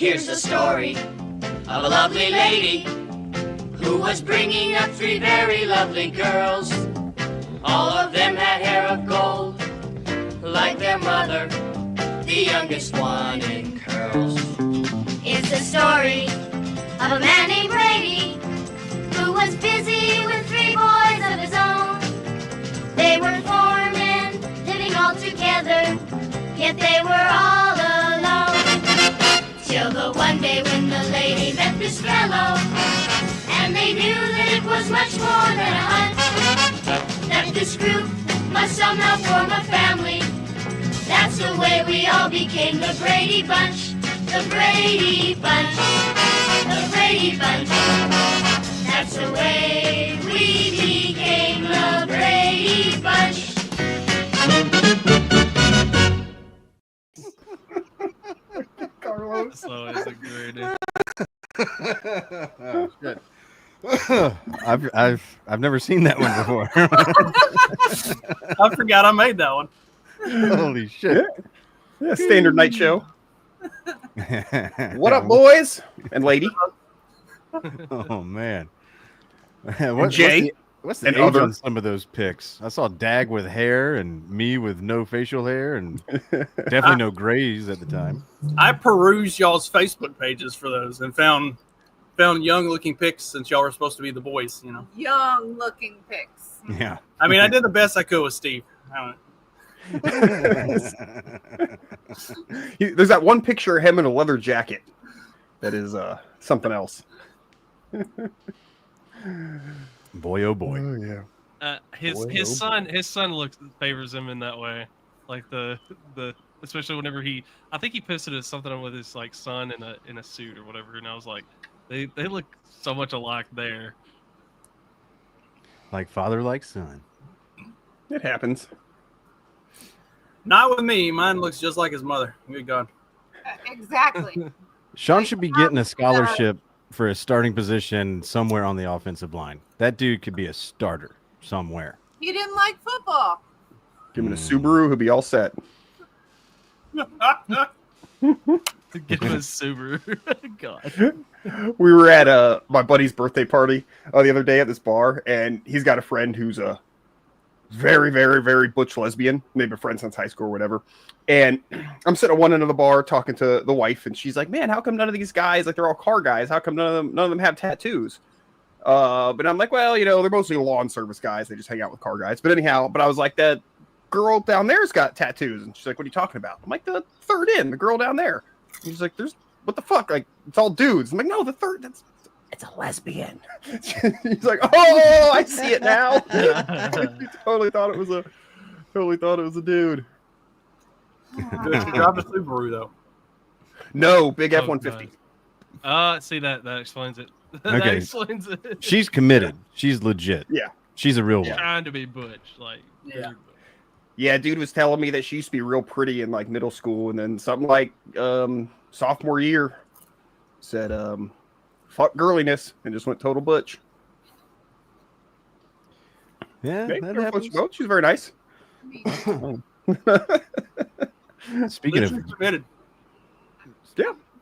Here's the story of a lovely lady who was bringing up 3 very lovely girls. All of them had hair of gold, like their mother, the youngest one in curls. It's the story of a man named Brady who was busy with 3 boys of his own. They were 4 men living all together, yet they were all alone. Till the one day when the lady met this fellow, and they knew that it was much more than a hunch, that this group must somehow form a family. That's the way we all became the Brady Bunch. The Brady Bunch. The Brady Bunch. That's the way we became the Brady Bunch. Carlos. That's always a great. Oh, shit. I've never seen that one before. I forgot I made that one. Holy shit! Yeah, standard night show. What up, boys and lady? Oh man, Jay? What's the and age other. on some of those pics? I saw Dag with hair and me with no facial hair and definitely no grays at the time. I perused y'all's Facebook pages for those and found young looking pics since y'all were supposed to be the boys, you know. Young looking pics. Yeah. I mean, I did the best I could with Steve. There's that one picture of him in a leather jacket. That is something else. Boy, oh boy. Oh yeah. His son favors him in that way, like the especially whenever I think he posted something with his like son in a suit or whatever, and I was like, they look so much alike there. Like father, like son. It happens. Not with me. Mine looks just like his mother. Good God. Exactly. Sean should be getting a scholarship for a starting position somewhere on the offensive line. That dude could be a starter somewhere. He didn't like football. Give him a Subaru, he'll be all set. Get him a Subaru. God. We were at my buddy's birthday party the other day at this bar, and he's got a friend who's a very, very, very butch lesbian. They've been friends since high school or whatever. And I'm sitting at one end of the bar talking to the wife, and she's like, "Man, how come none of these guys, like they're all car guys, how come none of them have tattoos?" But I'm like, well, you know, they're mostly lawn service guys. They just hang out with car guys. But anyhow, but I was like, that girl down there's got tattoos. And she's like, "What are you talking about?" I'm like, "The third in, the girl down there." And she's like, what the fuck? Like, it's all dudes. I'm like, "No, the third, it's a lesbian." He's like, "Oh, I see it now." He totally thought it was a dude. Good. She drive a Subaru though. No, big Oh, F-150. See that explains it. That Okay. explains it. She's committed. She's legit. Yeah. She's a real one. Trying to be butch, like Yeah. Yeah, dude was telling me that she used to be real pretty in like middle school, and then something like sophomore year said fuck girliness and just went total butch. Yeah, Okay, that careful what happens. you vote. She's very nice. Speaking of committed.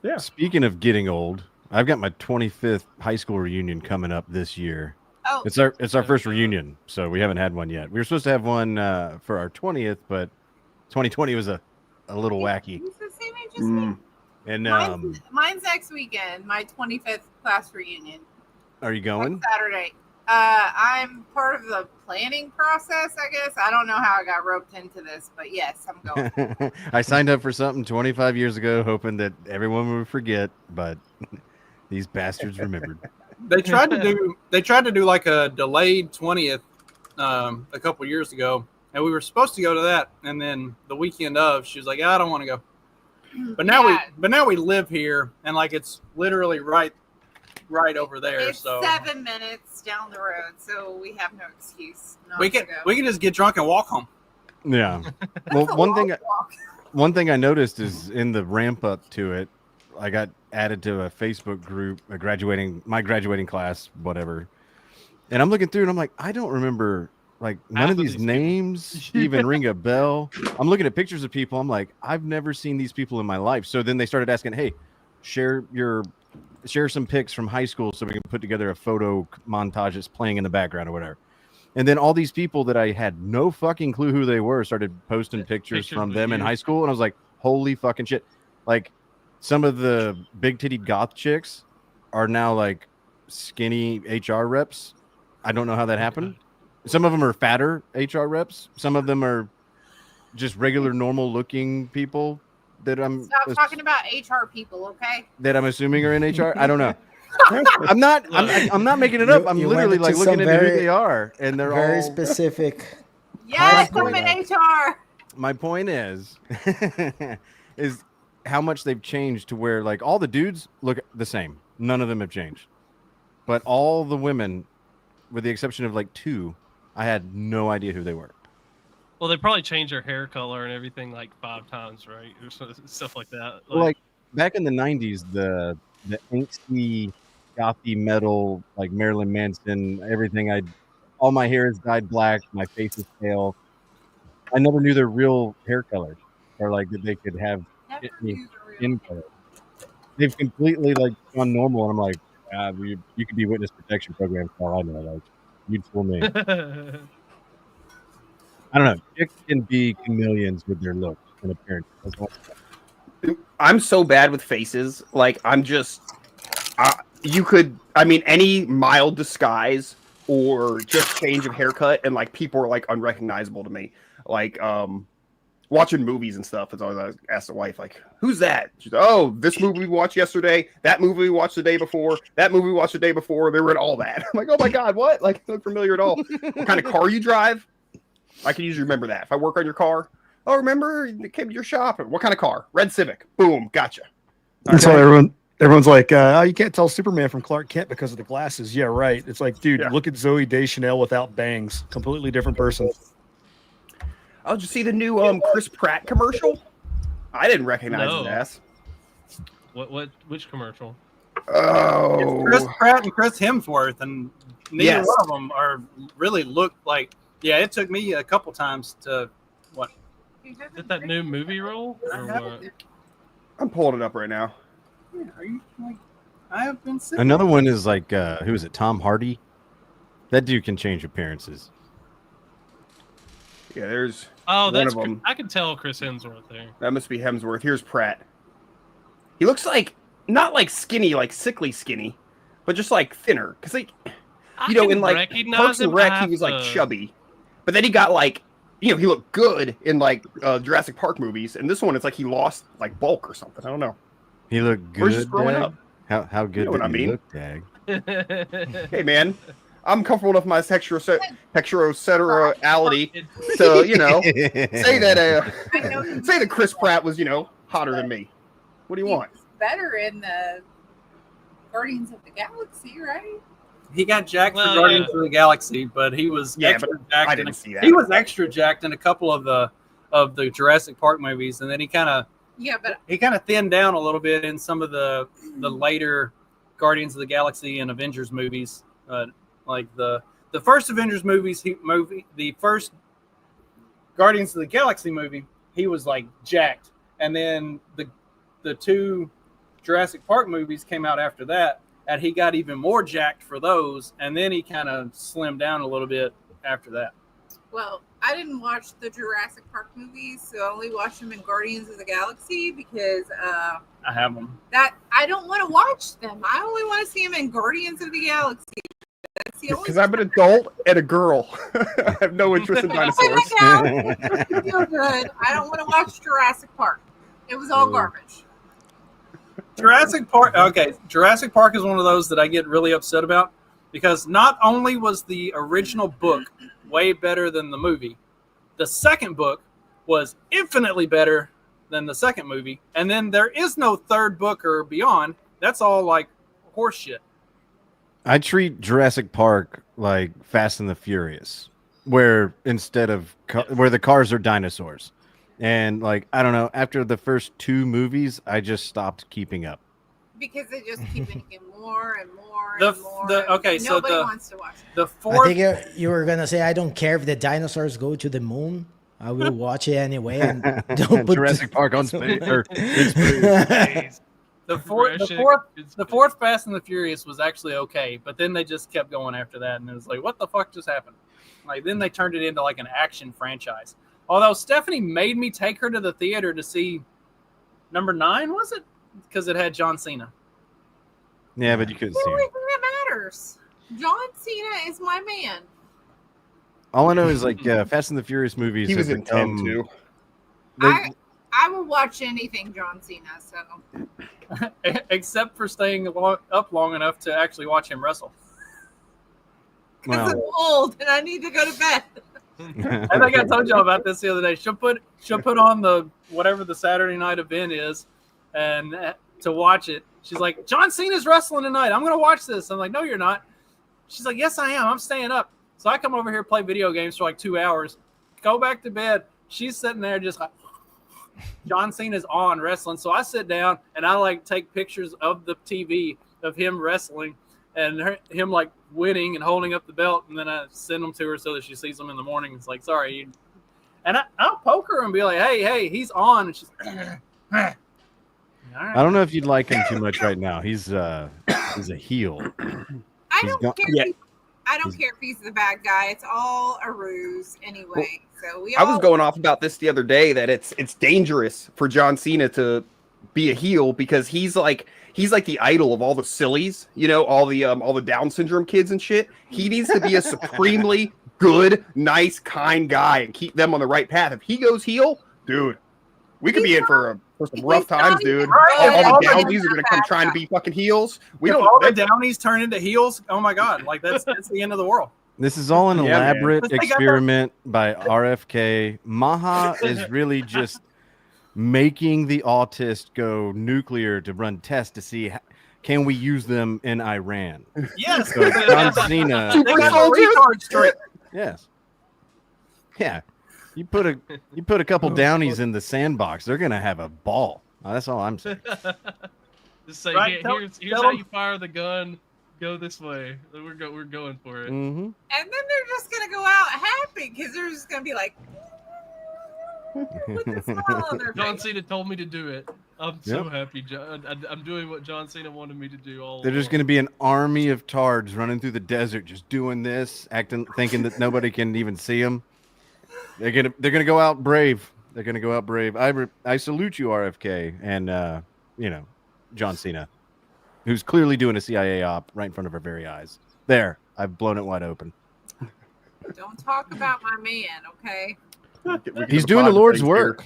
Yeah. speaking of getting old, I've got my 25th high school reunion coming up this year. Oh, It's our first reunion, so we haven't had one yet. We were supposed to have one for our 20th, but 2020 was a little wacky. he's the same age as me. And Mine's next weekend, my 25th class reunion. are you going? Next Saturday. I'm part of the planning process, I guess. I don't know how I got roped into this, but yes, I'm going. I signed up for something 25 years ago, hoping that everyone would forget, but these bastards remembered. They tried to do like a delayed 20th a couple years ago, and we were supposed to go to that, and then the weekend of, she was like, "I don't want to go." But now we live here, and like it's literally right over there. It's so 7 minutes down the road, so we have no excuse. Not we to can go. just get drunk and walk home. Yeah. That's Well, a one long thing walk. One thing I noticed is in the ramp up to it, I got added to a Facebook group, my graduating class, whatever. And I'm looking through and I'm like, I don't remember, like, none Half of of these these names even ring a bell. I'm looking at pictures of people. I'm like, I've never seen these people in my life. So then they started asking, hey, share some pics from high school so we can put together a photo montage that's playing in the background or whatever. And then all these people that I had no fucking clue who they were started posting pictures from them in high school. And I was like, holy fucking shit. Like some of the big titted goth chicks are now like skinny HR reps. I don't know how that happened. Some of them are fatter HR reps. Some of them are just regular normal looking people that I'm Stop talking about HR people, okay? That I'm assuming are in HR. I don't know. I'm not making it up. I'm literally like looking into who they are, and they're very all specific. Yes, I'm in HR. My point is how much they've changed to where like all the dudes look the same. None of them have changed, but all the women, with the exception of like 2, I had no idea who they were. Well, they probably changed their hair color and everything like 5 times, right? Or stuff like that. Like back in the 90s, the angsty, gothy metal, like Marilyn Manson, everything. All my hair is dyed black. My face is pale. I never knew their real hair color, or like that they could have any skin color. They've completely like gone normal, and I'm like, you could be witness protection program for all I know. Like, you'd fool me. I don't know. Chicks can be chameleons with their looks and appearance. I'm so bad with faces. Like, I'm just, any mild disguise or just change of haircut, and like people are like unrecognizable to me. Like, watching movies and stuff. It's always I ask the wife, like, who's that? She's like, oh, this movie we watched yesterday, that movie we watched the day before, that movie we watched the day before. They were in all that. I'm like, oh my God, what? Like, not familiar at all. What kind of car you drive? I can usually remember that. If I work on your car, oh, remember it came to your shop. What kind of car? Red Civic. Boom, gotcha. That's why everyone's like, oh, you can't tell Superman from Clark Kent because of the glasses. Yeah, right. It's like, dude, look at Zooey Deschanel without bangs. Completely different person. Oh, did you see the new Chris Pratt commercial? I didn't recognize his ass. Which commercial? Oh, it's Chris Pratt and Chris Hemsworth, and neither one of them are really look like. Yeah, it took me a couple times to what? Is it that new movie role? Or what? I'm pulling it up right now. Yeah, are you like? I have been sick. Another one is like, who is it? Tom Hardy. That dude can change appearances. Yeah, there's. That's. I can tell Chris Hemsworth there. That must be Hemsworth. Here's Pratt. He looks like not like skinny, like sickly skinny, but just like thinner. Because like, in like Parks and Rec, he was like chubby, but then he got like, he looked good in like Jurassic Park movies, and this one it's like he lost like bulk or something. I don't know. He looked good. We're just growing up. How good did he look, Dag? Hey man, I'm comfortable enough with my heterosexuality to, say that Chris Pratt was, hotter than me. What do you want? Better in the Guardians of the Galaxy, right? He got jacked for Guardians of the Galaxy, but he was extra jacked. I didn't see that. He was extra jacked in a couple of the Jurassic Park movies, and then he kind of thinned down a little bit in some of the later Guardians of the Galaxy and Avengers movies. Like the first Avengers the first Guardians of the Galaxy movie, he was like jacked, and then the 2 Jurassic Park movies came out after that, and he got even more jacked for those, and then he kind of slimmed down a little bit after that. Well, I didn't watch the Jurassic Park movies, so I only watched them in Guardians of the Galaxy because I have them. That I don't want to watch them. I only want to see them in Guardians of the Galaxy. Because I'm an adult and a girl. I have no interest in dinosaurs. I feel good. I don't want to watch Jurassic Park. It was all garbage. Jurassic Park. Okay, Jurassic Park is one of those that I get really upset about because not only was the original book way better than the movie, the second book was infinitely better than the second movie, and then there is no third book or beyond. That's all like horse shit. I treat Jurassic Park like Fast and the Furious, where instead of where the cars are dinosaurs. And like, I don't know, after the first 2 movies, I just stopped keeping up. Because they just keep making more and more and more. Nobody wants to watch it. The fourth. I think you were gonna say, I don't care if the dinosaurs go to the moon. I will watch it anyway. And don't put Jurassic Park on space. Or in space. The fourth Fast and the Furious was actually okay, but then they just kept going after that, and it was like, what the fuck just happened? Like then they turned it into like an action franchise. Although Stephanie made me take her to the theater to see number 9, was it? Because it had John Cena. Yeah, but you couldn't The see only him. thing that matters. John Cena is my man. All I know is like Fast and the Furious movies. He was have in 10 become- too. I will watch anything John Cena. So Except for staying up long enough to actually watch him wrestle. because Well, I'm old and I need to go to bed. I think I told y'all about this the other day. She'll put on the whatever the Saturday night event is, and to watch it, she's like, John Cena's wrestling tonight. I'm gonna watch this. I'm like, no, you're not. She's like, yes, I am. I'm staying up. So I come over here, play video games for like 2 hours, go back to bed. She's sitting there just like, John Cena's on wrestling. So I sit down and I like take pictures of the TV of him wrestling and him like winning and holding up the belt. And then I send them to her so that she sees them in the morning. It's like, sorry. And I'll poke her and be like, hey, he's on. And she's like, all right. I don't know if you'd like him too much right now. He's a heel. I He's don't gone- care. Yeah. I don't care if he's the bad guy. It's all a ruse anyway. So we I all was going off about this the other day that it's dangerous for John Cena to be a heel because he's like the idol of all the sillies, you know, all the Down syndrome kids and shit. He needs to be a supremely good, nice, kind guy and keep them on the right path. If he goes heel, dude, we could be in for some rough times, dude. Right. All the Yeah. Downies are gonna come trying to be fucking heels. We If don't. all the Downies turn into heels, oh my god, like that's the end of the world. This is all an Yeah, man. elaborate Let's take out experiment by RFK. Maha is really just making the autist go nuclear to run tests to see can we use them in Iran. Yes. So John Cena, They got the retard straight. yes, yeah. You put a couple Downies in the sandbox, they're gonna have a ball. That's all I'm saying. Just say, Right, here's tell how them- you fire the gun. Go this way. We're going for it. Mm-hmm. And then they're just gonna go out happy because they're just gonna be like, with a smile on their John face. Cena told me to do it. I'm so happy. I'm doing what John Cena wanted me to do. All They're just going to be an army of tards running through the desert, just doing this, thinking that nobody can even see them. They're gonna go out brave. They're gonna go out brave. I salute you, RFK, and John Cena, who's clearly doing a CIA op right in front of our very eyes. There, I've blown it wide open. Don't talk about my man, okay? He's doing the Lord's work.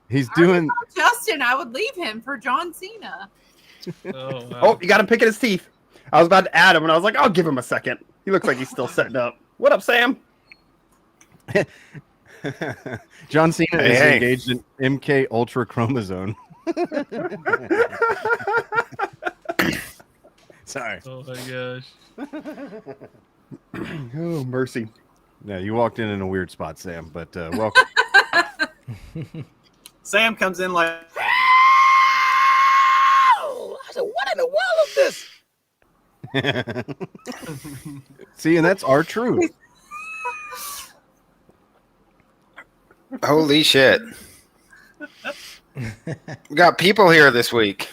He's doing. Justin, I would leave him for John Cena. Oh, wow. Oh, you got him picking his teeth. I was about to add him, and I was like, I'll give him a second. He looks like he's still setting up. What up, Sam? John Cena is Hey. engaged in MK Ultra chromosome. Sorry. Oh my gosh. Oh, mercy. No, you walked in a weird spot, Sam, but welcome. Sam comes in like, I said, what in the world is this? See, and that's our truth. Holy shit. We got people here this week.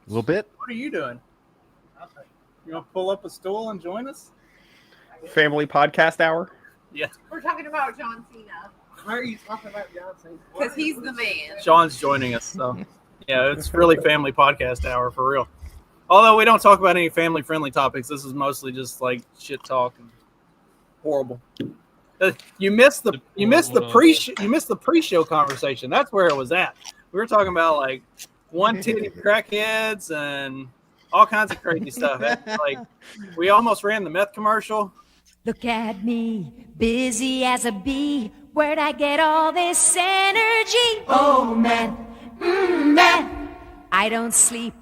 A little bit. what are you doing? You gonna pull up a stool and join us? Family podcast hour. We're talking about John Cena Why are you talking about Johnson? because he's the man. Sean's joining us, so yeah, it's really family podcast hour for real. Although we don't talk about any family friendly topics, this is mostly just like shit talk and horrible. You missed the pre-show conversation. That's where it was at. We were talking about like one titty crackheads and all kinds of crazy stuff. Like we almost ran the meth commercial. Look at me, busy as a bee. Where'd I get all this energy? Oh, man, man. I don't sleep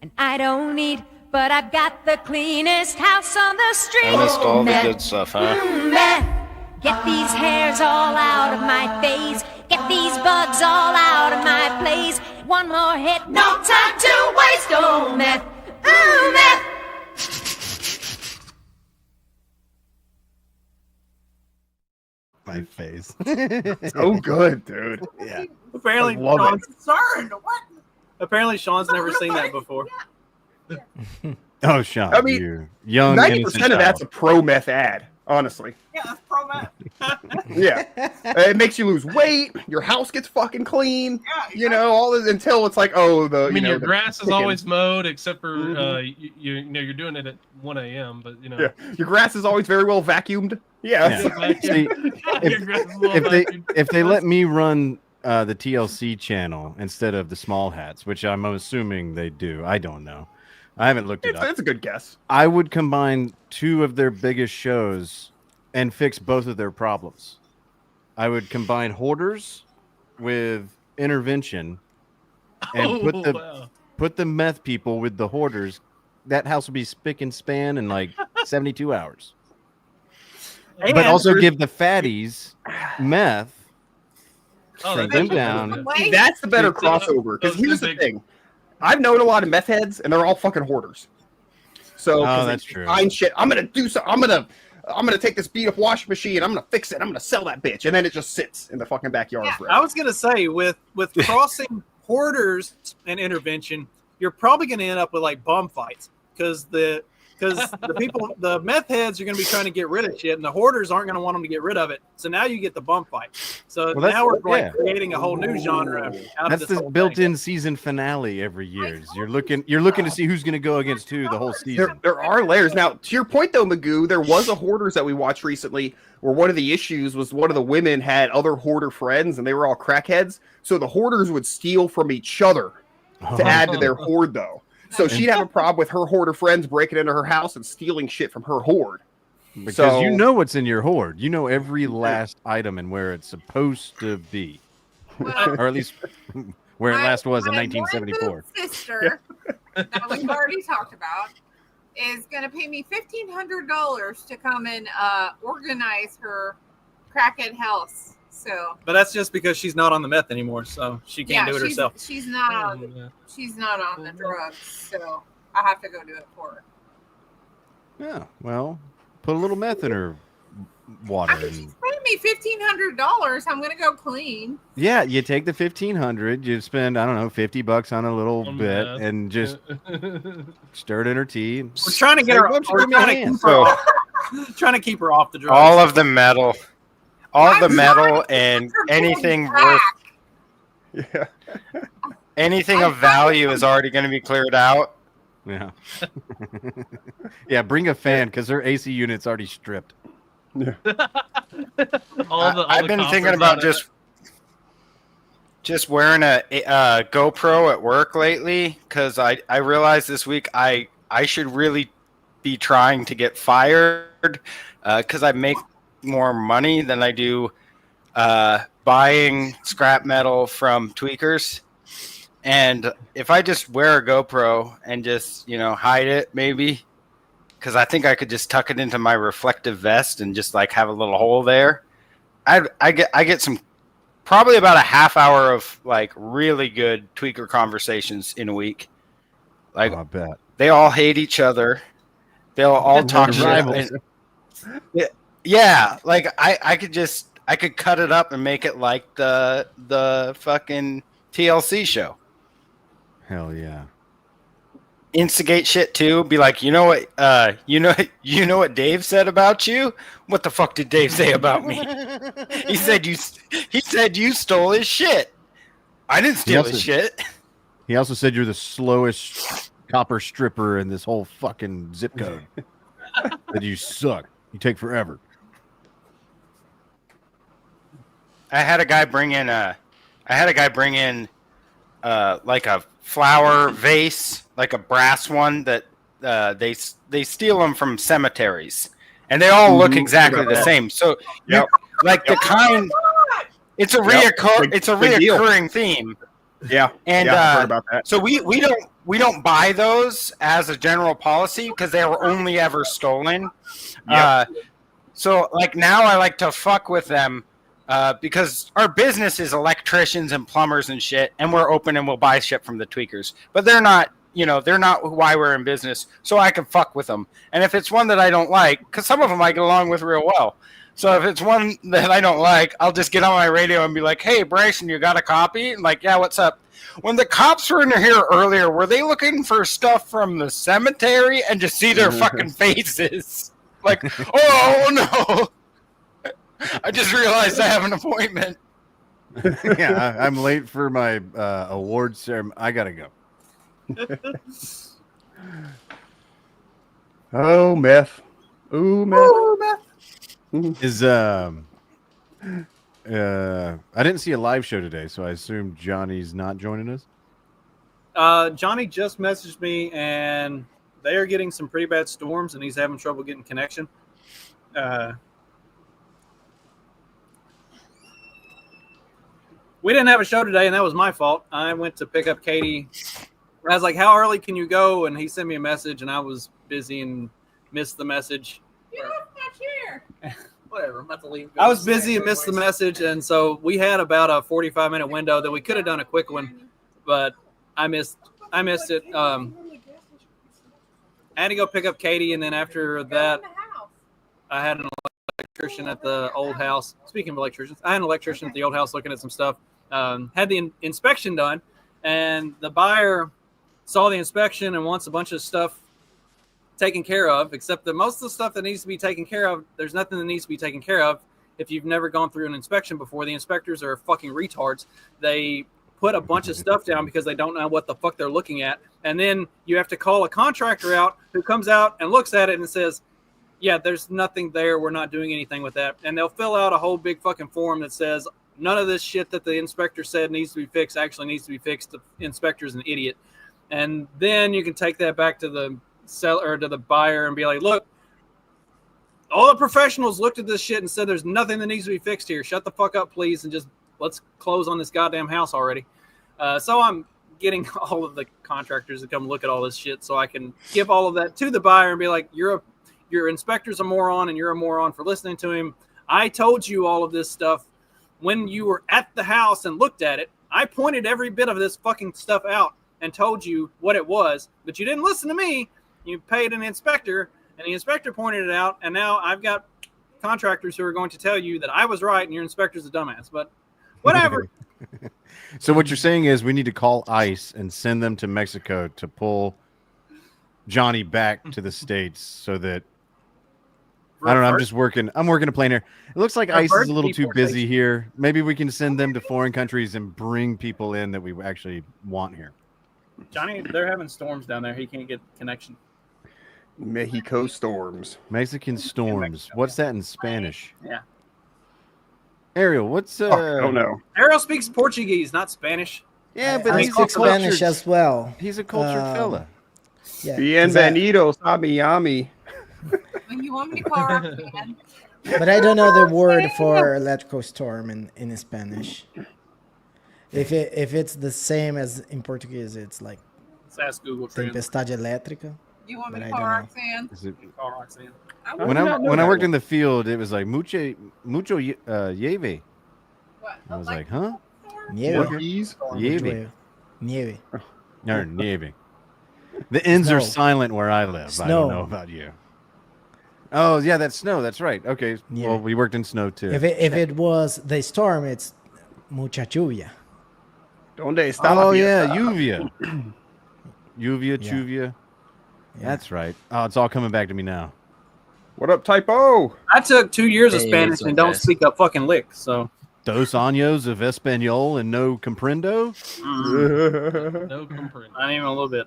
and I don't eat, but I've got the cleanest house on the street. I missed all the man, good stuff, huh? man. Get these hairs all out of my face. Get these bugs all out of my place. One more hit, no time to waste. Oh, man, man. My face. So good, dude. Yeah. Apparently, I love Sean's concerned. What? Apparently, Sean's never seen that before. Oh, Sean, I mean, you young 90% of that's a pro meth ad, honestly. Yeah, that's pro meth. Yeah, it makes you lose weight. Your house gets fucking clean. You know, all this until it's like, oh, I mean, your the grass is chicken. always mowed, except for you know you're doing it at 1 a.m. But you know, Yeah, your grass is always very well vacuumed. Yeah. See, if they let me run the TLC channel instead of the small hats, which I'm assuming they do, I don't know. I haven't looked it up. It's a good guess. I would combine two of their biggest shows and fix both of their problems. I would combine Hoarders with Intervention and put the meth people with the Hoarders. That house would be spick and span in like 72 hours. But also give the fatties meth. Shrink them down. See, that's the better crossover. Because here's the thing. I've known a lot of meth heads, and they're all fucking hoarders. So that's true. Find shit. I'm gonna do so. I'm gonna take this beat up washing machine. I'm gonna fix it. I'm gonna sell that bitch, and then it just sits in the fucking backyard forever. I was gonna say with crossing Hoarders and Intervention, you're probably gonna end up with like bum fights because the people, the meth heads are going to be trying to get rid of shit, and the hoarders aren't going to want them to get rid of it. So now you get the bump fight. So now we're creating a whole new genre. That's the built-in season finale every year. You're looking to see who's going to go against who the whole season. There are layers. Now, to your point though, Magoo, there was a Hoarders that we watched recently where one of the issues was one of the women had other hoarder friends, and they were all crackheads. So the hoarders would steal from each other to add to their hoard, though. So she'd have a problem with her hoarder friends breaking into her house and stealing shit from her hoard. Because you know what's in your hoard. You know every last item and where it's supposed to be. Or at least where it last was in 1974. My sister, that we've already talked about, is going to pay me $1,500 to come and organize her crackhead house. So, but that's just because she's not on the meth anymore, so she can't do it herself. She's not on the drugs, so I have to go do it for her. Yeah, well, put a little meth in her water. She's paying me $1,500. I'm gonna go clean. Yeah, you take the $1,500, you spend $50 on a little bit, and just stir it in her tea. We're trying to get her. Trying to keep her off the drugs. All of the metal. All the metal and anything worth, anything of value is already going to be cleared out. Yeah, yeah. Bring a fan because her AC unit's already stripped. Yeah. I've been thinking about just wearing a GoPro at work lately because I realized this week I should really be trying to get fired because I make more money than I do buying scrap metal from tweakers. And if I just wear a GoPro and just hide it maybe, because I think I could just tuck it into my reflective vest and just like have a little hole there, I get some probably about a half hour of like really good tweaker conversations in a week. Like I bet they all hate each other, they'll all talk shit. Yeah, like I could cut it up and make it like the fucking TLC show. Hell yeah. Instigate shit too. Be like, you know what Dave said about you? What the fuck did Dave say about me? He said you stole his shit. I didn't steal his shit. He also said you're the slowest copper stripper in this whole fucking zip code. That you suck. You take forever. I had a guy bring in like a flower vase, like a brass one that they steal them from cemeteries, and they all look exactly the same. So like the kind, it's a reoccurring theme. Yeah, and I heard about that. So we don't buy those as a general policy because they were only ever stolen. Yep. So like now I like to fuck with them. Because our business is electricians and plumbers and shit, and we're open and we'll buy shit from the tweakers. But they're not why we're in business, so I can fuck with them. And if it's one that I don't like, because some of them I get along with real well, So if it's one that I don't like, I'll just get on my radio and be like, "Hey, Bryson, you got a copy?" And like, "Yeah, what's up?" When the cops were in here earlier, were they looking for stuff from the cemetery and just see their fucking faces? Like, oh no! I just realized I have an appointment. Yeah, I'm late for my award ceremony. I gotta go. Oh, meth. Ooh, meth. Ooh, meth. Is I didn't see a live show today, so I assume Johnny's not joining us. Johnny just messaged me, and they are getting some pretty bad storms, and he's having trouble getting connection. We didn't have a show today, and that was my fault. I went to pick up Katie. I was like, "How early can you go?" And he sent me a message, and I was busy and missed the message. Get off my chair. Whatever, I'm about to leave. I was busy and missed the message, and so we had about a 45-minute window that we could have done a quick one, but I missed it. I had to go pick up Katie, and then after that, I had an electrician at the old house. Speaking of electricians, I had an electrician at the old house looking at some stuff. Had the inspection done, and the buyer saw the inspection and wants a bunch of stuff taken care of, except that most of the stuff that needs to be taken care of, there's nothing that needs to be taken care of. If you've never gone through an inspection before, the inspectors are fucking retards. They put a bunch of stuff down because they don't know what the fuck they're looking at. And then you have to call a contractor out who comes out and looks at it and says, yeah, there's nothing there. We're not doing anything with that. And they'll fill out a whole big fucking form that says none of this shit that the inspector said needs to be fixed actually needs to be fixed. The inspector's an idiot. And then you can take that back to the seller or to the buyer and be like, look, all the professionals looked at this shit and said there's nothing that needs to be fixed here. Shut the fuck up, please, and just let's close on this goddamn house already. So I'm getting all of the contractors to come look at all this shit so I can give all of that to the buyer and be like, your inspector's a moron and you're a moron for listening to him. I told you all of this stuff when you were at the house and looked at it. I pointed every bit of this fucking stuff out and told you what it was, but you didn't listen to me. You paid an inspector, and the inspector pointed it out, and now I've got contractors who are going to tell you that I was right and your inspector's a dumbass, but whatever. So what you're saying is we need to call ICE and send them to Mexico to pull Johnny back to the States so that I don't know. I'm working a plane here. It looks like ICE is a little too busy here. Maybe we can send them to foreign countries and bring people in that we actually want here. Johnny, they're having storms down there. He can't get connection. Mexico storms. Mexican storms. What's that in Spanish? Yeah. Ariel, what's I don't know. Ariel speaks Portuguese, not Spanish. Yeah, but I he's speak Spanish as well. He's a cultured fella. Yeah, Bienvenidos a Miami. When you want me to call Roxanne. but I don't know the word for electrical storm in Spanish. If it's the same as in Portuguese, it's like Let's ask Google Translate. tempestade elétrica. You want me But to I call don't know. Roxanne? Is it, Call Roxanne. when I worked in the field, it was like mucho lleve. What? I was like, huh? Nieve. Lleve. Nieve. No, nieve. The N's are Snow. silent where I live. I Snow. don't know about you. Oh yeah, that's snow. That's right. Okay. Yeah. Well, we worked in snow too. If it was the storm, it's mucha lluvia. Donde está? Oh la yeah, fiesta? lluvia. Lluvia, Yeah. chuvia. Yeah. That's right. Oh, it's all coming back to me now. What up, typo? I took 2 years of Hey, Spanish it's and don't okay. speak a fucking lick, so. Dos años of español and no comprendo. No comprendo. Not even a little bit.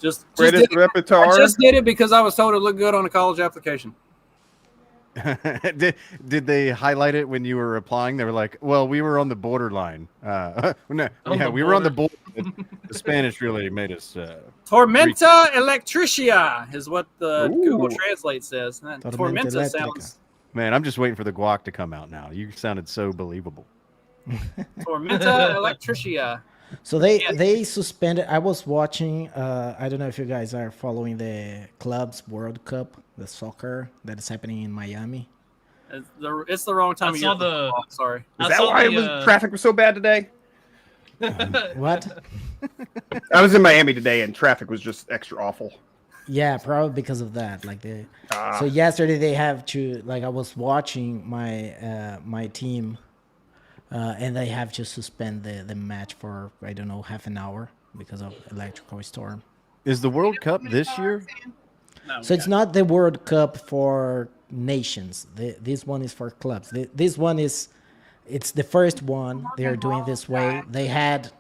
Just Greatest did it. repertoire. I just did it because I was told it looked good on a college application. did they highlight it when you were applying? They were like, "Well, we were on the borderline." No, we were on the border. The Spanish really made us. Tormenta electricia is what the Ooh. Google Translate says. And Tormenta Tormenta eléctrica. sounds. Man, I'm just waiting for the guac to come out now. You sounded so believable. Tormenta electricia. So they suspended. I was watching. I don't know if you guys are following the clubs World Cup, the soccer that is happening in Miami. It's the wrong time I of saw year. the- Sorry. Is I that saw why the, traffic was so bad today? What? I was in Miami today and traffic was just extra awful. Yeah, probably because of that. Like Ah. so yesterday they have to like I was watching my team, and they have to suspend the match for I don't know half an hour because of electrical storm. Is the World Cup this year? So it's not the World Cup for nations. This one is for clubs. This one it's the first one they're doing this way. They had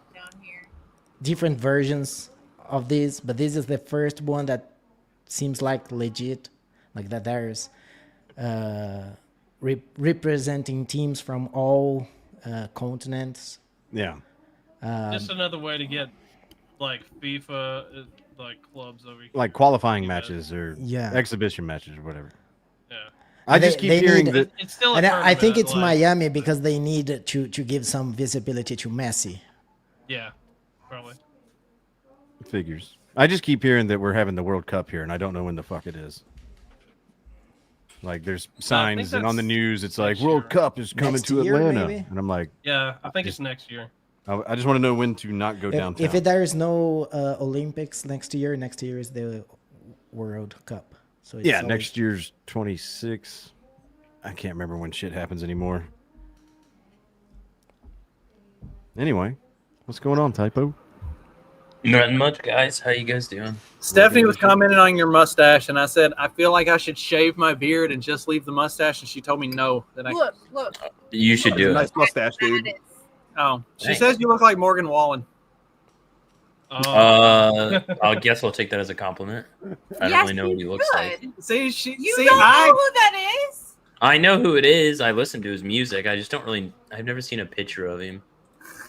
different versions of this, but this is the first one that seems like legit, like that there's representing teams from all continents. Yeah. Just another way to get like FIFA like clubs over here. Like qualifying matches or Yeah. exhibition matches or whatever. Yeah. I just keep hearing that. It's still a And I think tournament, it's like- Miami because they need to give some visibility to Messi. Yeah, probably. Figures. I just keep hearing that we're having the World Cup here, and I don't know when the fuck it is. Like, there's signs, and on the that's news, it's like next World year. Cup is coming Next to year, Atlanta, maybe? and I'm like, Yeah, I think it's next year. I just want to know when to not go downtown. If there is no Olympics next year is the World Cup. So it's Yeah, always- next year's 26. I can't remember when shit happens anymore. Anyway, what's going on, Typo? Nothing much, guys. How you guys doing? Stephanie was commenting on your mustache, and I said, I feel like I should shave my beard and just leave the mustache, and she told me no. That I Look. You should do it. Nice mustache, dude. Oh, she Thanks. says you look like Morgan Wallen. I guess I'll take that as a compliment. I don't Yes, really know what he looks like. See, You don't know who that is? I know who it is. I listen to his music. I just don't really. I've never seen a picture of him.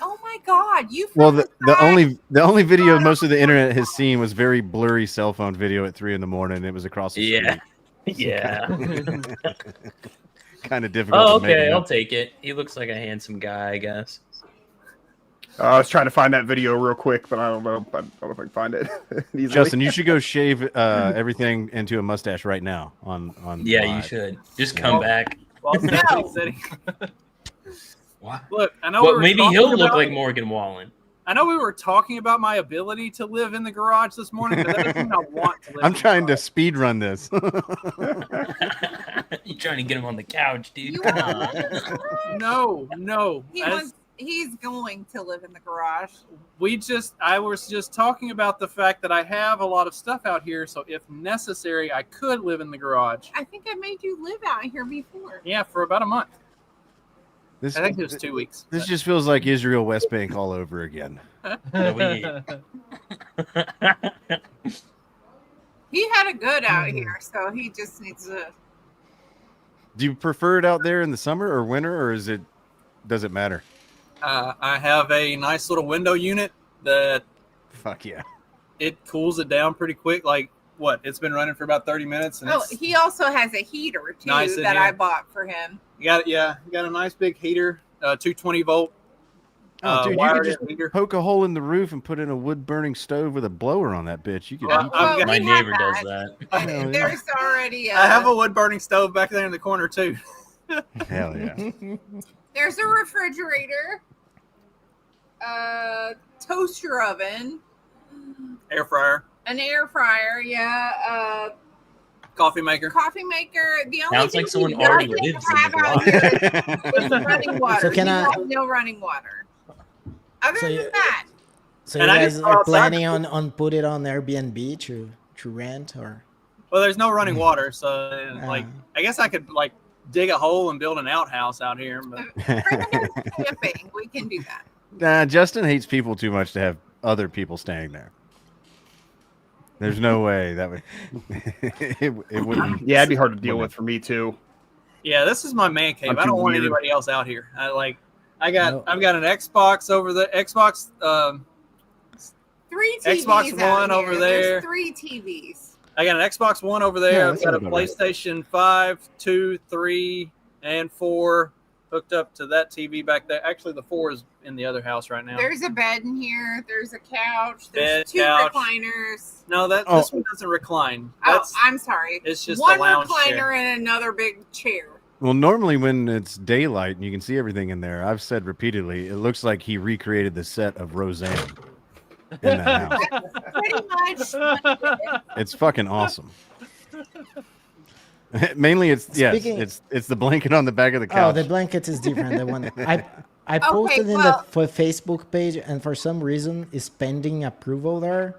Oh my God! You. Well, the only video most of the internet has seen was very blurry cell phone video at 3 a.m. It was across the Yeah, street. yeah. Kind of difficult. Oh, to make okay. it I'll out. take it. He looks like a handsome guy, I guess. I was trying to find that video real quick, but I don't know if I can find it. easily. Justin, you should go shave everything into a mustache right now. On Yeah, you live. should just come back. Well, Stephanie said What? Look, I know. Well, we were maybe talking he'll look about- like Morgan Wallen. I know we were talking about my ability to live in the garage this morning, but that doesn't mean I want to live. I'm trying to speed run this. You trying to get him on the couch, dude? You want to live in the garage? No. He's going to live in the garage. I was just talking about the fact that I have a lot of stuff out here, so if necessary, I could live in the garage. I think I made you live out here before. Yeah, for about a month. This, I think it was 2 weeks. This just feels like Israel West Bank all over again. He had it good out here, so he just needs to. Do you prefer it out there in the summer or winter, or does it matter? I have a nice little window unit that Fuck yeah. it cools it down pretty quick. Like what? It's been running for about 30 minutes. And Oh, it's he also has a heater too Nice in that here. I bought for him. you got a nice big heater, 220 volt. Oh, dude, you wired could just heater. poke a hole in the roof and put in a wood burning stove with a blower on that bitch. You could. Yeah, Well, My we have neighbor does that. that. But Hell yeah. there's already I have a wood burning stove back there in the corner too. Hell yeah. there's a refrigerator, toaster oven, Air fryer, an air fryer, coffee maker. coffee maker. The only Sounds thing like someone he already doesn't lives in have the out here is running water. So can He I- has no running water. Other So than you- that, So And you I guys just go are outside- planning on put it on Airbnb to rent or? Well, there's no running water, so like Uh. I guess I could like dig a hole and build an outhouse out here. But camping, we can do that. Nah, Justin hates people too much to have other people staying there. There's no way that would. it wouldn't. Yeah, it'd be hard to deal with for me too. yeah, this is my man cave. I'm I too don't want weird. anybody else out here. No. I've got an Xbox over the Xbox. 3 TVs Xbox out One here. over There's there. 3 TVs. I got an Xbox One over there. Yeah, I've that got a sounds about right. PlayStation 5, 2, 3, and 4 hooked up to that TV back there. Actually, the 4 is in the other house right now. There's a bed in here. There's a couch. Bed, There's 2 couch. recliners. No, this one doesn't recline. Oh, I'm sorry. It's just one a lounge recliner chair. and another big chair. Well, normally when it's daylight and you can see everything in there, I've said repeatedly, it looks like he recreated the set of Roseanne. in that house. Pretty much. what it is. It's fucking awesome. Mainly, it's Speaking- it's the blanket on the back of the Oh, couch. the blanket is different. The one I Okay, posted in well- the Facebook page, and for some reason is pending approval there.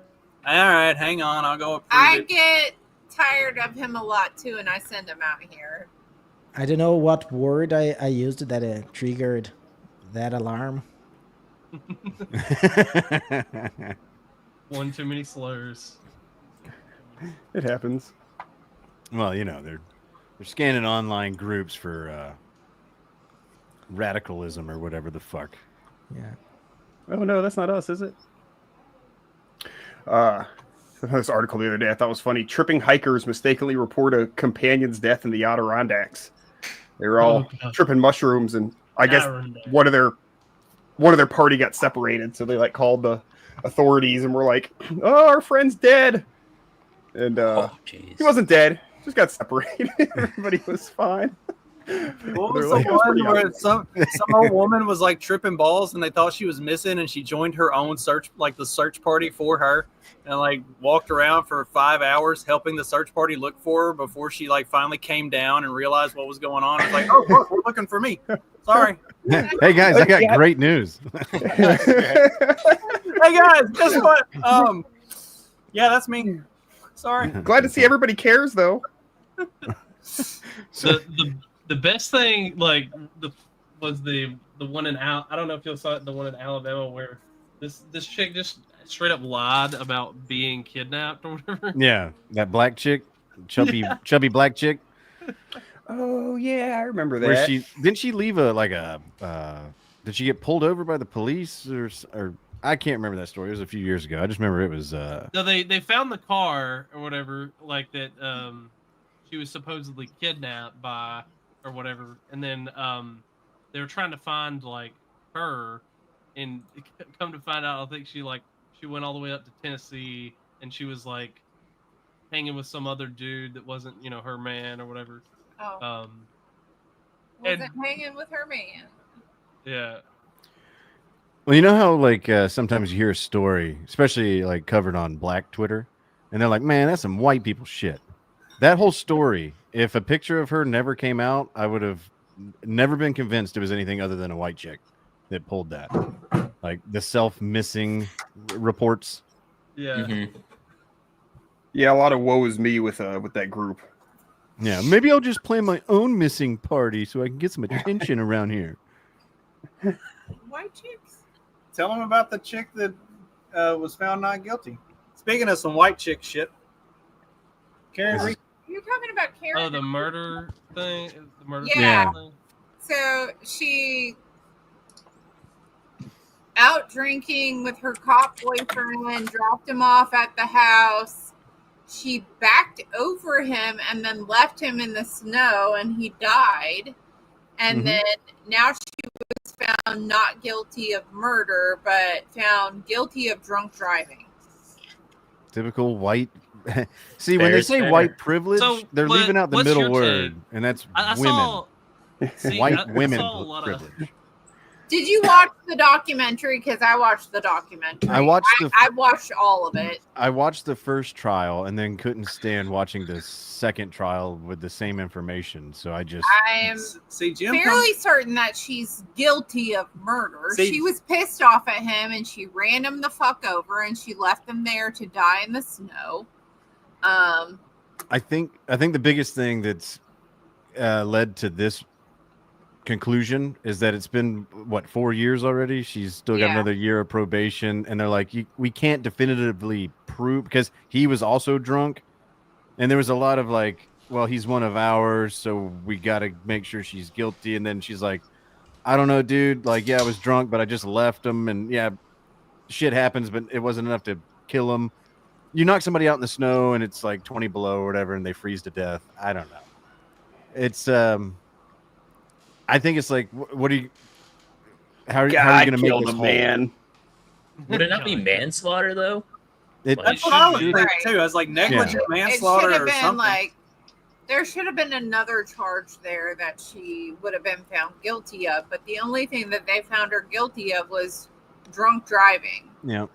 All right, hang on. I'll go approve I it. get tired of him a lot too, and I send him out here. I don't know what word I used that triggered that alarm. One too many slurs. It happens. Well, you know, they're scanning online groups for radicalism or whatever the fuck. Yeah. Oh no, that's not us, is it? This article the other day I thought was funny. Tripping hikers mistakenly report a companion's death in the Adirondacks. They were all tripping mushrooms, and I guess one of their party got separated, so they like called the authorities and were like, "Oh, our friend's dead," and he wasn't dead, just got separated. Everybody was fine. What was They're the like, "It was one pretty where awesome." some old woman was like tripping balls and they thought she was missing and she joined her own search, like the search party for her, and like walked around for 5 hours helping the search party look for her before she like finally came down and realized what was going on. It's like, oh, look, we're looking for me. Sorry. Hey guys, I got great news. Hey guys, guess what? Yeah, that's me. Sorry. Glad to see everybody cares though. The best thing was the one in I don't know if you saw it, the one in Alabama where this chick just straight up lied about being kidnapped or whatever. Yeah, that black chick, chubby black chick. Oh yeah, I remember that. Where didn't she leave did she get pulled over by the police or I can't remember that story. It was a few years ago. I just remember it was No, they found the car or whatever, like that she was supposedly kidnapped by or whatever, and then they were trying to find like her, and come to find out, I think she went all the way up to Tennessee, and she was like hanging with some other dude that wasn't her man or whatever. Oh. And Wasn't hanging with her man. yeah. Well, you know how like sometimes you hear a story, especially like covered on Black Twitter, and they're like, "Man, that's some white people shit." That whole story, if a picture of her never came out, I would have never been convinced it was anything other than a white chick that pulled that. Like the self-missing reports. Yeah. Mm-hmm. Yeah, a lot of woe is me with that group. Yeah, maybe I'll just plan my own missing party so I can get some attention around here. White chicks? Tell them about the chick that was found not guilty. Speaking of some white chick shit, Karen Reed. You're talking about Karen? Oh, the murder thing. The murder Yeah. thing. So she out drinking with her cop boyfriend, dropped him off at the house. She backed over him and then left him in the snow, and he died. And then now she was found not guilty of murder, but found guilty of drunk driving. Typical white. See, when they Fair's say fair. white privilege, So, they're leaving out the what's middle your word, take? and that's I women. saw. See, White I women saw a lot of. privilege. Did you watch the documentary? Because I watched the documentary. I watched I watched all of it. I watched the first trial and then couldn't stand watching the second trial with the same information. So I just I'm See, Jim. fairly certain that she's guilty of murder. See- She was pissed off at him and she ran him the fuck over and she left him there to die in the snow. I think the biggest thing that's led to this conclusion is that it's been 4 years already. She's still got Yeah. another year of probation, and they're like, we can't definitively prove because he was also drunk, and there was a lot of like, well, he's one of ours, so we got to make sure she's guilty. And then she's like, I don't know, dude. Like, yeah, I was drunk, but I just left him, and yeah, shit happens, but it wasn't enough to kill him. You knock somebody out in the snow, and it's like 20 below or whatever, and they freeze to death. I don't know. It's I think it's like, what do you? How are you going to make killed this a whole? man. Would it not be manslaughter though? That's what I was Should thinking be. too. I was like negligent It manslaughter should have or been something. like, there should have been another charge there that she would have been found guilty of. But the only thing that they found her guilty of was drunk driving. Yeah.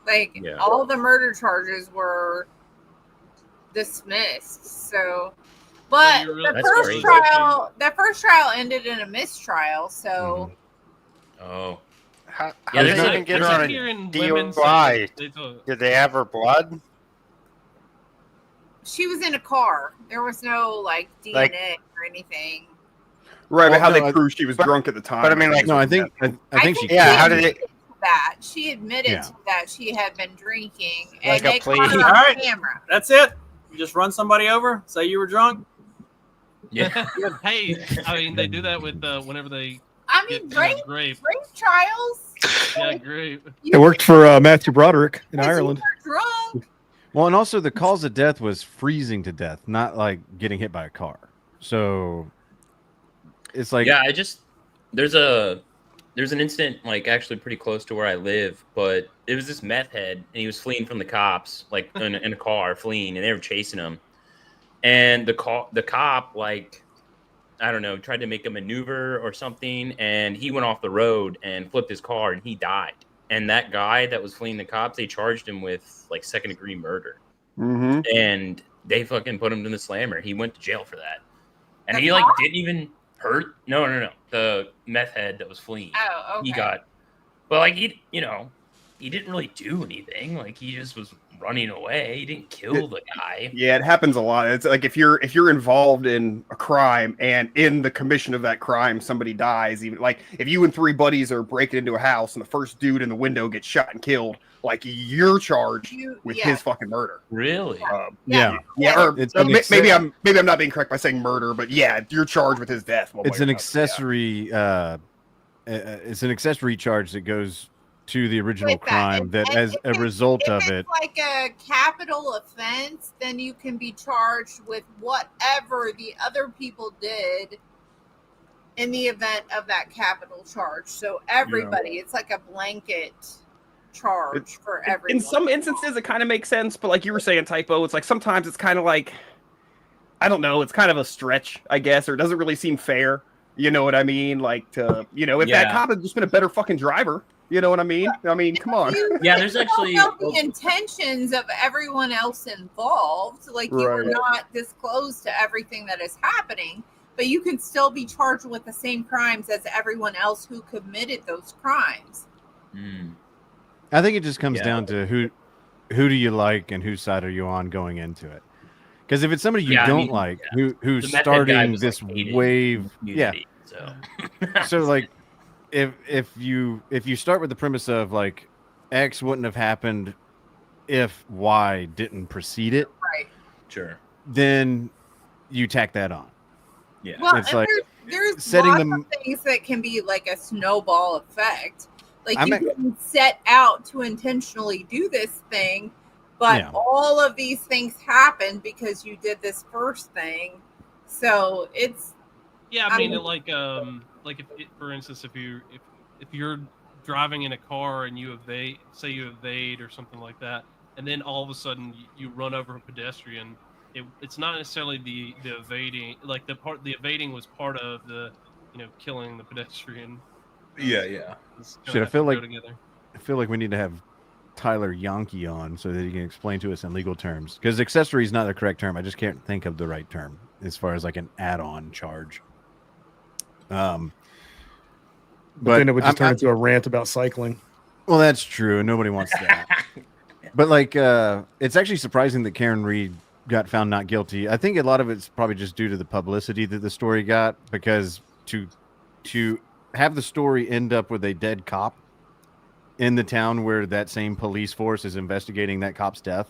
Like Yeah. all the murder charges were dismissed. So, but you're really- the That's first crazy. trial ended in a mistrial. So Oh. How Yeah, did there's they a- even get there's her a on here a in women's DUI? they took- Did they have her blood? she was in a car. There was no like DNA or anything. Right, Well, but how no, they proved she was drunk at the time. but I mean, like- No, I think she. Yeah, how did she it- admitted to that? She admitted Yeah. to that she had been drinking, Like and a they plea. caught her All on right. camera. That's it. You just run somebody over, say you were drunk. Yeah. Hey, I mean, they do that with whenever they I get mean, grape. rape trials. Yeah, grape. It worked for Matthew Broderick in Because you Ireland. were drunk. Well, and also the cause of death was freezing to death, not like getting hit by a car. So it's like, Yeah, there's an incident like actually pretty close to where I live, but it was this meth head and he was fleeing from the cops, like in a car fleeing, and they were chasing him. And the cop, like, I don't know, tried to make a maneuver or something, and he went off the road and flipped his car and he died. And that guy that was fleeing the cops, they charged him with like second-degree murder. Mm-hmm. And they fucking put him in the slammer. He went to jail for that. And The he like cop? didn't even hurt. No. The meth head that was fleeing. Oh, okay. He got, but like he didn't really do anything. Like he just was running away. He didn't kill the guy. Yeah, it happens a lot. It's like if you're involved in a crime and in the commission of that crime somebody dies, even like if you and three buddies are breaking into a house and the first dude in the window gets shot and killed, like you're charged with his fucking murder. Really? yeah. Or It's maybe I'm not being correct by saying murder, but yeah, you're charged with his death. It's an accessory. It's an accessory charge that goes to the original With that. crime. That And as a result if of it's it, like a capital offense, then you can be charged with whatever the other people did in the event of that capital charge. So everybody, it's like a blanket charge for everyone. In some instances, it kind of makes sense, but like you were saying, Typo, it's like sometimes it's kind of like, I don't know, it's kind of a stretch, I guess, or it doesn't really seem fair. You know what I mean? Like, if that cop had just been a better fucking driver, you know what I mean? I mean, come on. Yeah, there's actually You don't know the intentions of everyone else involved. Like you were Right. not disclosed to everything that is happening, but you can still be charged with the same crimes as everyone else who committed those crimes. I think it just comes Yeah. down to who do you like and whose side are you on going into it. Because if it's somebody you Yeah, I don't mean, like, yeah. who's The meth head guy starting was, this like, hated in wave, the yeah. community, So So like, if you start with the premise of like X wouldn't have happened if Y didn't precede it, Right. sure. then you tack that on. Yeah. Well, It's and like there's setting lots them- of things that can be like a snowball effect. Like I'm you not- can set out to intentionally do this thing, but Yeah. all of these things happen because you did this first thing. So it's Yeah, I I mean, mean- like if for instance, if you're driving in a car and you evade or something like that, and then all of a sudden you run over a pedestrian, it's not necessarily the evading, like the evading was part of the killing the pedestrian. Yeah. It's Shit, kinda I feel have to like- go together. I feel like we need to have Tyler Yankee on so that he can explain to us in legal terms. Because accessory is not the correct term. I just can't think of the right term as far as like an add-on charge. But then it would just turn into a rant about cycling. Well, that's true. Nobody wants that. But like, it's actually surprising that Karen Reed got found not guilty. I think a lot of it's probably just due to the publicity that the story got, because to have the story end up with a dead cop in the town where that same police force is investigating that cop's death,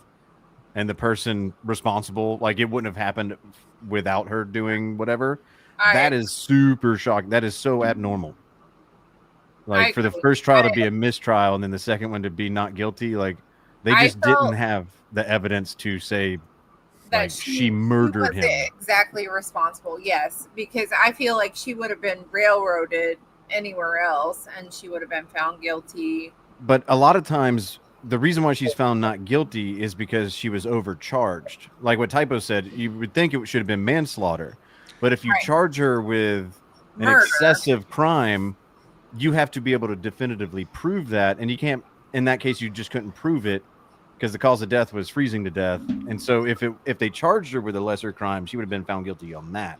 and the person responsible, like it wouldn't have happened without her doing whatever. That is super shocking. That is so abnormal. Like for the first trial to be a mistrial and then the second one to be not guilty, like they just didn't have the evidence to say that like she murdered was him. exactly responsible. Yes, because I feel like she would have been railroaded anywhere else, and she would have been found guilty. But a lot of times, the reason why she's found not guilty is because she was overcharged. Like what Typo said, you would think it should have been manslaughter. But if you charge her with an Murder. excessive crime, you have to be able to definitively prove that. And you can't in that case, you just couldn't prove it because the cause of death was freezing to death. And so if they charged her with a lesser crime, she would have been found guilty on that.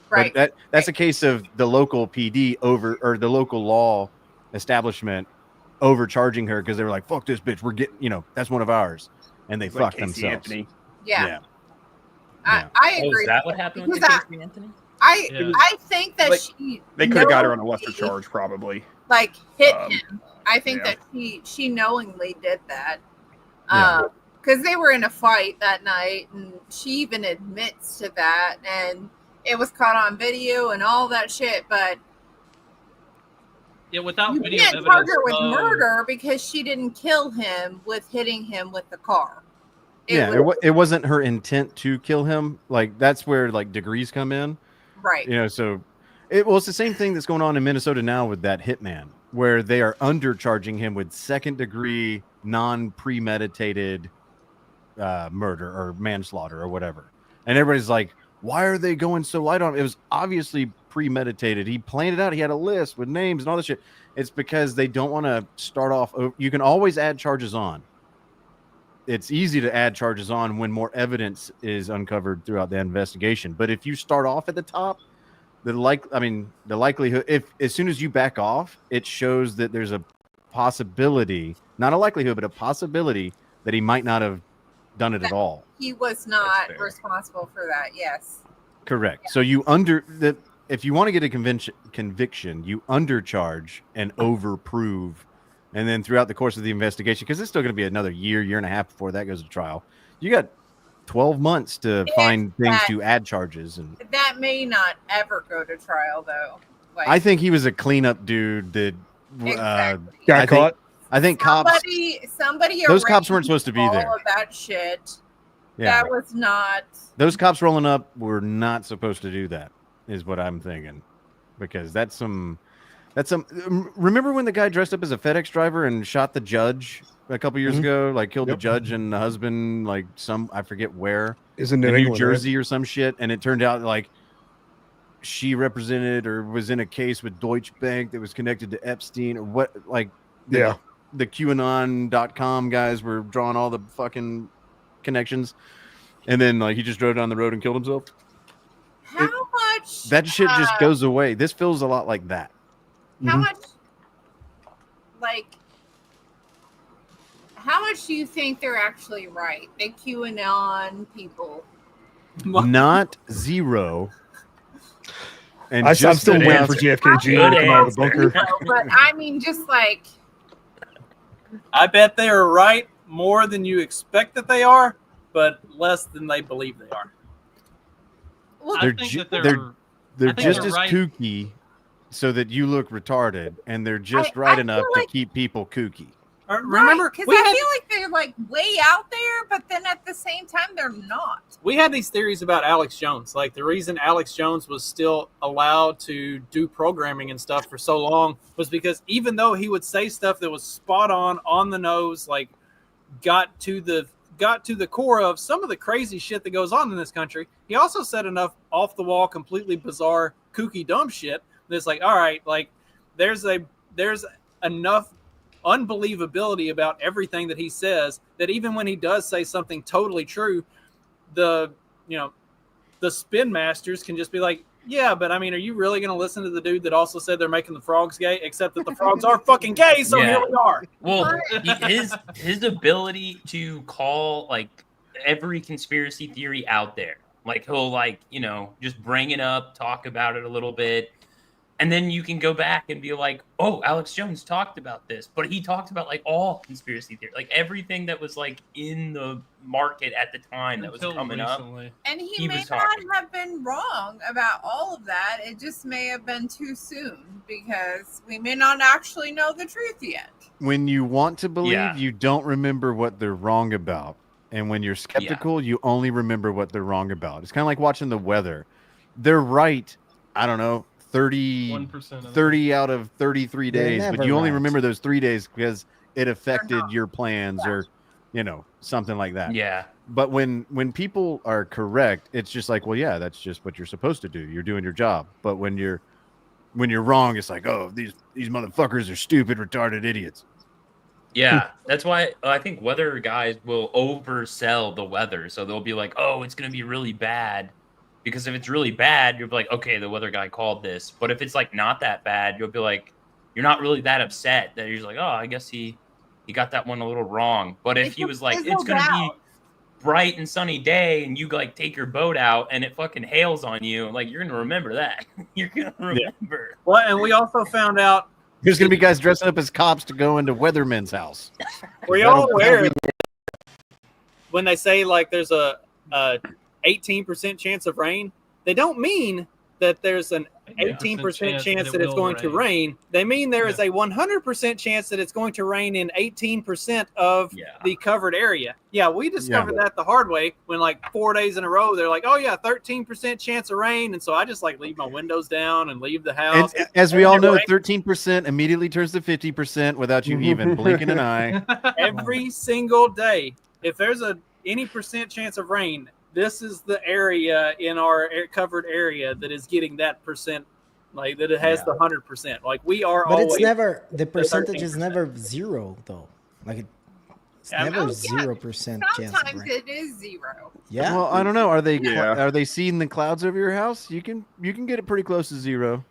Right. But that's a case of the local PD or the local law establishment overcharging her because they were like, fuck this bitch. We're getting, that's one of ours. And they fucked themselves. Anthony. Yeah. Yeah. I Oh, agree. is that what happened with Because Casey Anthony? I think that They could have got her on a knowingly, lesser charge, probably. like hit him. I think yeah. that she knowingly did that. Yeah. Because they were in a fight that night, and she even admits to that, and it was caught on video and all that shit. But Yeah, without you video can't evidence charge her with of- murder because she didn't kill him with hitting him with the car. It wasn't her intent to kill him. Like that's where like degrees come in. Right. So it's the same thing that's going on in Minnesota now with that hitman, where they are undercharging him with second degree non-premeditated murder or manslaughter or whatever. And everybody's like, why are they going so light on it? It was obviously premeditated. He planned it out. He had a list with names and all this shit. It's because they don't want to start off. You can always add charges on. It's easy to add charges on when more evidence is uncovered throughout the investigation. But if you start off at the top, the likelihood, if as soon as you back off, it shows that there's a possibility, not a likelihood, but a possibility that he might not have done it at all. He was not responsible for that. Yes. Correct. So if you want to get a conviction, you undercharge and overprove. And then throughout the course of the investigation, because it's still going to be another year and a half before that goes to trial, you got 12 months to find things to add charges. And that may not ever go to trial, though. Like, I think he was a cleanup dude that got caught. I think somebody those cops weren't supposed to be all there. Of that shit. Yeah. That was not. Those cops rolling up were not supposed to do that, is what I'm thinking, because that's some. Remember when the guy dressed up as a FedEx driver and shot the judge a couple years ago? Like killed the judge and the husband, like I forget where. Is in New Jersey or some shit. And it turned out like she represented or was in a case with Deutsche Bank that was connected to Epstein or what, like the QAnon.com guys were drawing all the fucking connections. And then like he just drove down the road and killed himself. How much? That shit just goes away. This feels a lot like that. How much, how much do you think they're actually right? The QAnon people. Not zero. And I'm still waiting for JFKG to come out of the bunker. But I mean, just like. I bet they are right more than you expect that they are, but less than they believe they are. Well, They're I think just they're as right. kooky so that you look retarded, and they're just right enough to keep people kooky. Remember, because I feel like they're like way out there, but then at the same time they're not. we had these theories about Alex Jones. Like the reason Alex Jones was still allowed to do programming and stuff for so long was because even though he would say stuff that was spot on the nose, like got to the core of some of the crazy shit that goes on in this country, he also said enough off the wall, completely bizarre, kooky, dumb shit that's like, all right, like there's enough unbelievability about everything that he says that even when he does say something totally true, the spin masters can just be like, yeah, but I mean, are you really going to listen to the dude that also said they're making the frogs gay, except that the frogs are fucking gay, so here we are. Well, his ability to call like every conspiracy theory out there, like he'll like just bring it up, talk about it a little bit, and then you can go back and be like, oh, Alex Jones talked about this, but he talked about like all conspiracy theory, like everything that was like in the market at the time that was coming recently. up. And he may was not talking. have been wrong about all of that. It just may have been too soon because we may not actually know the truth yet. When you want to believe, Yeah. you don't remember what they're wrong about. And when you're skeptical, you only remember what they're wrong about. It's kind of like watching the weather. They're right, I don't know, 30 out of 33 They're days, but never you only right. remember those 3 days because it affected your plans or, something like that. Yeah. But when people are correct, it's just like, well, yeah, that's just what you're supposed to do. You're doing your job. But when you're wrong, it's like, oh, these motherfuckers are stupid, retarded idiots. Yeah, that's why I think weather guys will oversell the weather. So they'll be like, "Oh, it's gonna be really bad," because if it's really bad, you'll be like, "Okay, the weather guy called this." But if it's like not that bad, you'll be like, you're not really that upset that you're just like, "Oh, I guess he got that one a little wrong." But if he was like, "It's gonna be bright and sunny day," and you like take your boat out and it fucking hails on you, like you're gonna remember that. You're gonna remember. Well, and we also found out There's gonna be guys dressing up as cops to go into Weatherman's house. were y'all aware when they say like there's a 18% chance of rain? They don't mean that there's an 18% chance that it's going to rain. They mean there is a 100% chance that it's going to rain in 18% of the covered area. Yeah, we discovered that the hard way when like 4 days in a row, they're like, oh yeah, 13% chance of rain. And so I just like leave my windows down and leave the house. And as we all know, 13% immediately turns to 50% without you even blinking an eye. Every single day, if there's any percent chance of rain, this is the area in our covered area that is getting that percent, like that it has the 100%. Like we are, but always it's never the percentage is never zero though. Like it's never 0% chance. Sometimes it is zero. Yeah. Well, I don't know. Are they seeing the clouds over your house? You can get it pretty close to zero.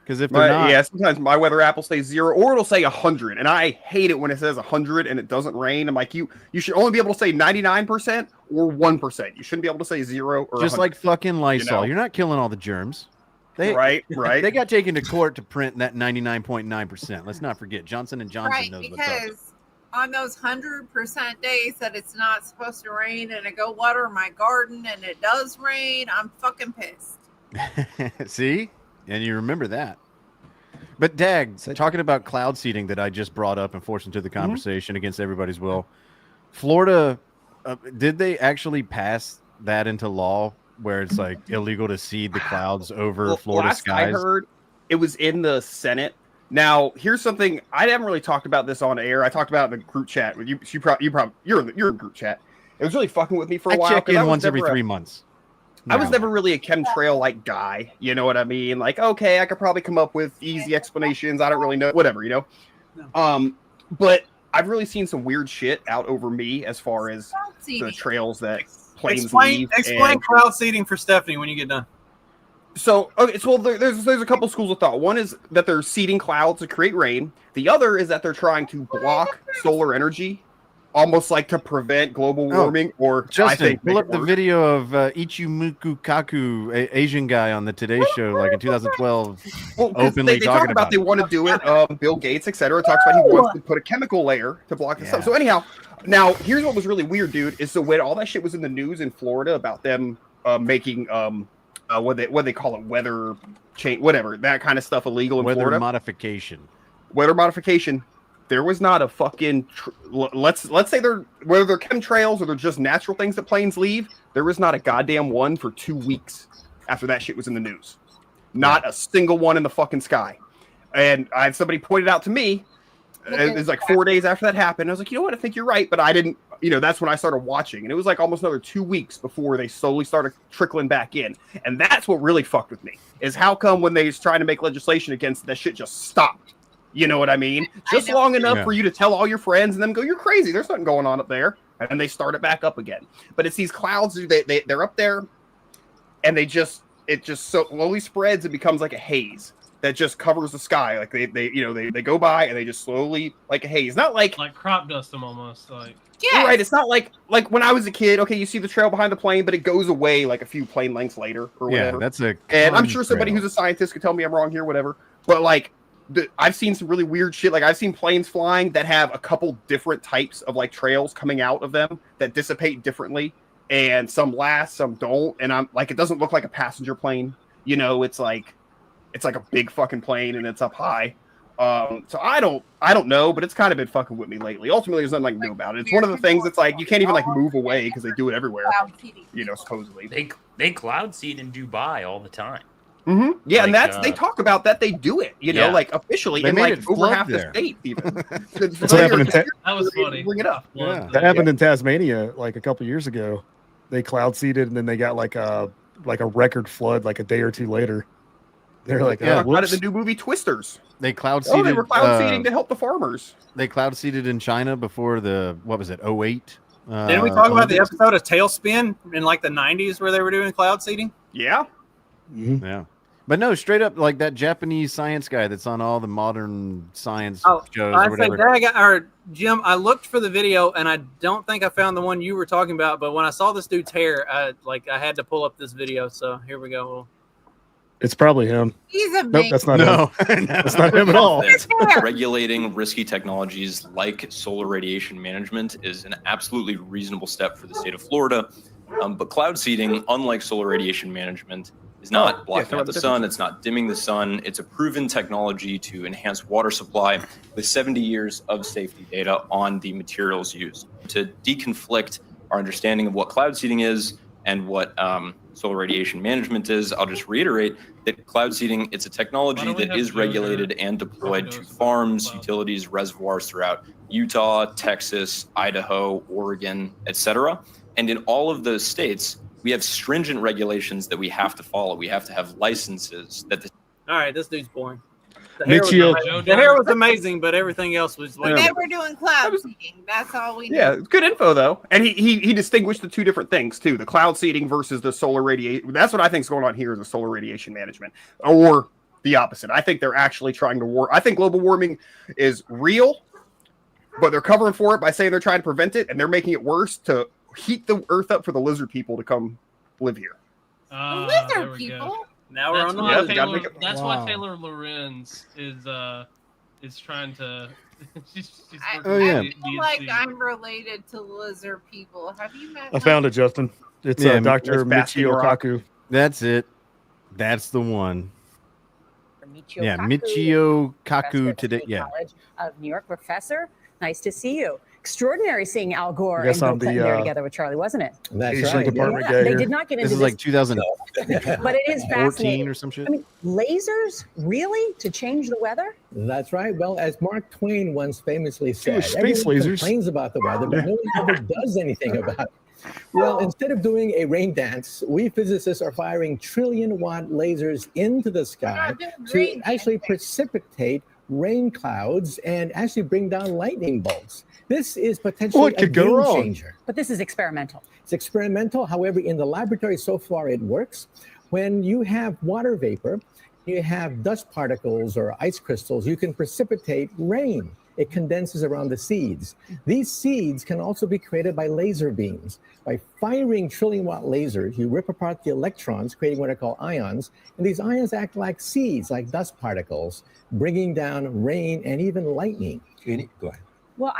Because if they're not, sometimes my weather app will say 0 or it'll say 100, and I hate it when it says 100 and it doesn't rain. I'm like, you should only be able to say 99% or 1%. You shouldn't be able to say 0 or just 100, like fucking Lysol. you know? You're not killing all the germs. Right. They got taken to court to print that 99.9%. Let's not forget Johnson & Johnson knows what's up. Because on those 100% days that it's not supposed to rain and I go water my garden and it does rain, I'm fucking pissed. See? And you remember that. But Dag, talking about cloud seeding that I just brought up and forced into the conversation against everybody's will, Florida, did they actually pass that into law where it's like illegal to seed the clouds over Florida last skies? I heard it was in the Senate. Now, here's something I haven't really talked about this on air. I talked about it in the group chat with you. You're in the group chat. It was really fucking with me for a while. I check in once every 3 months. I was never really a chemtrail like guy, you know what I mean? Like, okay, I could probably come up with easy explanations. I don't really know, whatever, you know. But I've really seen some weird shit out over me as far as the trails that planes leave. Explain cloud seeding for Stephanie when you get done. So, okay, so there's a couple schools of thought. One is that they're seeding clouds to create rain. The other is that they're trying to block solar energy, almost like to prevent global warming. Or Justin, I think pull up the video of Ichumuku Kaku, Asian guy on the Today Show, like in 2012, openly they talking talk about they want to do it. Bill Gates, etc., talks about he wants to put a chemical layer to block the sun. So anyhow, now here's what was really weird, dude. Is so when all that shit was in the news in Florida about them making what they call it, weather change, whatever, that kind of stuff illegal in Florida. Weather modification. There was not a fucking let's say whether they're chemtrails or they're just natural things that planes leave. There was not a goddamn one for 2 weeks after that shit was in the news. Not a single one in the fucking sky. And I had somebody pointed out to me. It was like 4 days after that happened. I was like, you know what? I think you're right, but I didn't. You know, that's when I started watching, and it was like almost another 2 weeks before they slowly started trickling back in. And that's what really fucked with me. Is how come when they was trying to make legislation against it, that shit just stopped. You know what I mean? Just long enough for you to tell all your friends and them go, you're crazy. There's something going on up there. And they start it back up again. But it's these clouds, they're up there and it just so slowly spreads and becomes like a haze that just covers the sky. Like they go by and they just slowly like a haze. Not like crop dust them almost like. Yeah. Right. It's not like when I was a kid, okay, you see the trail behind the plane, but it goes away like a few plane lengths later or whatever. Yeah, that's a and I'm sure somebody who's a scientist could tell me I'm wrong here, whatever. But like I've seen some really weird shit. Like I've seen planes flying that have a couple different types of like trails coming out of them that dissipate differently, and some last, some don't. And I'm like, it doesn't look like a passenger plane. You know, it's like a big fucking plane and it's up high. So I don't know, but it's kind of been fucking with me lately. Ultimately, there's nothing I can do about it. It's one of the things that's like you can't even like move away because they do it everywhere. You know, supposedly they cloud seed in Dubai all the time. Mm-hmm. Yeah, like, and they talk about that. They do it, you know, like officially in like over half the state. Even that was funny. Bring it up. Yeah. That happened in Tasmania like a couple years ago. They cloud seeded, and then they got like a record flood like a day or two later. They're like, Talk about it in whoops. the new movie Twisters. They cloud Oh, seeded. they were cloud seeding to help the farmers. They cloud seeded in China before the what was it? 08. Didn't we talk about the Olympics? episode of Tailspin in like the 90s where they were doing cloud seeding? Yeah. Mhm. Yeah. But no, straight up, like that Japanese science guy that's on all the modern science shows I or say, whatever. Jim, I looked for the video and I don't think I found the one you were talking about. But when I saw this dude's hair, I had to pull up this video. So here we go. It's probably him. He's Nope, amazing. that's not him. No. That's not him at all. Regulating risky technologies like solar radiation management is an absolutely reasonable step for the state of Florida. But cloud seeding, unlike solar radiation management, is not blocking out the sun. It's not dimming the sun. It's a proven technology to enhance water supply with 70 years of safety data on the materials used. To deconflict our understanding of what cloud seeding is and what solar radiation management is, I'll just reiterate that cloud seeding, it's a technology that is regulated and deployed to farms, utilities, reservoirs throughout Utah, Texas, Idaho, Oregon, etc. And in all of those states, we have stringent regulations that we have to follow. We have to have licenses that All right, this dude's boring. The Michio. hair was amazing, but everything else was like They were doing cloud seeding. That's all we know. Yeah, it's good info though, and he distinguished the two different things too: the cloud seeding versus the solar radiation. That's what I think is going on here: is the solar radiation management, or the opposite. I think they're actually trying to I think global warming is real, but they're covering for it by saying they're trying to prevent it, and they're making it worse to heat the earth up for the lizard people to come live here. Lizard people. Now we're That's on the why lizard. Taylor, Gotta make that's Wow. why Taylor Lorenz is trying to. she's Oh, yeah. I feel like I'm related to lizard people. Have you met? I found it, Justin. It's Yeah, Dr. it's Basking Michio Rock. Kaku. That's it. That's the one. Yeah, Michio Kaku today. Yeah. College of New York professor. Nice to see you. Extraordinary seeing Al Gore I guess and Bill I'm Clinton the, there together with Charlie, wasn't it? That's Asian right, department guy They here. did not get into This is like 2014 but it is fascinating. or some shit. I mean, lasers really to change the weather? That's right. Well, as Mark Twain once famously said, space everyone lasers. complains about the weather, but no one ever does anything about it. Well, instead of doing a rain dance, we physicists are firing trillion-watt lasers into the sky to actually precipitate rain clouds and actually bring down lightning bolts. This is potentially What a could go game wrong? changer. But this is experimental. It's experimental. However, in the laboratory so far, it works. When you have water vapor, you have dust particles or ice crystals, you can precipitate rain. It condenses around the seeds. These seeds can also be created by laser beams. By firing trillion-watt lasers, you rip apart the electrons, creating what are called ions, and these ions act like seeds, like dust particles, bringing down rain and even lightning. Go ahead. Well,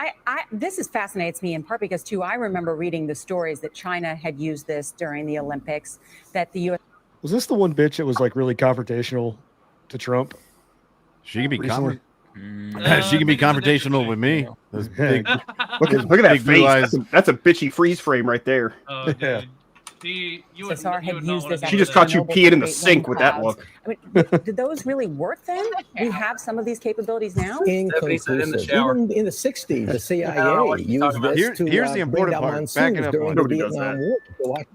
this fascinates me in part because, too, I remember reading the stories that China had used this during the Olympics, that the U.S. Was this the one bitch that was like really confrontational to Trump? She can be Recently? she can be confrontational with me. Those big, Look at that big blue face. eyes. That's a bitty freeze frame right there. Oh, dude. You would, SSR you had would not used wanna this do She just that. caught you Chernobyl peeing in the create sink rain with that clouds. look. I mean, did those really work then? We have some of these capabilities now? Inconclusive. in the shower. Even in the 60s, the I don't know CIA what you're used talking about. this to Here's the bring important down part. monsoons Back it up during on. the Nobody does Vietnam that. War. So watch-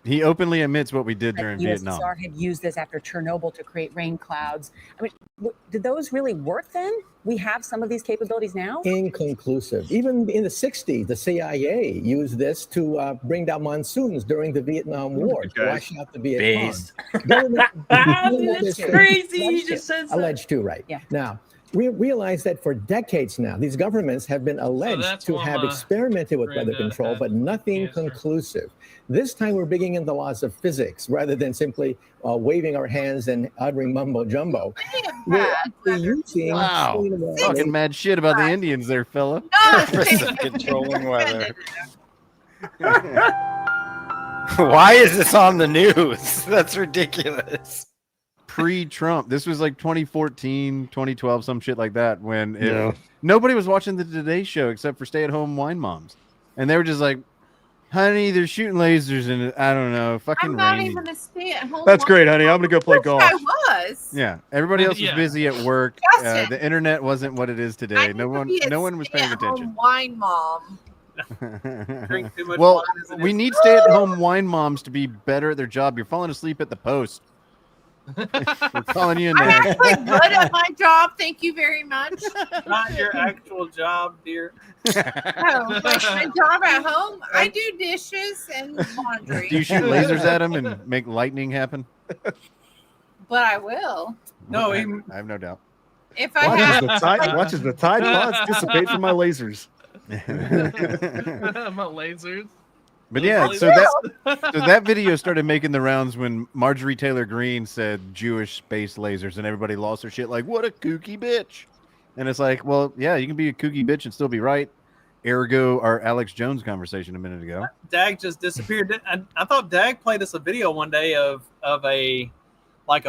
He openly admits what we did during The Vietnam. USSR had used this after Chernobyl to create rain clouds. I mean, did those really work then? We have some of these capabilities now? Inconclusive. Even in the 60s, the CIA used this to bring down monsoons during the Vietnam War to wash out the Viet Cong. Based. That's crazy. He just says that. Alleged to, right? Yeah. Now, we realize that for decades now, these governments have been alleged that's to what have my experimented with weather granddad control, had but nothing cancer. conclusive. This time we're bringing in the laws of physics rather than simply waving our hands and uttering mumbo jumbo. We're actually using Wow. trillion-watt Talking mad shit about the Indians there, fella. controlling weather. Why is this on the news? That's ridiculous. Pre-Trump. This was like 2014, 2012, some shit like that, when Yeah. nobody was watching the Today Show except for stay-at-home wine moms. And they were just like, honey, they're shooting lasers and I don't know, fucking I'm not rainy. even a stay-at-home. That's mom. great, honey. I'm gonna go play Wish golf. I was. Yeah, everybody else was Yeah. busy at work. Justin. The internet wasn't what it is I today. need No to one, be a no one was paying stay-at-home attention. Wine mom. Drink too much Well, wine as it we is. need stay-at-home wine moms to be better at their job. You're falling asleep at the post. We're calling you in I'm next. actually good at my job. Thank you very much. Not your actual job, dear. No, like my job at home, I do dishes and laundry. Do you shoot lasers at them and make lightning happen? But I will. No, I have no doubt. If I have Watches the Tide Pods dissipate from my lasers. My lasers. But yeah, so that video started making the rounds when Marjorie Taylor Greene said Jewish space lasers, and everybody lost their shit. Like, what a kooky bitch! And it's like, well, yeah, you can be a kooky bitch and still be right. Ergo, our Alex Jones conversation a minute ago. Dag just disappeared. I thought Dag played us a video one day of a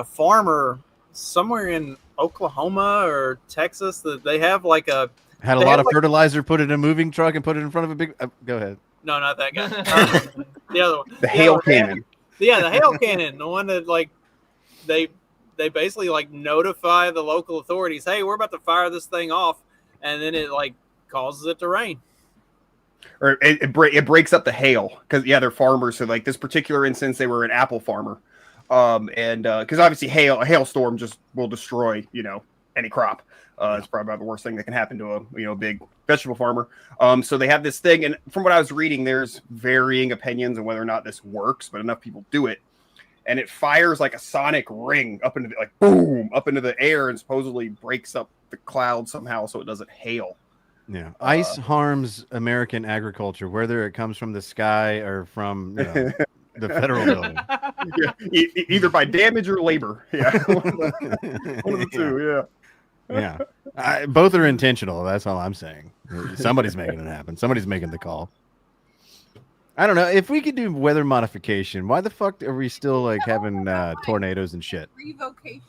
farmer somewhere in Oklahoma or Texas that they have like a Had a lot of fertilizer, put it in a moving truck, and put it in front of a big. Go ahead. No, not that guy. The other one. The hail cannon. Yeah, the hail cannon. The one that like they basically like notify the local authorities, hey, we're about to fire this thing off, and then it like causes it to rain. Or it breaks up the hail because they're farmers. So like this particular instance, they were an apple farmer, and because obviously a hailstorm just will destroy any crop. It's probably about the worst thing that can happen to a big vegetable farmer. So they have this thing, and from what I was reading, there's varying opinions on whether or not this works, but enough people do it, and it fires like a sonic ring up into boom up into the air, and supposedly breaks up the cloud somehow so it doesn't hail. Yeah, ice harms American agriculture, whether it comes from the sky or from the federal building. Yeah, either by damage or labor. Yeah, one of the two. Yeah. Yeah, both are intentional. That's all I'm saying. Somebody's making it happen. Somebody's making the call. I don't know if we could do weather modification. Why the fuck are we still having tornadoes and shit? Revocation.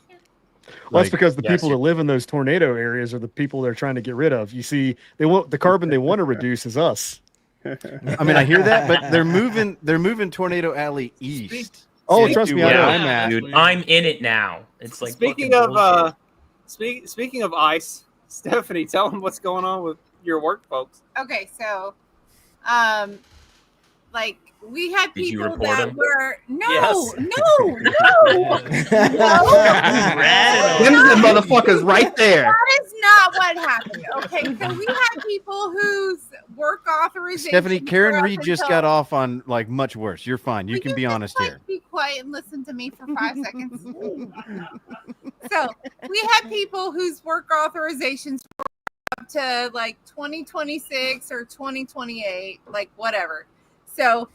Well, that's because the people that live in those tornado areas are the people they're trying to get rid of. You see, they want the carbon they want to reduce is us. I mean, I hear that, but they're moving Tornado Alley east. Oh, trust me, I know. I'm at. Dude, I'm in it now. It's like speaking of speaking of ice, Stephanie, tell them what's going on with your work, folks. Okay, so, we had Did you people report that them? were Yes. no. Them the motherfuckers right there. That is not what happened. Okay, so we had people whose work authorization. Stephanie, Karen were up Reed just until- got off on much worse. You're fine. You can be honest here. Be quiet and listen to me for 5 seconds. So we had people whose work authorizations were up to 2026 or 2028, whatever. So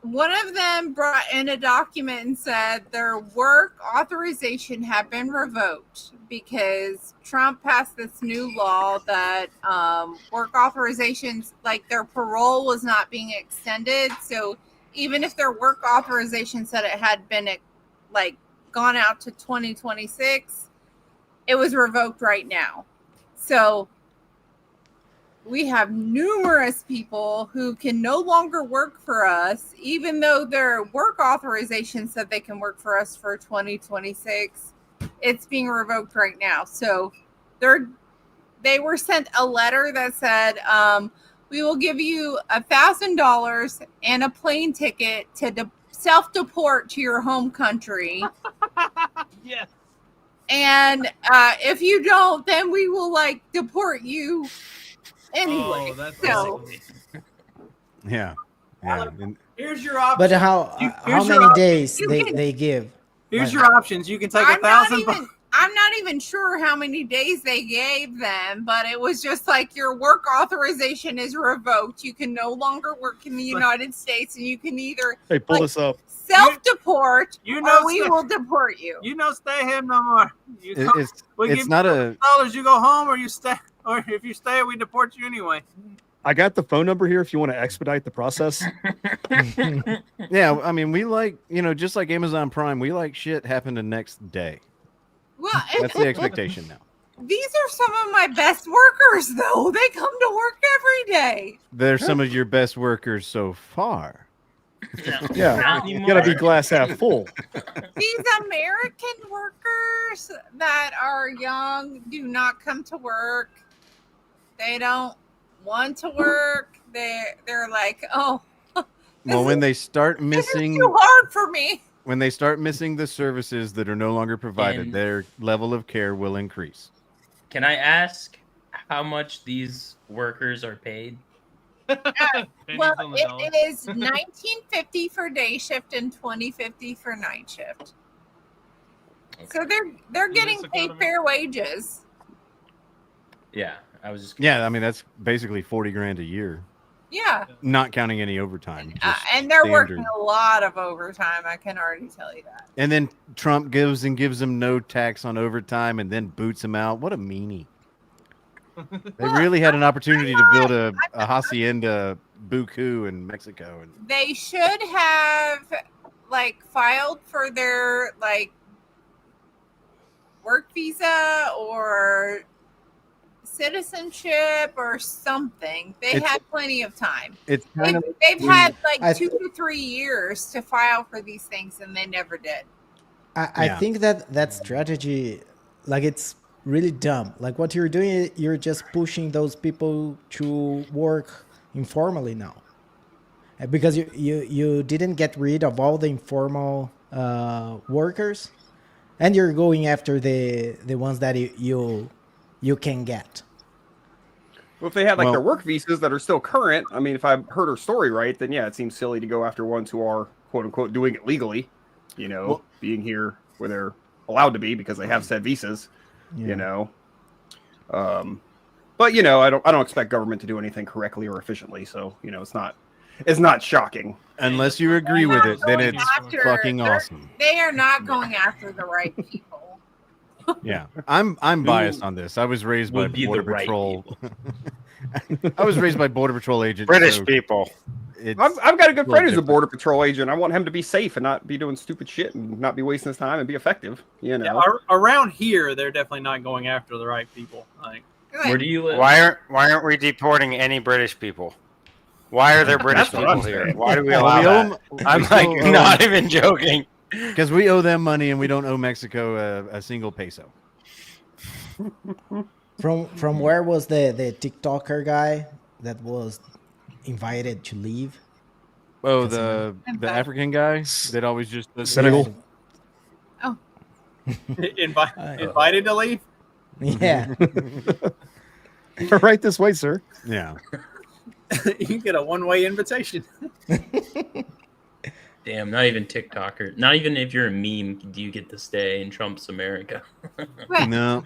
one of them brought in a document and said their work authorization had been revoked because Trump passed this new law that work authorizations, their parole was not being extended. So even if their work authorization said it had been gone out to 2026, it was revoked right now. So we have numerous people who can no longer work for us, even though their work authorization said they can work for us for 2026. It's being revoked right now. So they were sent a letter that said, we will give you $1,000 and a plane ticket to self-deport to your home country. Yes. And if you don't, then we will deport you anyway. Oh, that's so awesome. Yeah. And Here's your option. But how Here's your many option. days You they, can- they give? Here's your options. You can take $1,000. I'm not even sure how many days they gave them, but it was just your work authorization is revoked. You can no longer work in the United States, and you can either Hey, pull this up. self-deport or we stay- will deport you. Stay here no more. it's not a. $1,000. You go home, or you stay, or if you stay, we deport you anyway. I got the phone number here if you want to expedite the process. Yeah, I mean, we just like Amazon Prime, we like shit happen the next day. Well, That's the expectation now. these are some of my best workers, though. They come to work every day. They're some of your best workers so far. Yeah, you gotta be glass half full. These American workers that are young do not come to work. They don't want to work. They're like, oh, Well, when they start this is missing, too hard for me. when they start missing the services that are no longer provided, And- their level of care will increase. Can I ask how much these workers are paid? Well, it is $19.50 for day shift and $20.50 for night shift. So they're getting paid fair wages. Yeah, I was just. Yeah, I mean that's basically 40 grand a year, Yeah. not counting any overtime. just And they're working standard. a lot of overtime. I can already tell you that. And then Trump gives them no tax on overtime, and then boots them out. What a meanie! They really had an opportunity to build a hacienda buku in Mexico, and They should have filed for their work visa or citizenship or something. They It's- had plenty of time. it's kind of They've had I 2 to 3 years to file for these things, and they never did. I think that strategy, it's really dumb. Like what you're doing, you're just pushing those people to work informally now, because you didn't get rid of all the informal workers, and you're going after the ones that you can get. Well, if they had Well- their work visas that are still current, I mean, if I heard her story right, then yeah, it seems silly to go after ones who are quote unquote doing it legally, being here where they're allowed to be because they have said visas, but I don't expect government to do anything correctly or efficiently, so it's not shocking. unless you agree with it, then it's fucking They're- awesome. They are not going after the right people. Yeah, I'm biased on this. I was raised by would be the Border right Patrol. I was raised by Border Patrol agents. British so people. I've got a good friend who's a different. border patrol agent. I want him to be safe and not be doing stupid shit and not be wasting his time and be effective. Yeah, around here, they're definitely not going after the right people. Where do you live? Why aren't we deporting any British people? Why are there British That's what I'm people here? saying. Why do we Well, allow we owe that? 'em- I'm we still like owe not 'em- even joking. Because we owe them money and we don't owe Mexico a single peso. From where was the TikToker guy that was invited to leave? Oh, the African guy that always just does Senegal. Oh. Invited to leave? Yeah. Right this way, sir. Yeah. You get a one-way invitation. Damn, not even TikToker. Not even if you're a meme do you get to stay in Trump's America. Wait. No.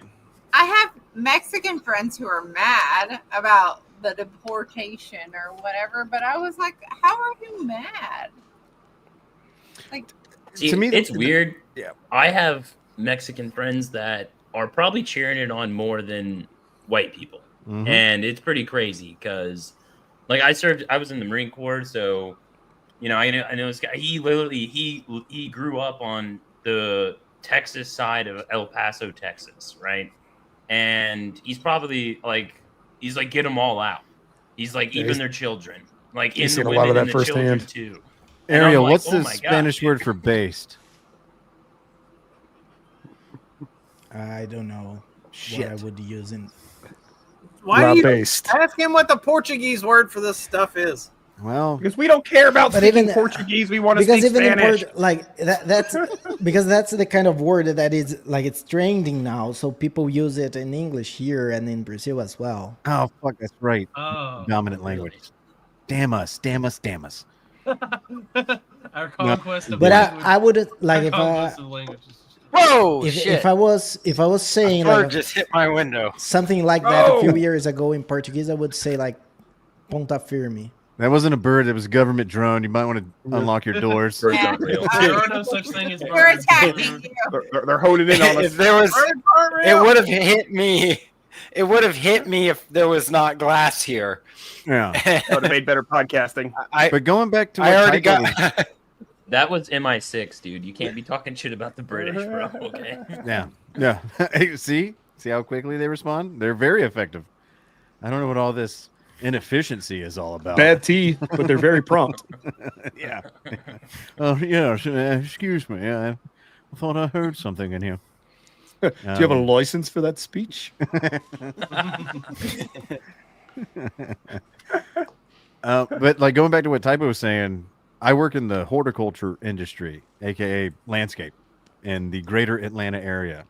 I have Mexican friends who are mad about the deportation or whatever, but I was like, how are you mad? See, To me, it's the- weird. Yeah. I have Mexican friends that are probably cheering it on more than white people. Mhm. And it's pretty crazy because, I was in the Marine Corps, so, I know this guy. He literally, he grew up on the Texas side of El Paso, Texas, right? And he's probably get them all out. He's even their children, He's in seen the a lot of women that and the children firsthand. too. And I'm Ariel, like, what's oh the my God, Spanish dude. word for based? I don't know Shit. what I would use in. Why do you based. ask him what the Portuguese word for this stuff is? Well, because we don't care about But speaking even- Portuguese. We want to Because speak even in Spanish. that's because that's the kind of word that is it's trending now. So people use it in English here and in Brazil as well. oh fuck, that's right. Oh, Dominant language. Damn us, damn us, damn us. our conquest of But language. I would our like if conquest of languages. Whoa, if, shit. if I was saying Bird just hit my window. something like that a few Oh. years ago in Portuguese, I would say ponta firme. That wasn't a bird. It was a government drone. You might want to unlock your doors. Birds aren't real. There are no such thing as They're birds. attacking you. They're honing in on us. If there was, Birds aren't it real. would have hit me. It would have hit me if there was not glass here. Yeah. That would have made better podcasting. But going back to what I already Tycho was- got. That was MI6, dude. You can't be talking shit about the British, bro. Okay. Yeah. Yeah. See how quickly they respond? They're very effective. I don't know what all this inefficiency is all about. Bad tea, but they're very prompt. Yeah. Oh, yeah. Excuse me. I thought I heard something in here. Do you have a license for that speech? But going back to what Typo was saying, I work in the horticulture industry, aka landscape, in the greater Atlanta area.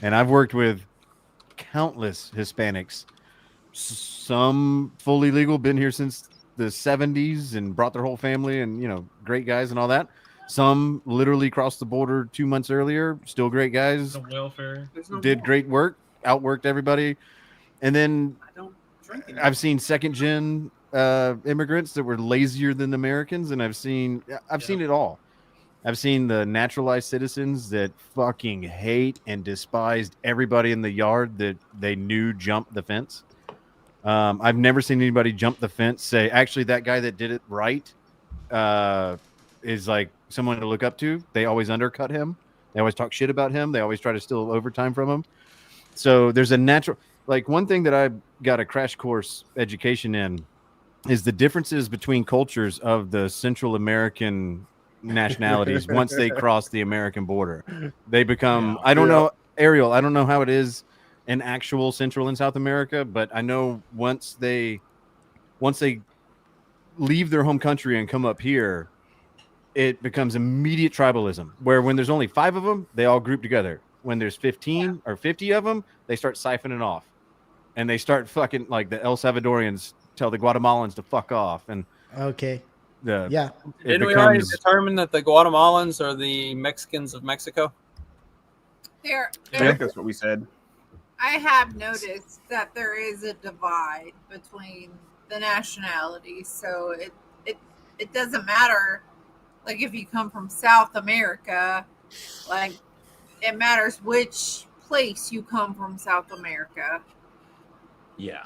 And I've worked with countless Hispanics, some fully legal, been here since the 70s and brought their whole family and, great guys and all that. Some literally crossed the border 2 months earlier, still great guys. The welfare. Did great work, outworked everybody. And then I've seen second gen immigrants that were lazier than Americans, and I've seen it all. I've seen the naturalized citizens that fucking hate and despised everybody in the yard that they knew jumped the fence. I've never seen anybody jump the fence, say, actually, that guy that did it right is like someone to look up to. They always undercut him. They always talk shit about him. They always try to steal overtime from him. So there's a natural, like, one thing that I got a crash course education in is the differences between cultures of the Central American nationalities. Once they cross the American border, they become, I don't know, Ariel, I don't know how it is in actual Central and South America, but I know once they leave their home country and come up here, it becomes immediate tribalism, where when there's only 5 of them, they all group together. When there's 15 or 50 of them, they start siphoning off, and they start fucking, like the El Salvadorians tell the Guatemalans to fuck off. And okay. Didn't we already determine that the Guatemalans are the Mexicans of Mexico? I think that's what we said. I have noticed that there is a divide between the nationalities, so it doesn't matter. Like, if you come from South America, like, it matters which place you come from South America. Yeah.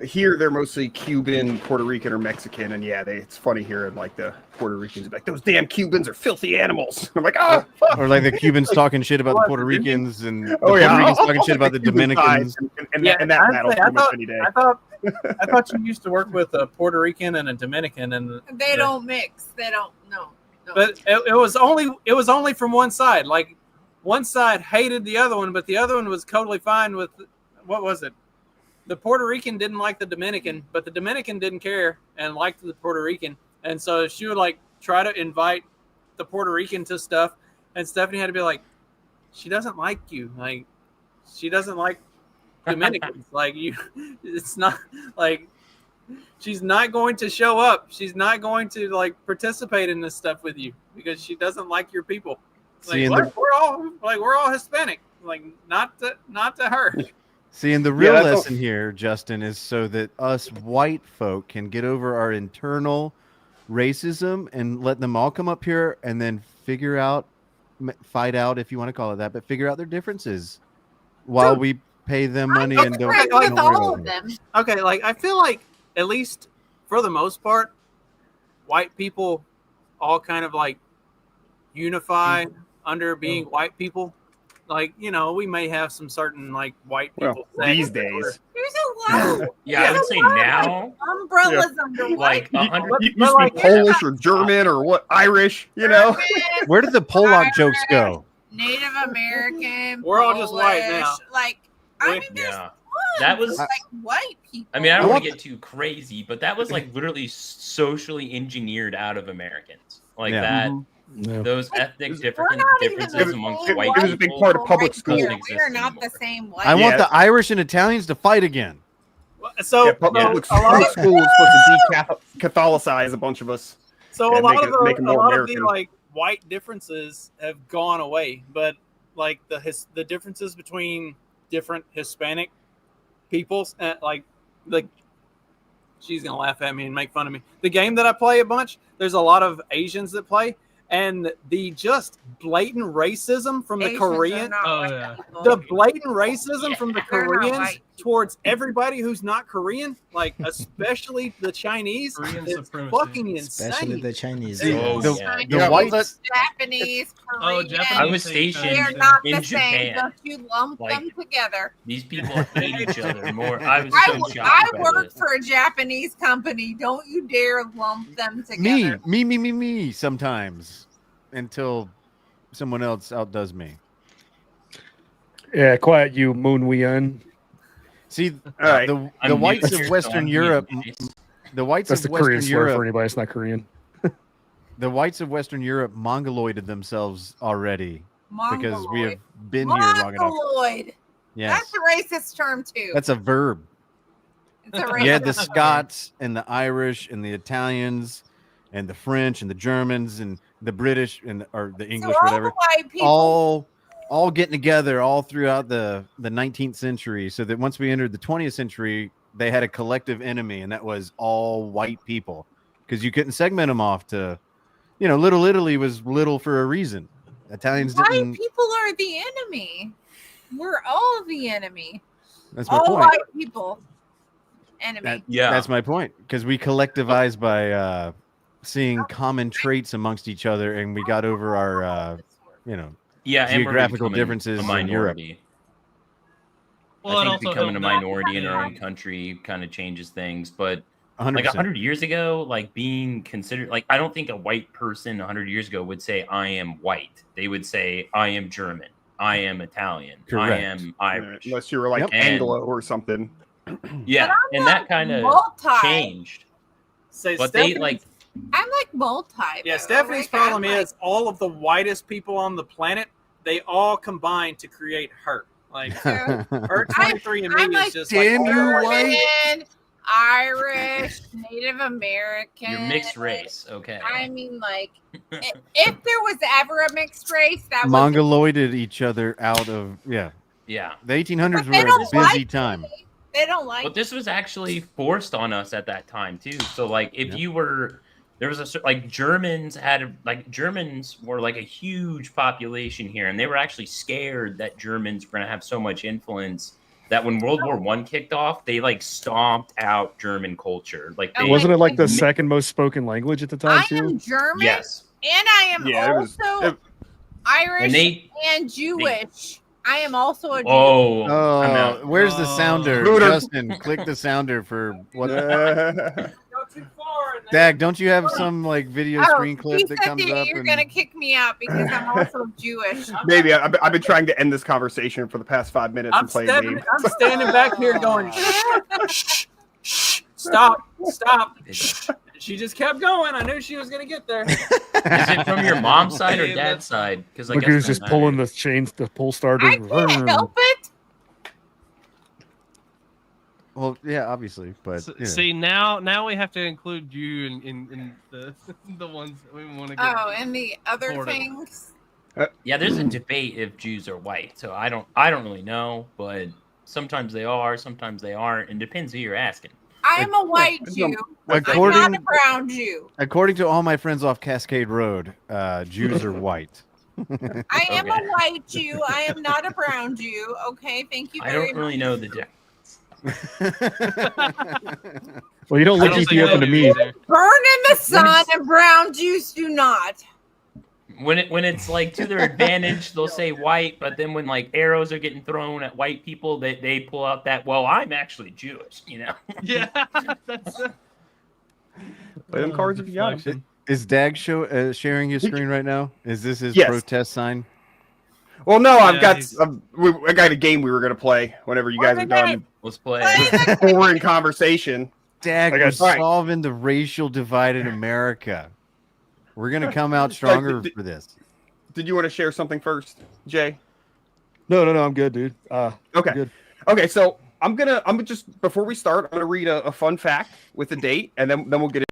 Here, they're mostly Cuban, Puerto Rican, or Mexican, and it's funny hearing like the Puerto Ricans like, those damn Cubans are filthy animals. I'm like, oh, fuck. Or like the Cubans talking shit about the Puerto Ricans, and the Puerto Ricans talking shit about the Dominicans. And that battle pretty much any day. I thought you used to work with a Puerto Rican and a Dominican, and They don't mix. They don't. No. But it was only from one side. Like, one side hated the other one, but the other one was totally fine with, what was it? The Puerto Rican didn't like the Dominican, but the Dominican didn't care and liked the Puerto Rican. And so she would like try to invite the Puerto Rican to stuff. And Stephanie had to be like, she doesn't like you. Like, she doesn't like Dominicans. Like, it's not like, she's not going to show up. She's not going to like participate in this stuff with you because she doesn't like your people. Like, we're all Hispanic. Like, not to her. See, and the real lesson here, Justin, is so that us white folk can get over our internal racism and let them all come up here and then fight out, if you want to call it that, but figure out their differences while we pay them money and don't worry about them. Okay, like, I feel like, at least for the most part, white people all kind of like unify under being white people. Like, we may have some certain like white people these days. There's a lot. I would say now umbrellas under like 100. You used to be Polish or German or what? Irish, Where did the Polak jokes go? Native American. We're all just white now. Like, I mean, there's that was like white people. I mean, I don't want to get too crazy, but that was like literally socially engineered out of Americans. Like that. Yeah. Those ethnic differences amongst white people. It was a big part of public school. We are not the same white. I want the Irish and Italians to fight again. So public school is supposed to de-Catholicize a bunch of us. So a lot of the like white differences have gone away, but like the differences between different Hispanic peoples, like she's gonna laugh at me and make fun of me. The game that I play a bunch, there's a lot of Asians that play. And the just blatant racism from the Koreans, the blatant racism from the Koreans towards everybody who's not Korean, like especially the Chinese, it's fucking insane. Especially the Chinese. The white Japanese, Korean. I was stationed They're not in the Japan. same. Don't you lump them together? These people hate each other more. I was so shocked. I work for a Japanese company. Don't you dare lump them together. Me. Sometimes. Until someone else outdoes me. Yeah, quiet you, Moon Weon. See, the whites of Western Europe, the whites That's of the Korean Western slur Europe. for anybody that's not Korean. the whites of Western Europe mongoloided themselves already because we have Mongoloid. been here long enough. Mongoloid. Yes, That's a racist term too. that's a verb. It's a racist You had the term. Scots and the Irish and the Italians and the French and the Germans and the British and or the English, all whatever. the white people. All getting together all throughout the 19th century, so that once we entered the 20th century, they had a collective enemy, and that was all white people, because you couldn't segment them off to, Little Italy was little for a reason. Italians White didn't. people are the enemy. We're all the enemy. That's my all point. white people. Enemy. That's my point, because we collectivized by seeing common traits amongst each other, and we got over our, and we're geographical becoming differences a in Europe. minority. Well, I it think also becoming a helped minority in our own that- country kind of changes things. But 100%. like 100 years ago, like being considered, like I don't think a white person 100 years ago would say I am white. They would say I am German, I am Italian, Correct. I am Irish. Unless you were like Anglo or something. Yeah, and that kind of changed. Say, But they Stephanie- like I'm like multi. Yeah, though. Stephanie's Like, problem I'm like- is all of the whitest people on the planet, they all combine to create her. Like her 23andMe I'm is like just damn like you, all German, Irish, Native American. you're mixed race, okay? I mean, like, if there was ever a mixed race, that was Mongoloided each other out of Yeah. The 1800s But they were a don't busy like time. they don't like. But this was actually forced on us at that time too. So like if you were there was Germans were like a huge population here, and they were actually scared that Germans were gonna have so much influence that when World War I kicked off, they like stomped out German culture. Like they, Wasn't it like the second most spoken language at the time I too? am German, Yes. and I am Yeah, it was- also Irish And and Jewish. I am also a Jew. Oh, I'm Oh, out. where's the sounder? Hooter. Justin, click the sounder for what? Dag, don't you have some like video screen he clip that said comes up? you're and- gonna kick me out because I'm also Jewish. Maybe I've been trying to end this conversation for the past 5 minutes and play a game. I'm standing back here going, shh, shh, stop. She just kept going. I knew she was gonna get there. Is it from your mom's side or dad's side? Because Look who's just pulling the chains, the pull starter. I can't help it. Well, yeah, obviously, but See, now we have to include you in the the ones that we want to get. Oh, and the other Florida. things. Yeah, there's a debate if Jews are white. So I don't really know, but sometimes they are, sometimes they aren't. It depends who you're asking. I am a white Jew. I'm According- not a brown Jew. According to all my friends off Cascade Road, Jews are white. I am a white Jew. I am not a brown Jew. Okay, thank you I very don't much. really know the difference. Well, you don't I look don't think Ethiopian I to do me. either. Burn in the sun and brown Jews do not. When it's like to their advantage, they'll say white, but then when like arrows are getting thrown at white people, they pull out that, well, I'm actually Jewish, you know? Yeah, that's Play them cards if you got them. Is Dag sharing his screen right now? Is this his Yes. protest sign? Well, no, Yeah, I got a game we were gonna play whenever you guys are done. Let's play. Boring conversation. Dag, I we're got- all right. solving the racial divide in America. We're gonna come out stronger for this. Did you want to share something first, Jay? No, I'm good, dude. Okay. Good. Okay, so I'm gonna just before we start, I'm gonna read a fun fact with the date, and then we'll get it.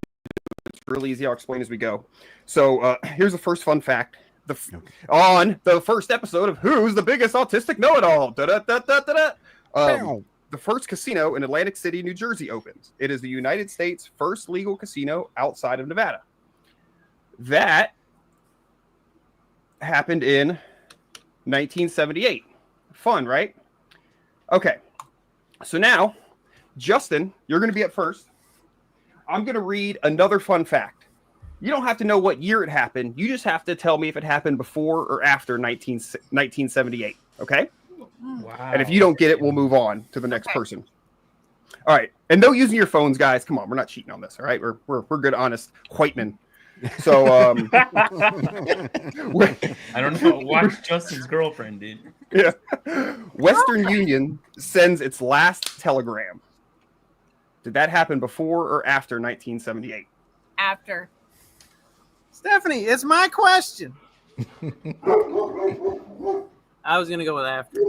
It's really easy. I'll explain as we go. So here's the first fun fact. On the first episode of Who's the Biggest Autistic Know-It-All? The first casino in Atlantic City, New Jersey opens. It is the United States' first legal casino outside of Nevada. That happened in 1978. Fun, right? Okay. So now, Justin, you're going to be up first. I'm going to read another fun fact. You don't have to know what year it happened. You just have to tell me if it happened before or after 1978. Okay? Wow. And if you don't get it, we'll move on to the next person. All right. And no using your phones, guys. Come on. We're not cheating on this. All right. We're good, honest white men. So, I don't know. Watch Justin's girlfriend, dude. Yeah. Western Union sends its last telegram. Did that happen before or after 1978? After. Stephanie, it's my question. I was gonna go with after.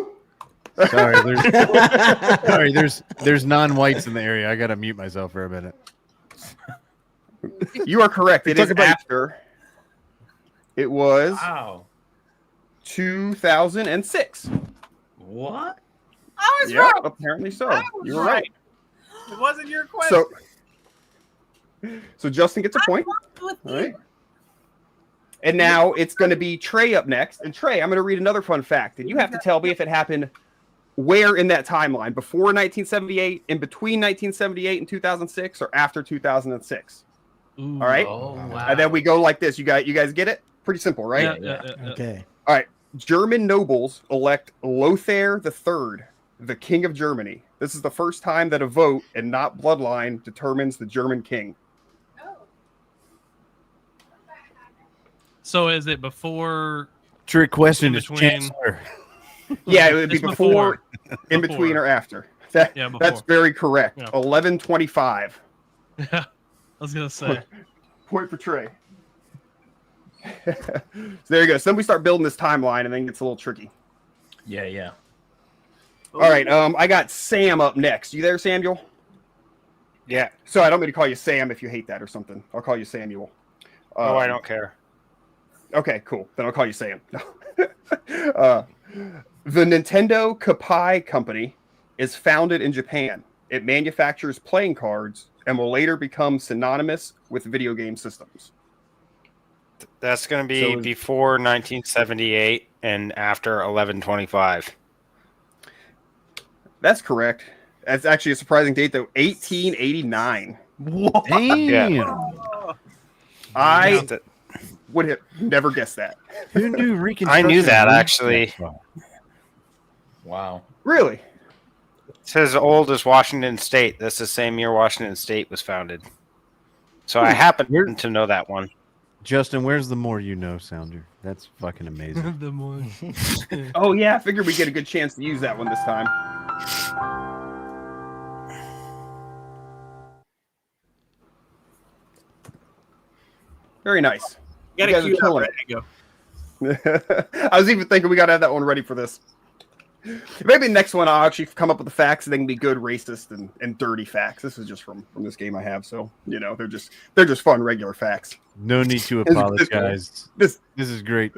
Sorry, there's non-whites in the area. I gotta mute myself for a minute. You are correct. It is after. It was Wow. 2006. What? I was Yeah, right. apparently so. I was You were right. It wasn't your question. So Justin gets a point. All right. And now it's going to be Trey up next. And Trey, I'm going to read another fun fact. And you have to tell me if it happened where in that timeline, before 1978, in between 1978 and 2006, or after 2006. Ooh, all right. Oh, wow. And then we go like this. You guys get it? Pretty simple, right? Yeah. Okay. All right. German nobles elect Lothair III, the King of Germany. This is the first time that a vote and not bloodline determines the German king. So is it before? Trick question is between- Chancellor. Yeah, it would be It's before, in Before. between, or after. That's before. very correct. Yeah. 1125. I was gonna say. Point for Trey. So there you go. So then we start building this timeline, and then it gets a little tricky. Yeah. All right. I got Sam up next. You there, Samuel? Yeah. So I don't mean to call you Sam if you hate that or something. I'll call you Samuel. I don't care. Okay, cool. Then I'll call you Sam. The Nintendo Kapai Company is founded in Japan. It manufactures playing cards and will later become synonymous with video game systems. That's going to be before 1978 and after 1125. That's correct. That's actually a surprising date, though. 1889. What? Damn. Yeah. I would have never guessed that. Who knew Reconstruction? I knew that, actually. Wow. Really? It's as old as Washington State. That's the same year Washington State was founded. So I happen to know that one. Justin, where's the more you know sounder? That's fucking amazing. The more. Oh, yeah. I figured we'd get a good chance to use that one this time. Very nice. You guys are killing it. I was even thinking we got to have that one ready for this. Maybe next one I'll actually come up with the facts and they can be good, racist, and dirty facts. This is just from this game I have, so they're just fun, regular facts. No need to apologize. This is great.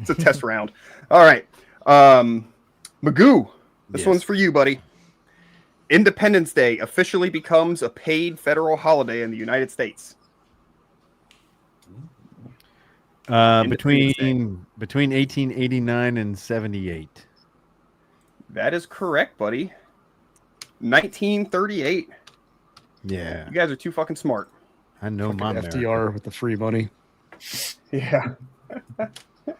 It's a test round. All right, Magoo, this one's for you, buddy. Independence Day officially becomes a paid federal holiday in the United States. Between 1889 and 78. That is correct, buddy. 1938. Yeah. You guys are too fucking smart. I know my FDR with the free money. Yeah.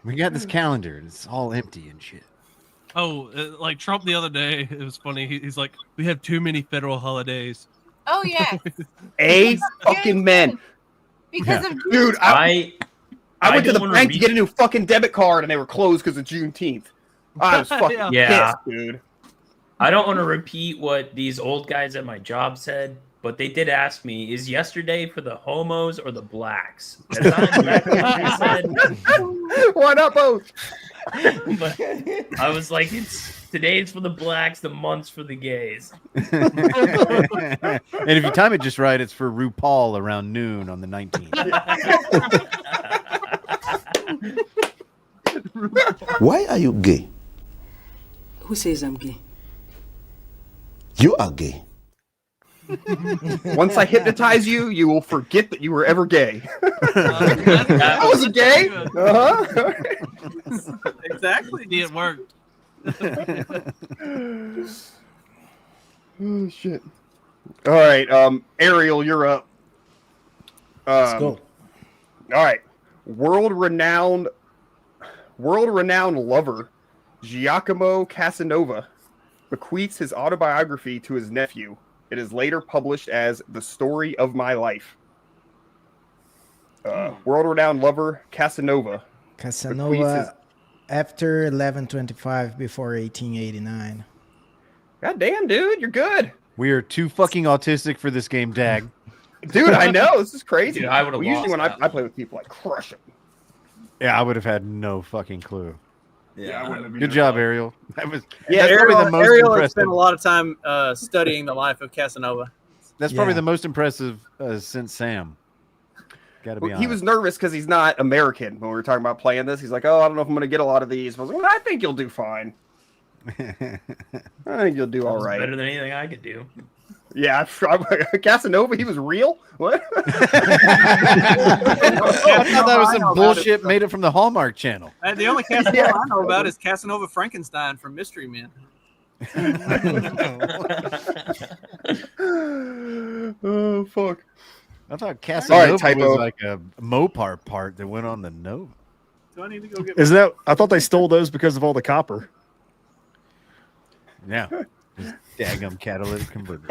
We got this calendar. It's all empty and shit. Oh, like Trump the other day, it was funny. He's like, we have too many federal holidays. Oh yeah. Fucking men. Because of Dude, I went to the don't wanna bank to get a new fucking debit card and they were closed because of Juneteenth. I was fucking pissed, dude. I don't want to repeat what these old guys at my job said, but they did ask me, is yesterday for the homos or the blacks? That's not exactly what you said. Why not both? But I was like, today's for the blacks, the month's for the gays. And if you time it just right, it's for RuPaul around noon on the 19th. Why are you gay? Who says I'm gay? You are gay. Once I hypnotize you, you will forget that you were ever gay. I wasn't gay. Exactly. It worked. Oh shit! All right, Ariel, you're up. Let's go. All right, world-renowned lover Giacomo Casanova bequeaths his autobiography to his nephew. It is later published as The Story of My Life. World-renowned lover Casanova. After 1125, before 1889. God damn, dude, you're good. We are too fucking autistic for this game, Dag. Dude, I know this is crazy. Dude, I would've Usually when lost I play with people, I crush them. Yeah, I would have had no fucking clue. Yeah, I wouldn't have Good job, Ariel. That was Yeah, that's probably the most Ariel has impressive. spent a lot of time studying the life of Casanova. That's probably the most impressive since Sam. Got to be honest. He was nervous because he's not American. When we were talking about playing this, he's like, "Oh, I don't know if I'm going to get a lot of these." I was like, "Well, I think you'll do fine. I think you'll do all right." Better than anything I could do. Yeah, Casanova, he was real. What? I thought that was some bullshit made it from the Hallmark Channel. The only Casanova I know about is Casanova Frankenstein from Mystery Men. Oh fuck! I thought Casanova All right, typo. was like a Mopar part that went on the Nova. Do I need to go get? Isn't that? I thought they stole those because of all the copper. Yeah. Daggum catalytic converter.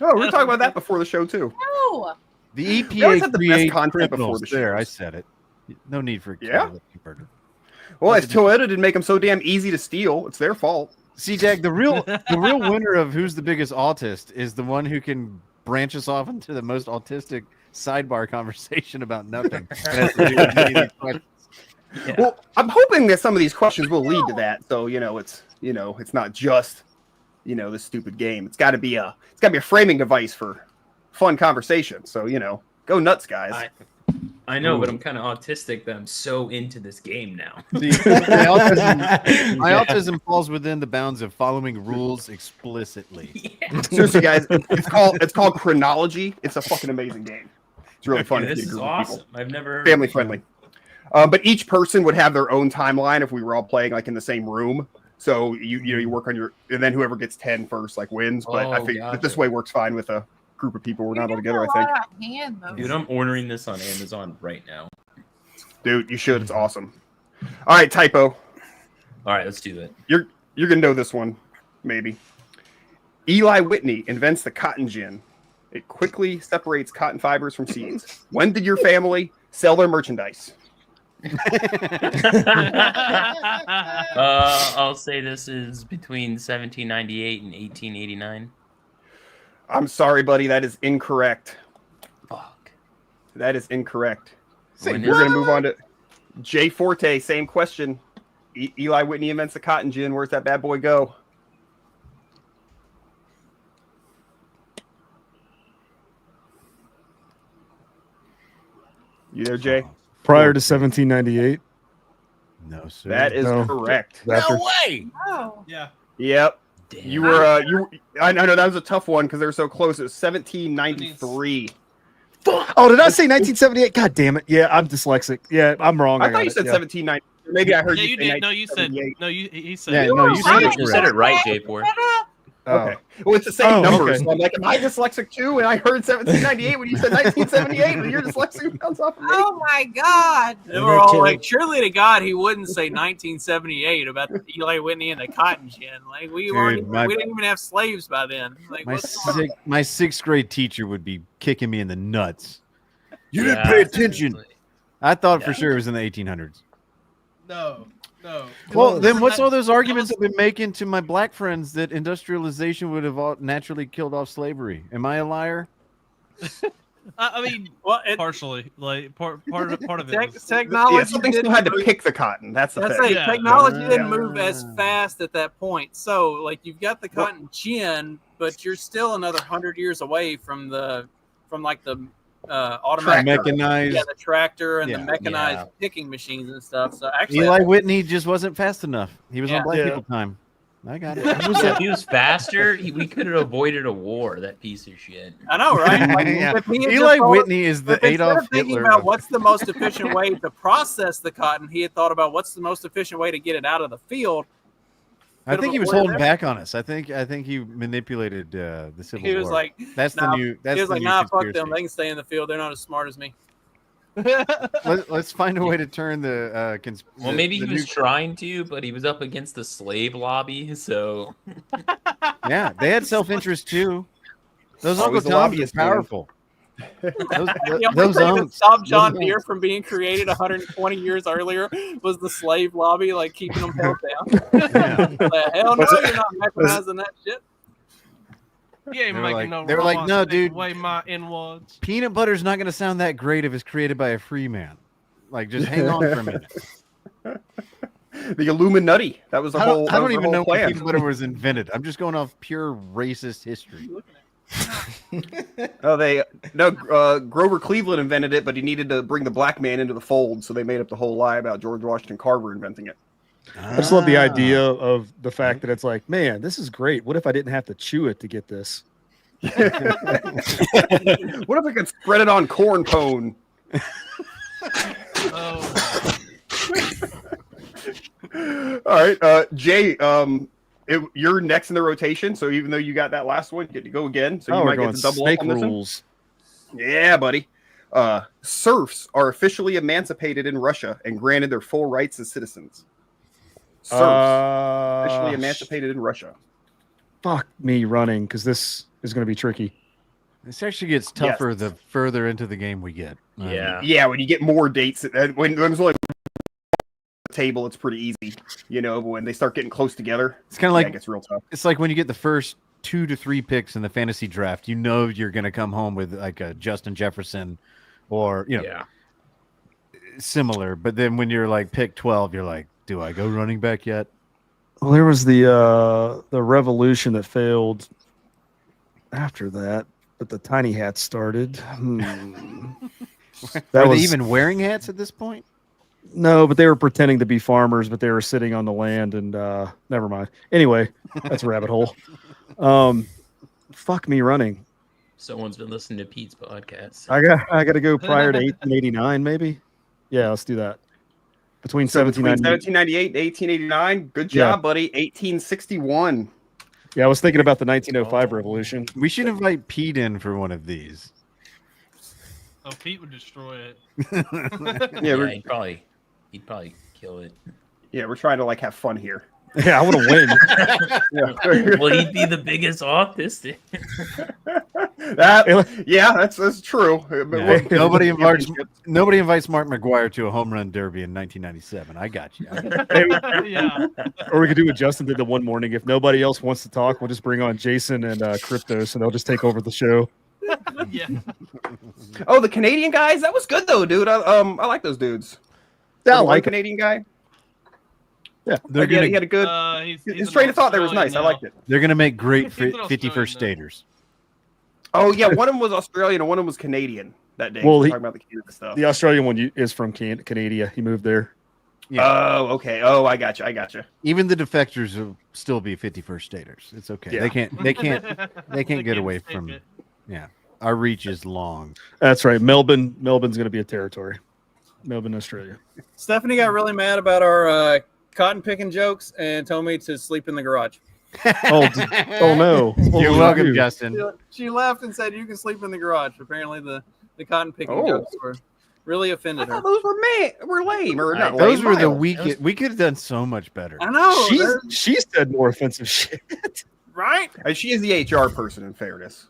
Oh, we were talking about that before the show too. No. The They always EPA have the best create content before criminals. the show. There, I said it. No need for a Yeah? catalytic converter. Well, it's Toyota didn't make them so damn easy to steal. It's their fault. See, Jack, the real winner of who's the biggest autist is the one who can branch us off into the most autistic sidebar conversation about nothing. Yeah. Well, I'm hoping that some of these questions will lead to that. So it's not just this stupid game. It's got to be a framing device for fun conversation. So go nuts, guys. I know, but I'm kind of autistic that I'm so into this game now. See, my autism falls within the bounds of following rules explicitly. Yeah. Seriously, guys, it's called Chronology. It's a fucking amazing game. It's really fun. Dude, if you this get a is group of awesome. people. I've never heard Family of it. friendly. But each person would have their own timeline if we were all playing like in the same room. So you work on your, and then whoever gets 10 first like wins. But I think that this way works fine with a group of people. We're not all together, I think. Dude, I'm ordering this on Amazon right now. Dude, you should. It's awesome. All right, typo. All right, let's do it. You're gonna know this one, maybe. Eli Whitney invents the cotton gin. It quickly separates cotton fibers from seeds. When did your family sell their merchandise? I'll say this is between 1798 and 1889. I'm sorry, buddy. That is incorrect. Fuck. That is incorrect. When We're is going to it? move on to Jay Forte. Same question. Eli Whitney invents the cotton gin. Where's that bad boy go? You there, Jay? Prior to 1798. No, sir. That is No. correct. After- way. Oh. Yeah. Yep. Damn. You were I know that was a tough one because they were so close. It was 1793. Oh, did I say 1978? God damn it. Yeah, I'm dyslexic. Yeah, I'm wrong. I thought got you it. said Yeah. 1790. Maybe I heard Yeah, you you say did. No, you said. 1978. No, he said. Yeah, it. no, you said it You said it right, Jay. Okay. Well, it's the same Oh, numbers. okay. So I'm like, am I dyslexic too? And I heard 1798 when you said 1978, and you're dyslexic bounce off of me. Oh my God. They were all like, surely to God he wouldn't say 1978 about Eli Whitney and the cotton gin. Like we didn't even have slaves by then. Like My sixth grade teacher would be kicking me in the nuts. You Yeah, didn't pay attention. seriously. I thought for sure it was in the 1800s. No. Well, then what's all those arguments I've been making to my black friends that industrialization would have naturally killed off slavery? Am I a liar? I mean, partially. Like part of it. Was, technology. Yeah, something still had to pick the cotton. That's the That's thing. right. Technology didn't move as fast at that point. So, like, you've got the cotton gin, but you're still another 100 years away from like the automatic mechanized, the tractor and Yeah. the mechanized picking machines and stuff. So actually, Eli Whitney just wasn't fast enough. He was Yeah. on black Yeah. people time. I got it. If he was faster, we could have avoided a war. That piece of shit. I know, right? Like, Yeah. if he had Eli just thought- Whitney is the if instead Adolf of thinking Hitler about of- what's the most efficient way to process the cotton, he had thought about what's the most efficient way to get it out of the field. I think he was Avoided holding everything. back on us. I think he manipulated the Civil He was War. like, that's nah, the new. That's he was the like, new nah, fuck conspiracy. them. They can stay in the field. They're not as smart as me. Let's find a way to turn the. Well, maybe he was trying to, but he was up against the slave lobby. So Yeah, they had self-interest too. Those Always Uncle the Toms are lobbyist, man. powerful. Those The only those thing that unks. stopped John Those Deere unks. from being created 120 years earlier was the slave lobby, like keeping them held down. Hell no, you're not mechanizing that shit. You ain't making no they were like, robots no, take dude. away my inwards. Peanut butter's not going to sound that great if it's created by a free man. Like, just hang on for a minute. The Illuminati. That was the whole. I don't even know when plan. peanut butter was invented. I'm just going off pure racist history. Grover Cleveland invented it, but he needed to bring the black man into the fold, so they made up the whole lie about George Washington Carver inventing it. I just love the idea of the fact that it's like, man, this is great. What if I didn't have to chew it to get this? What if I could spread it on corn pone? All right, Jay. You're next in the rotation, so even though you got that last one, you get to go again. So you might get to double snake up on this one. rules. Yeah, buddy. Serfs are officially emancipated in Russia and granted their full rights as citizens. Serfs officially emancipated in Russia. Fuck me running, because this is going to be tricky. This actually gets tougher the further into the game we get. Yeah. When you get more dates, when there's only table, it's pretty easy. But when they start getting close together, it's kind of like it gets real tough. It's like when you get the first 2 to 3 picks in the fantasy draft, you're going to come home with like a Justin Jefferson, or similar. But then when you're like pick 12, you're like, do I go running back yet? Well, there was the revolution that failed after that, but the tiny hats started. Were they even wearing hats at this point? No, but they were pretending to be farmers, but they were sitting on the land, and never mind. Anyway, that's a rabbit hole. Fuck me running. Someone's been listening to Pete's podcast. I got to go prior to 1889, maybe. Yeah, let's do that. Between 1798 and 1889. Good job, buddy. 1861. Yeah, I was thinking about the 1905 revolution. We should invite Pete in for one of these. Oh, Pete would destroy it. He'd probably kill it. Yeah, we're trying to have fun here. Yeah, I want to win. Well, he'd be the biggest autistic. That's true. Yeah, nobody invites Mark McGuire to a home run derby in 1997. I got you. Yeah. Or we could do what Justin did the one morning. If nobody else wants to talk, we'll just bring on Jason and Cryptos, and they'll just take over the show. Yeah. Oh, the Canadian guys? That was good though, dude. I like those dudes. I like the Canadian guy. Yeah, he had a good. His train of thought there was nice. I liked it. They're gonna make great 51st staters. Oh yeah, one of them was Australian and one of them was Canadian that day. Well, talking about the Canada stuff. The Australian one is from Canada. He moved there. Yeah. Oh, okay. Oh, I got you. Even the defectors will still be 51st staters. It's okay. Yeah. They can't get away from it. Yeah. Our reach is long. That's right. Melbourne's going to be a territory. Melbourne, Australia. Stephanie got really mad about our cotton picking jokes and told me to sleep in the garage. Oh no. You're welcome, Justin. She left and said you can sleep in the garage. Apparently the cotton picking jokes were really offended her. Those were lame or not. Those lame, were the mild. weakest. We could have done so much better. I know. She said more offensive shit. Right? She is the HR person, in fairness.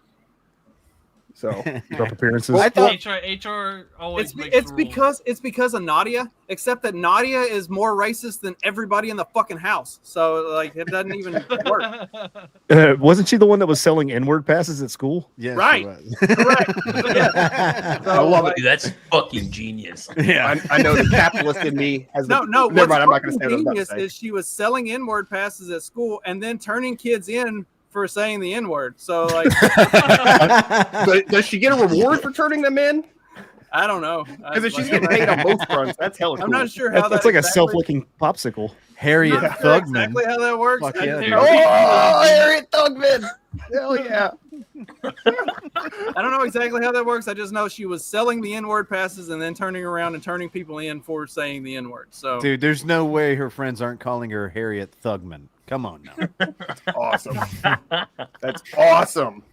So appearances. Well, I thought HR always it's because of Nadia, except that Nadia is more racist than everybody in the fucking house. So it doesn't even work. Wasn't she the one that was selling N-word passes at school? Yeah, right. Correct. Yeah. I love it. Dude, that's fucking genius. Yeah, I know the capitalist in me has. No. Never mind. I'm not going to say what I'm about to Genius say. is she was selling N-word passes at school and then turning kids in for saying the N-word. So Does she get a reward for turning them in? I don't know. Because if she's getting paid on both fronts, that's hella cool. I'm not sure how That's like a self-licking popsicle. Harriet I'm not sure Thugman. exactly how that works. Fuck yeah, dude. Oh, Harriet Thugman! Hell yeah! I don't know exactly how that works. I just know she was selling the N-word passes and then turning around and turning people in for saying the N-word. So, Dude, there's no way her friends aren't calling her Harriet Thugman. Come on now. Awesome. That's awesome.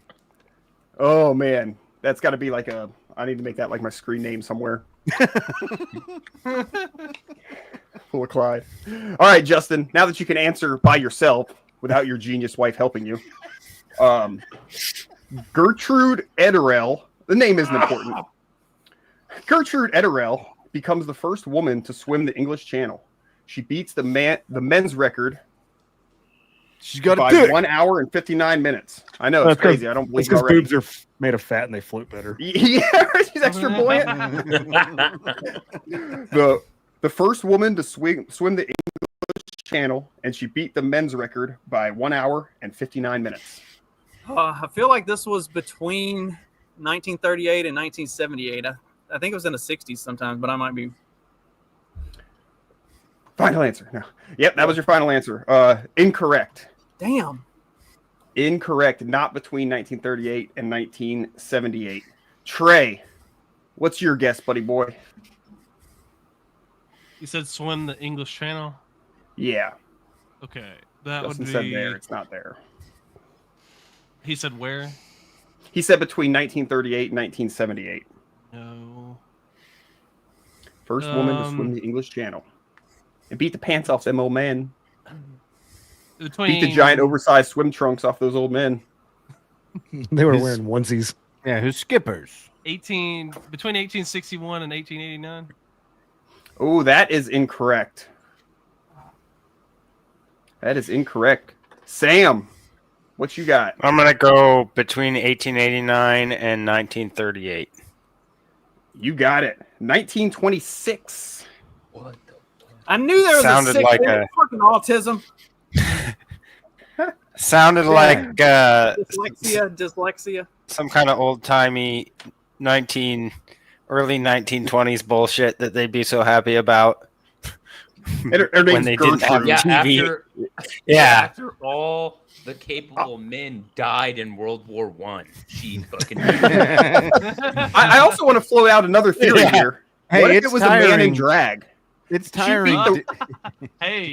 Oh man, that's got to be like a. I need to make that like my screen name somewhere. Full of Clyde. All right, Justin. Now that you can answer by yourself without your genius wife helping you, Gertrude Ederell. The name isn't important. Gertrude Ederell becomes the first woman to swim the English Channel. She beats the men's record She's got a by dick. 1 hour and 59 minutes. I know, it's crazy. I don't believe it because already. boobs are made of fat and they float better. Yeah, she's extra buoyant. The first woman to swim the English Channel, and she beat the men's record by 1 hour and 59 minutes. I feel like this was between 1938 and 1978. I think it was in the 60s sometimes, but I might be. Final answer. No. Yep, that was your final answer. Incorrect. Damn. Incorrect. Not between 1938 and 1978. Trey, what's your guess, buddy boy? You said swim the English Channel? Yeah. Okay. That Justin would be. said there. It's not there. He said where? He said between 1938 and 1978. No. First woman to swim the English Channel. And beat the pants off them old men. Beat the giant oversized swim trunks off those old men. They were wearing onesies. Yeah, who's skippers? Between 1861 and 1889. Oh, that is incorrect. That is incorrect. Sam, what you got? I'm going to go between 1889 and 1938. You got it. 1926. What? I knew there was Sounded a sick like fucking autism. Sounded like dyslexia. some kind of old timey early 1920s bullshit that they'd be so happy about when they didn't have TV. After all the capable men died in World War One, she fucking. I also want to float out another theory here. Hey, what if it's it was a man in tiring. drag? It's tiring.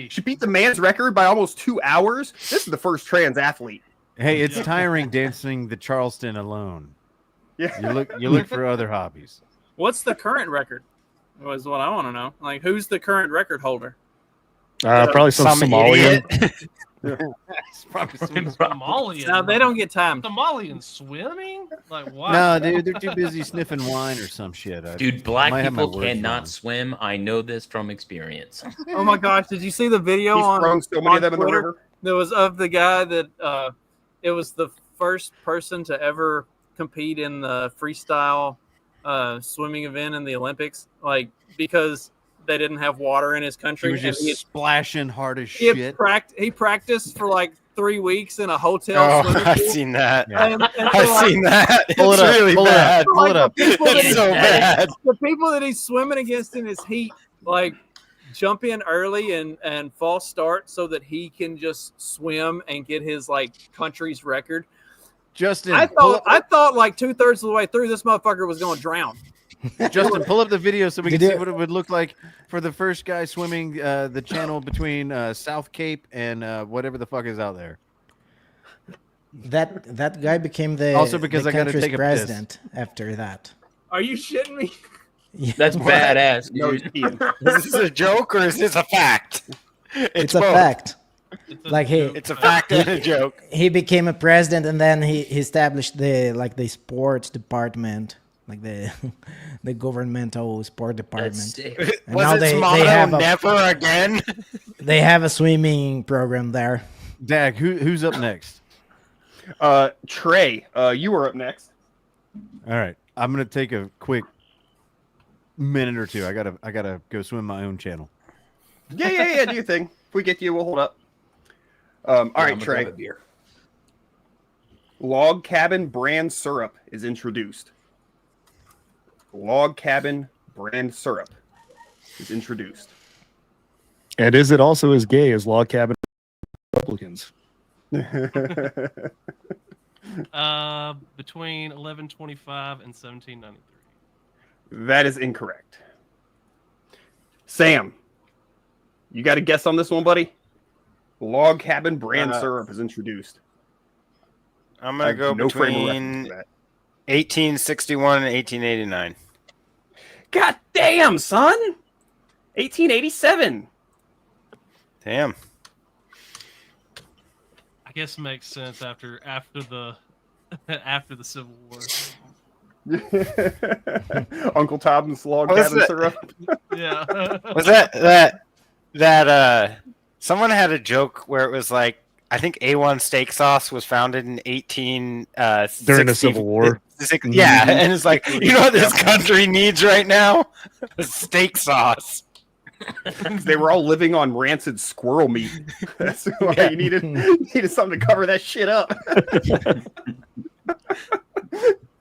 She beat the man's record by almost 2 hours. This is the first trans athlete. Hey, it's tiring dancing the Charleston alone. Yeah. You look for other hobbies. What's the current record? Was what I want to know. Like, who's the current record holder? Probably some Somalian. It's probably some Somalian. No, they don't get time. Somalian swimming? Like what? No, dude, they're too busy sniffing wine or some shit. Dude, black might have my people words cannot wrong. swim. I know this from experience. Oh my gosh! Did you see the video He's thrown so many of them in the Twitter? river. There was of the guy that it was the first person to ever compete in the freestyle swimming event in the Olympics, like because they didn't have water in his country. He was and just splashing hard as he had shit. he practiced for like 3 weeks in a hotel. Oh, swimming I've pool. seen that. And I've so, seen that. Pull it It's up, really pull it up, bad. pull it up. It's so bad. The people that he's swimming against in his heat, like jump in early and false start so that he can just swim and get his like country's record. Justin, I thought like 2/3 of the way through this motherfucker was going to drown. Justin, pull up the video so we can Did see you- what it would look like for the first guy swimming the channel between South Cape and whatever the fuck is out there. That guy became the Also because the I gotta country's take a piss. president after that. Are you shitting me? That's badass, No, dude. he's peeing. Is this a joke or is this a fact? It's a both. fact. Like It's a fact and a joke. he became a president, and then he established the sports department, like the the governmental sport department. sick. And Was now its they motto have never again? they have a swimming program there. Dag, who's up next? Trey, you are up next. All right, I'm gonna take a quick minute or two. I gotta go swim my own channel. Yeah. Do your thing. If we get to you, we'll hold up. All right, Trey. Log Cabin brand syrup is introduced. Log Cabin brand syrup is introduced. And is it also as gay as log cabin Republicans? Between 1125 and 1793. That is incorrect. Sam, you got a guess on this one, buddy? Log Cabin brand syrup is introduced. I'm I going have to go no frame of reference between for that. 1861 and 1889. God damn, son! 1887. Damn. I guess makes sense after the after the Civil War. Uncle Tom's Log What was Cabin it? syrup. Yeah. Was that someone had a joke where it was like, I think A1 steak sauce was founded in 18 During the Civil War. Yeah, and it's like, you know what this country needs right now? Steak sauce. They were all living on rancid squirrel meat. That's why you needed something to cover that shit up.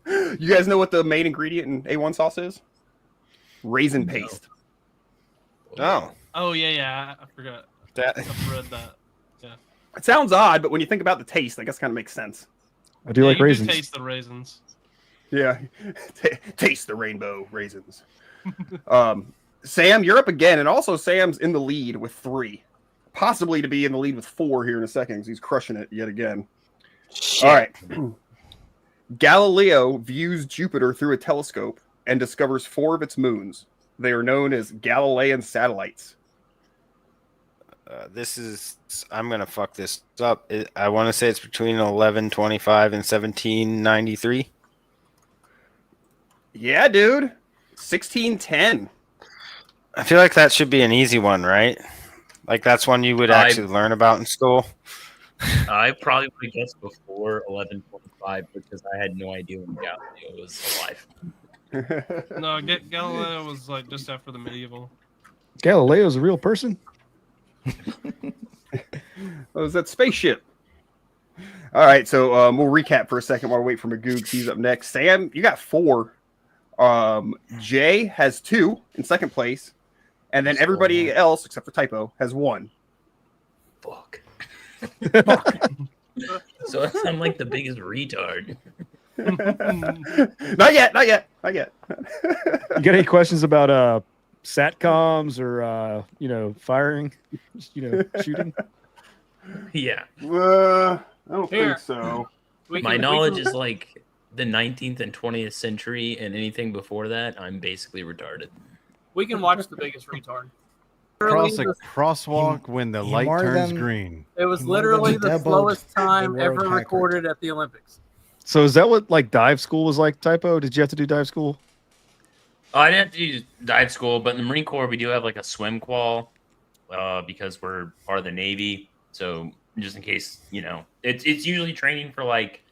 You guys know what the main ingredient in A1 sauce is? Raisin paste. Oh. Oh yeah, I forgot. I've read that. Yeah. It sounds odd, but when you think about the taste, I guess kind of makes sense. I do like you raisins. Do taste the raisins. Yeah. Taste the rainbow raisins. Sam, you're up again, and also Sam's in the lead with 3. Possibly to be in the lead with 4 here in a second, because he's crushing it yet again. Shit. All right. Galileo views Jupiter through a telescope and discovers 4 of its moons. They are known as Galilean satellites. I'm going to fuck this up. I want to say it's between 1125 and 1793. Yeah, dude. 1610. I feel like that should be an easy one, right? Like that's one you would actually learn about in school. I probably would have guessed before 1125 because I had no idea when Galileo was alive. No, Galileo was like just after the medieval. Galileo's a real person? Oh, is that spaceship? All right, so we'll recap for a second while we wait for Magoo. He's up next. Sam, you got 4. Jay has 2 in second place. And then everybody else, except for Typo, has 1. Fuck. So I'm like the biggest retard. Not yet. You got any questions about satcoms or firing, shooting? Yeah. I don't think so. My knowledge is like the 19th and 20th century, and anything before that, I'm basically retarded. We can watch The Biggest Retard. Cross a crosswalk when the light turns green. It was literally the slowest time ever recorded at the Olympics. So is that what like dive school was like, Typo? Did you have to do dive school? I didn't have to do dive school, but in the Marine Corps, we do have like a swim qual because we're part of the Navy. So just in case, it's usually training for like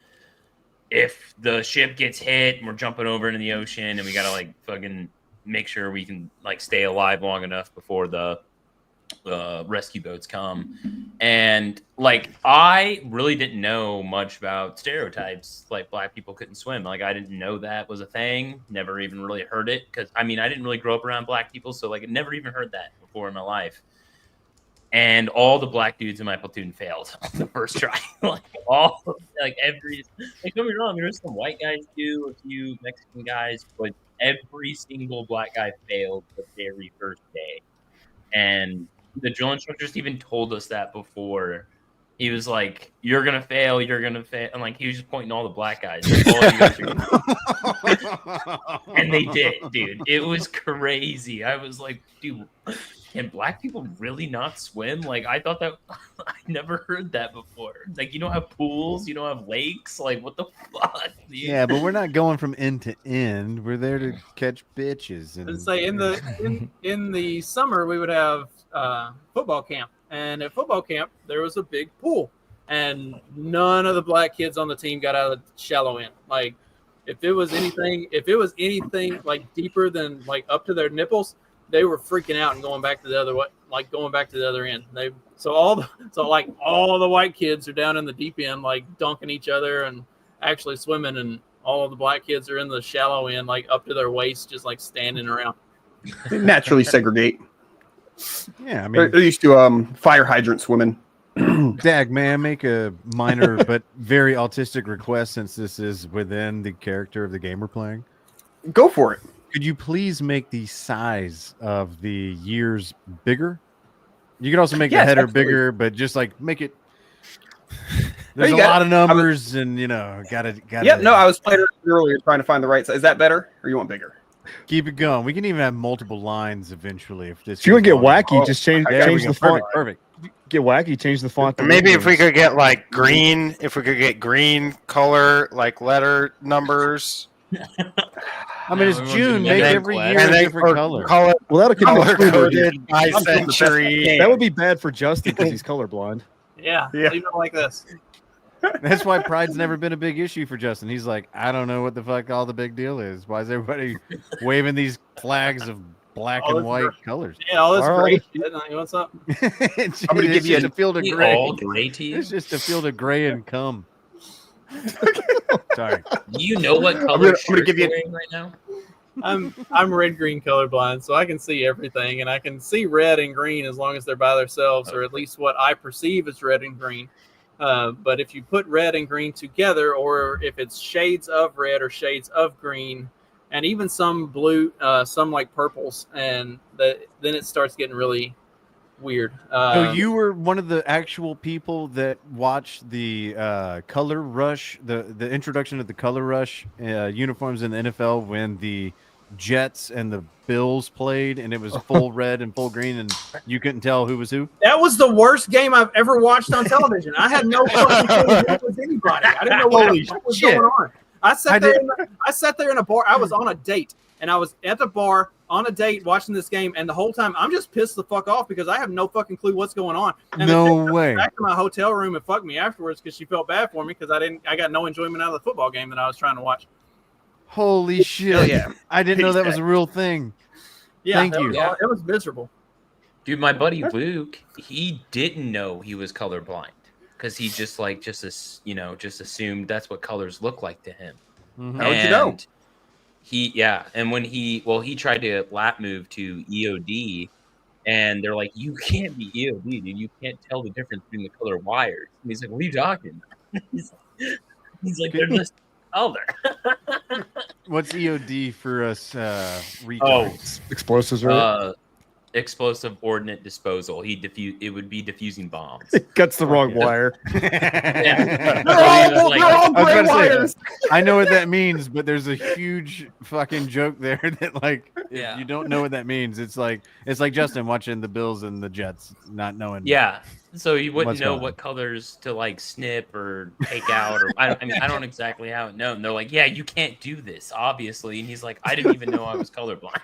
if the ship gets hit and we're jumping over into the ocean and we got to like fucking make sure we can like stay alive long enough before the rescue boats come. And like I really didn't know much about stereotypes, like black people couldn't swim. Like I didn't know that was a thing, never even really heard it, because I didn't really grow up around black people, so like I never even heard that before in my life. And all the black dudes in my platoon failed on the first try. Don't get me wrong, there's some white guys too, a few Mexican guys, but every single black guy failed the very first day. And the drill instructors even told us that before. He was like, you're going to fail. And like, he was just pointing to all the black guys. Like, all of you guys are and they did, dude. It was crazy. I was like, dude, can black people really not swim? Like, I thought that I never heard that before. Like, you don't have pools, you don't have lakes. Like, what the fuck? Dude? Yeah, but we're not going from end to end. We're there to catch bitches. And say in the summer we would have football camp, and at football camp there was a big pool, and none of the black kids on the team got out of the shallow end. Like, if it was anything like deeper than like up to their nipples, they were freaking out and going back to the other end. So all the white kids are down in the deep end, like dunking each other and actually swimming, and all of the black kids are in the shallow end, like up to their waist, just like standing around. They naturally segregate. Yeah, they're used to fire hydrant swimming. Dag, may I make a minor but very autistic request, since this is within the character of the game we're playing? Go for it. Could you please make the size of the years bigger? You could also make the header bigger, but just like make it. There's a lot of numbers, and gotta. Yeah, no, I was playing earlier trying to find the right size. Is that better, or you want bigger? Keep it going. We can even have multiple lines eventually. If you would get wacky, just change the font. Perfect. Get wacky, change the font. Maybe if we could get like green, green color, like letter numbers. It's June. Make every year a different color. Well, that'll color coded by century. That would be bad for Justin because he's colorblind. Yeah, Yeah. leave it like this. That's why pride's never been a big issue for Justin. He's like, I don't know what the fuck all the big deal is. Why is everybody waving these flags of black All and this white gr- colors? Yeah, all this Why are all great the- shit. What's up? It's, I'm gonna it's give you just a field of They gray. all gray to you? It's just a field of gray and cum. Sorry. Do you know what color I'm gonna shirt give you- you're wearing right now? I'm red green colorblind, so I can see everything, and I can see red and green as long as they're by themselves, or at least what I perceive as red and green. But if you put red and green together, or if it's shades of red or shades of green, and even some blue, some like purples, and then it starts getting really weird. So you were one of the actual people that watched the color rush, the introduction of the color rush uniforms in the NFL when the Jets and the Bills played, and it was full red and full green, and you couldn't tell who was who. That was the worst game I've ever watched on television. I had no fucking clue who was anybody. I didn't know what the fuck was going on. I sat there in a bar. I was on a date, and I was at the bar on a date watching this game, and the whole time I'm just pissed the fuck off because I have no fucking clue what's going on. And No the chick comes way. back to my hotel room and fucked me afterwards because she felt bad for me because I got no enjoyment out of the football game that I was trying to watch. Holy shit! yeah. I didn't know that was a real thing. Yeah, Thank that you. was- it was miserable. Dude, my buddy Luke, he didn't know he was colorblind because he just assumed that's what colors look like to him. How would you know? And when he tried to lap move to EOD, and they're like, you can't be EOD, dude. You can't tell the difference between the color wires. And he's like, what are you talking about? he's like, they're just color. What's EOD for us retards? Explosives, right? Explosive ordnance disposal. It would be diffusing bombs. Cuts the wrong wire. Yeah. They're all I was gray about to say, wires. I know what that means, but there's a huge fucking joke there that like Yeah. if you don't know what that means. It's like Justin watching the Bills and the Jets, not knowing. Yeah. So you wouldn't What's know going what colors to like snip or take out, or I don't exactly how it know. And they're like, yeah, you can't do this, obviously. And he's like, I didn't even know I was colorblind.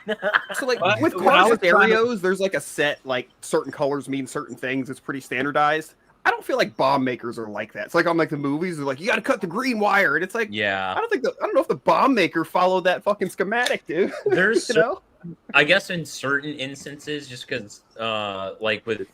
So like Well, with when I car was trying to- stereos, there's like a set, like certain colors mean certain things. It's pretty standardized. I don't feel like bomb makers are like that. It's like on like the movies, they're like, you got to cut the green wire, and it's like, Yeah. I don't know if the bomb maker followed that fucking schematic, dude. There's you know? I guess in certain instances, just because like with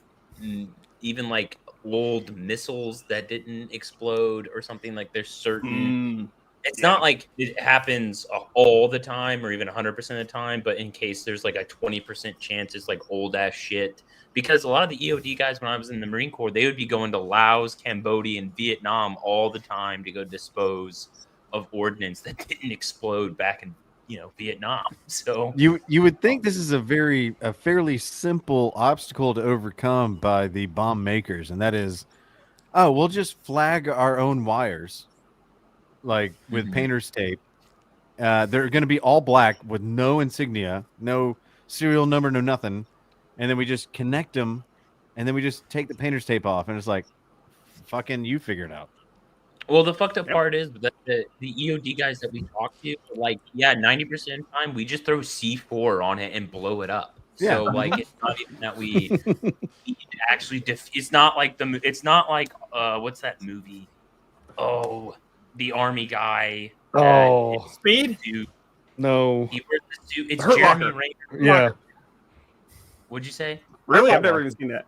even like old missiles that didn't explode or something, like there's certain it's not like it happens all the time or even 100% of the time, but in case there's like a 20% chance it's like old ass shit. Because a lot of the EOD guys, when I was in the Marine Corps, they would be going to Laos, Cambodia, and Vietnam all the time to go dispose of ordnance that didn't explode back in Vietnam. So You would think this is a fairly simple obstacle to overcome by the bomb makers, and that is, we'll just flag our own wires, like with painter's tape. They're going to be all black with no insignia, no serial number, no nothing, and then we just connect them, and then we just take the painter's tape off, and it's like, fucking, you figure it out. Well, the fucked up part is that the EOD guys that we talk to, like, 90% of the time we just throw C4 on it and blow it up. Yeah. So like, it's not even that we need to actually it's not like what's that movie? Oh, the army guy. Oh, Speed? No. He wears the suit. It's Hurt Jeremy Locker. Renner. Yeah. What'd you say? Really? I've never even seen that.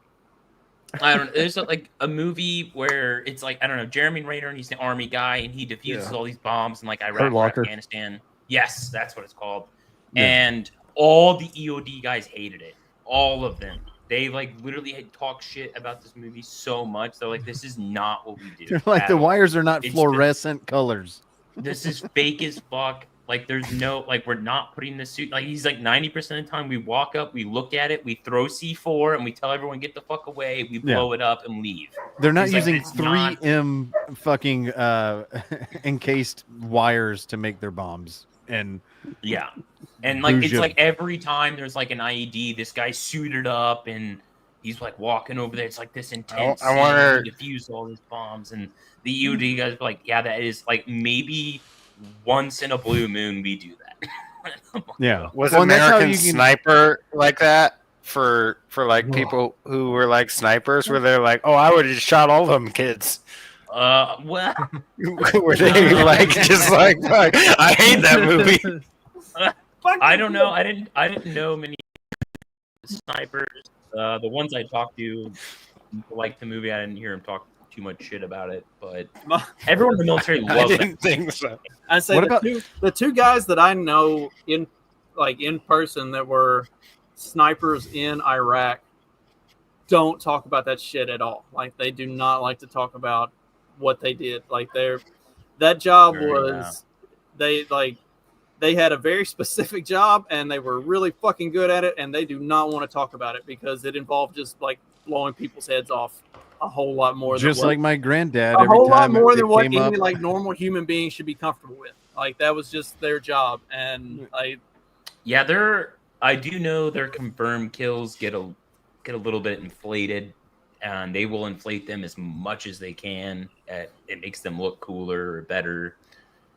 I don't know. There's like a movie where it's like, I don't know, Jeremy Renner, and he's the army guy, and he diffuses all these bombs in like Iraq Hurt or Locker. Afghanistan. Yes, that's what it's called. Yeah. And all the EOD guys hated it. All of them. They like literally had talked shit about this movie so much. They're like, this is not what we do. They're like, at the all. wires are not It's fluorescent colors. This is fake as fuck. Like, there's no, like, we're not putting this suit. Like, he's like 90% of the time we walk up, we look at it, we throw C4, and we tell everyone, get the fuck away. We blow it up and leave. They're not He's like, using "It's not-" 3M fucking encased wires to make their bombs. And yeah. And like, it's Bougie. like every time there's like an IED, this guy's suited up and he's like walking over there. It's like this intense. I wonder- scene to defuse all these bombs. And the EOD guys are like, yeah, that is like maybe once in a blue moon we do that. yeah, Was Well, and that's how American you can- Sniper like that for like people who were like snipers, where they're like, "Oh, I would have shot all them kids." Well, Were they like just like, fuck, I hate that movie. I don't know. I didn't know many snipers. The ones I talked to liked the movie. I didn't hear him talk too much shit about it, but everyone in the military I loves didn't it. think so. I say the two guys that I know in person that were snipers in Iraq don't talk about that shit at all. Like they do not like to talk about what they did. Like that job was they had a very specific job and they were really fucking good at it, and they do not want to talk about it because it involved just like blowing people's heads off a whole lot more Just than like my granddad. a Every whole lot time more it than what came any up, like normal human being should be comfortable with. Like that was just their job, and Yeah, I do know their confirmed kills get a little bit inflated, and they will inflate them as much as they can. It makes them look cooler or better,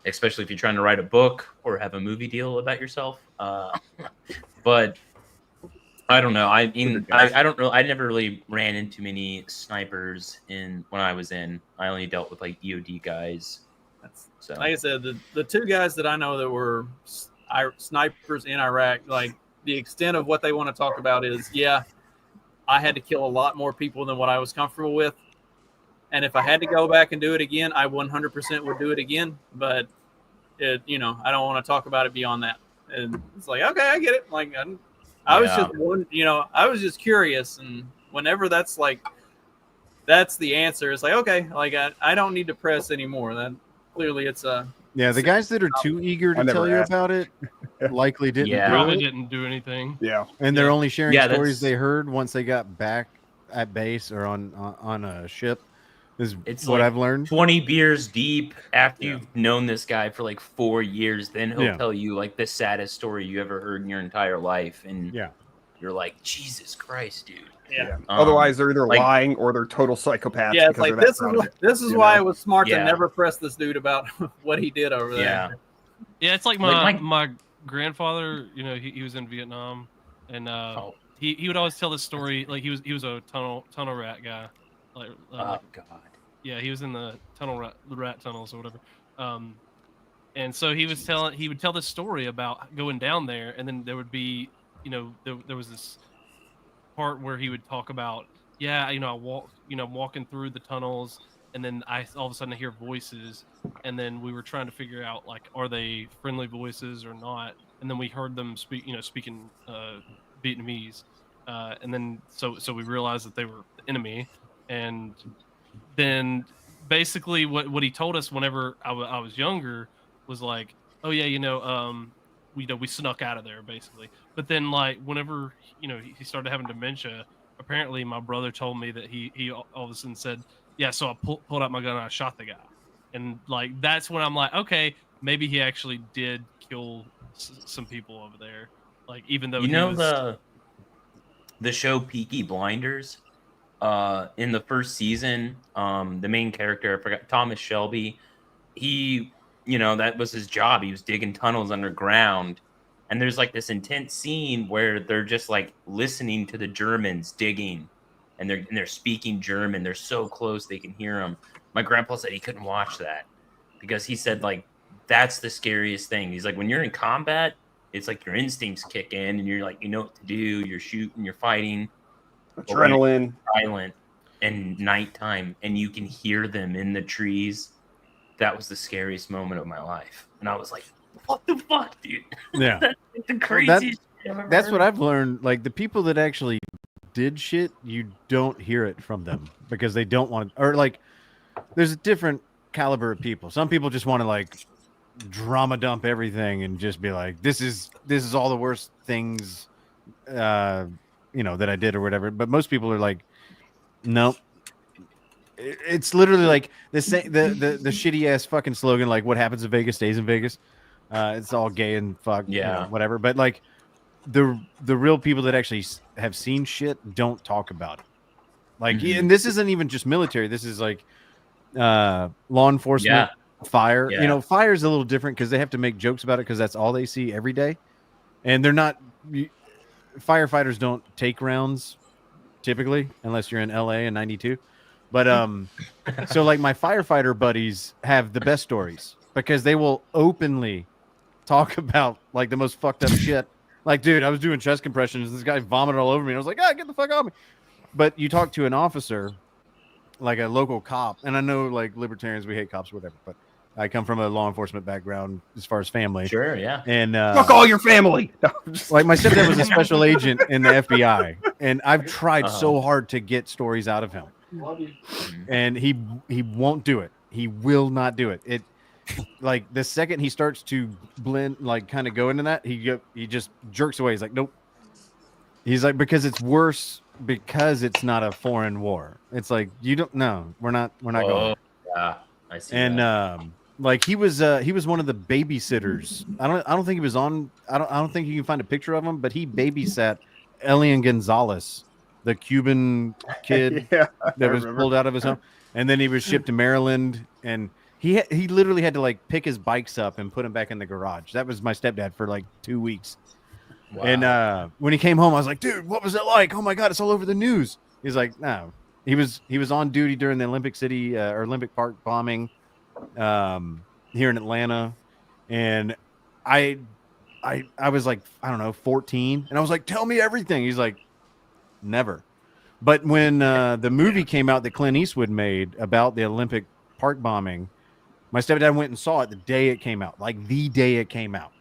especially if you're trying to write a book or have a movie deal about yourself. But I don't know. I mean, I don't know. I never really ran into many snipers when I was in. I only dealt with like EOD guys. So like I said, the two guys that I know that were snipers in Iraq, like the extent of what they want to talk about is, yeah, I had to kill a lot more people than what I was comfortable with. And if I had to go back and do it again, I 100% would do it again. But, I don't want to talk about it beyond that. And it's like, okay, I get it. Like, I was just I was just curious. And whenever that's the answer, it's like, okay, like I don't need to press anymore. That clearly it's a. Yeah, the guys that are too eager to tell you about it likely didn't do Probably it. didn't do anything. Yeah. And they're only sharing Yeah, stories they heard once they got back at base or on a ship. It's what like I've learned. 20 beers deep after you've known this guy for like 4 years, then he'll tell you like the saddest story you ever heard in your entire life, and you're like, Jesus Christ, dude. Yeah. Otherwise, they're either lying or they're total psychopaths. Yeah, it's like this is why it was smart to Yeah. never press this dude about what he did over there. Yeah, it's like my grandfather. He was in Vietnam, and he would always tell this story. Like he was a tunnel rat guy. Like, oh God. Yeah, he was in the rat tunnels or whatever. And so he would tell this story about going down there, and then there would be, there was this part where he would talk about, I'm walking through the tunnels, and then all of a sudden I hear voices, and then we were trying to figure out like, are they friendly voices or not? And then we heard them speaking Vietnamese, and then so we realized that they were the enemy, and then basically what he told us whenever I was younger was like, oh yeah, we snuck out of there basically. But then like whenever he started having dementia, apparently my brother told me that he all of a sudden said, yeah, so I pulled out my gun and I shot the guy, and like that's when I'm like, okay, maybe he actually did kill some people over there, like even though the show Peaky Blinders. In the first season, the main character, I forgot, Thomas Shelby, he, that was his job. He was digging tunnels underground. And there's like this intense scene where they're just like listening to the Germans digging, and they're speaking German. They're so close they can hear them. My grandpa said he couldn't watch that because he said like that's the scariest thing. He's like, when you're in combat, it's like your instincts kick in and you're like, you know what to do. You're shooting, you're fighting. Adrenaline. Silent and nighttime, and you can hear them in the trees. That was the scariest moment of my life, and I was like, "What the fuck, dude?" Yeah, that's the craziest. That's what I've learned. Like the people that actually did shit, you don't hear it from them because they don't want to, or like there's a different caliber of people. Some people just want to like drama dump everything and just be like, this is all the worst things that I did or whatever. But most people are like, nope. It's literally like the shitty ass fucking slogan, like what happens in Vegas stays in Vegas. It's all gay and fuck, whatever. But like the real people that actually have seen shit don't talk about it. Like, and this isn't even just military. This is like law enforcement, fire. Yeah. Fire is a little different because they have to make jokes about it because that's all they see every day, and they're not. firefighters don't take rounds typically unless you're in LA in 92. But so like my firefighter buddies have the best stories because they will openly talk about like the most fucked up shit. Like, dude, I was doing chest compressions. This guy vomited all over me. And I was like, get the fuck off me. But you talk to an officer, like a local cop, and I know like libertarians, we hate cops or whatever, but I come from a law enforcement background as far as family. Sure, yeah. And fuck all your family. Like my stepdad was a special agent in the FBI, and I've tried so hard to get stories out of him. And he won't do it. He will not do it. It like the second he starts to blend, like kind of go into that, he just jerks away. He's like, nope. He's like, because it's worse because it's not a foreign war. It's like you don't know. We're not going. Yeah, I see. And like he was one of the babysitters. I don't think he was on. I don't think you can find a picture of him, but he babysat Elian Gonzalez, the Cuban kid that was pulled out of his home, and then he was shipped to Maryland, and he literally had to like pick his bikes up and put them back in the garage. That was my stepdad for like 2 weeks. Wow. And when he came home, I was like, dude, what was it like? Oh my God, it's all over the news. He's like, no, he was on duty during the Olympic City or Olympic Park bombing here in Atlanta, and I was like, I don't know, 14, and I was like, tell me everything. He's like, never. But when the movie came out that Clint Eastwood made about the Olympic Park bombing, my stepdad went and saw it the day it came out, like the day it came out.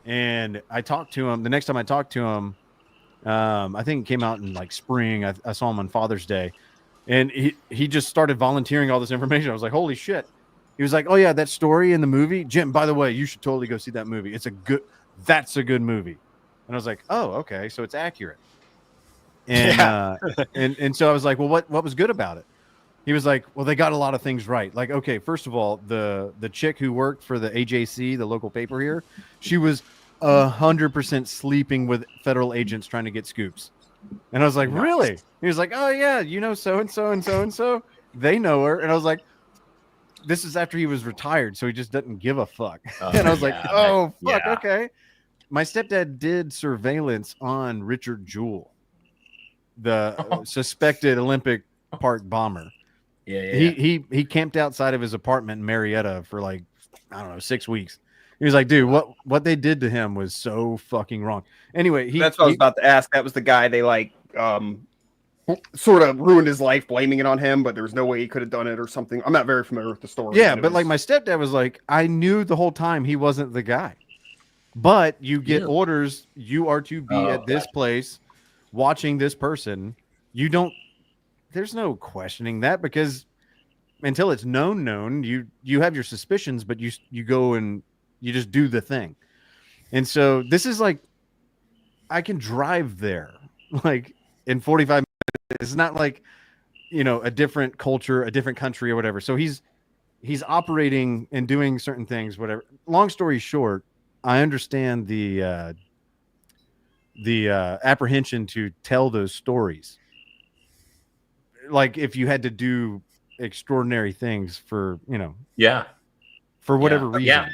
And I talked to him the next time I talked to him. I think it came out in like spring. I saw him on Father's Day, and he just started volunteering all this information. I was like, holy shit. He was like, oh yeah, that story in the movie, Jim, by the way, you should totally go see that movie. That's a good movie. And I was like, oh, okay. So it's accurate. And, and so I was like, well, what was good about it? He was like, well, they got a lot of things right. Like, okay, first of all, the chick who worked for the AJC, the local paper here, she was 100% sleeping with federal agents trying to get scoops. And I was like, really? He was like, oh yeah, you know, so-and-so and so-and-so, they know her. And I was like, this is after he was retired, so he just doesn't give a fuck. And I was like, oh, fuck, okay. My stepdad did surveillance on Richard Jewell, the suspected Olympic Park bomber. He camped outside of his apartment in Marietta for like, I don't know, 6 weeks. He was like, dude, what they did to him was so fucking wrong. Anyway, that's what I was about to ask. That was the guy they like sort of ruined his life, blaming it on him, but there was no way he could have done it or something. I'm not very familiar with the story. Yeah, but like my stepdad was like, I knew the whole time he wasn't the guy. But you get orders, you are to be at this place watching this person. There's no questioning that, because until it's known, you have your suspicions, but you go and you just do the thing. And so this is like, I can drive there like in 45 minutes. It's not like, you know, a different culture, a different country or whatever. So he's operating and doing certain things, whatever. Long story short, I understand the apprehension to tell those stories. Like if you had to do extraordinary things for, you know, for whatever reasons.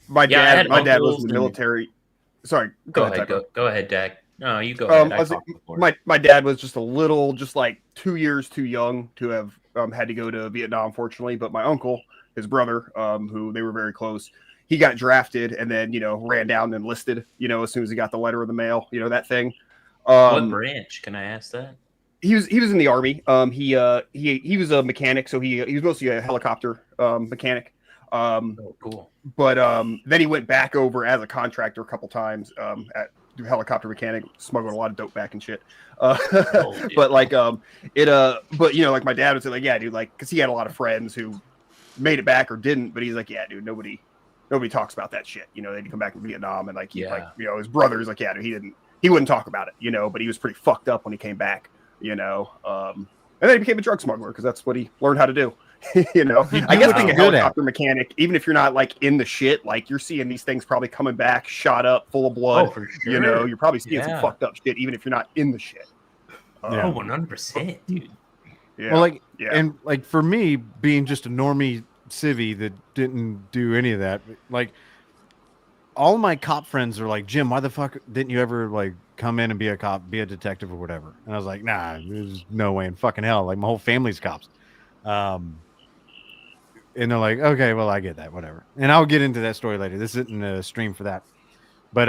My dad was in the military. Sorry, go ahead, Dak. No, you go ahead. My dad was just a little, just like 2 years too young to have had to go to Vietnam, unfortunately. But my uncle, his brother, who they were very close, he got drafted and then, you know, ran down and enlisted, you know, as soon as he got the letter in the mail, you know, that thing. What branch? Can I ask that? He was in the Army. He was a mechanic, so he was mostly a helicopter mechanic. Cool. But then he went back over as a contractor a couple times at helicopter mechanic, smuggled a lot of dope back and shit. But like but you know, like my dad would say, like, yeah, dude, like, because he had a lot of friends who made it back or didn't, but he's like, yeah, dude, nobody talks about that shit. You know, they'd come back from Vietnam, and like like, you know, his brother's like, yeah, dude, he wouldn't talk about it, you know, but he was pretty fucked up when he came back, you know. And then he became a drug smuggler because that's what he learned how to do. You know, I guess being a helicopter mechanic, even if you're not like in the shit, like you're seeing these things probably coming back, shot up, full of blood. For sure. You know, you're probably seeing some fucked up shit, even if you're not in the shit. 100%, dude. Yeah. Well, like, and like for me, being just a normie civvy that didn't do any of that, like all my cop friends are like, Jim, why the fuck didn't you ever like come in and be a cop, be a detective or whatever? And I was like, nah, there's no way in fucking hell. Like my whole family's cops. And they're like, okay, well, I get that, whatever. And I'll get into that story later. This isn't a stream for that. But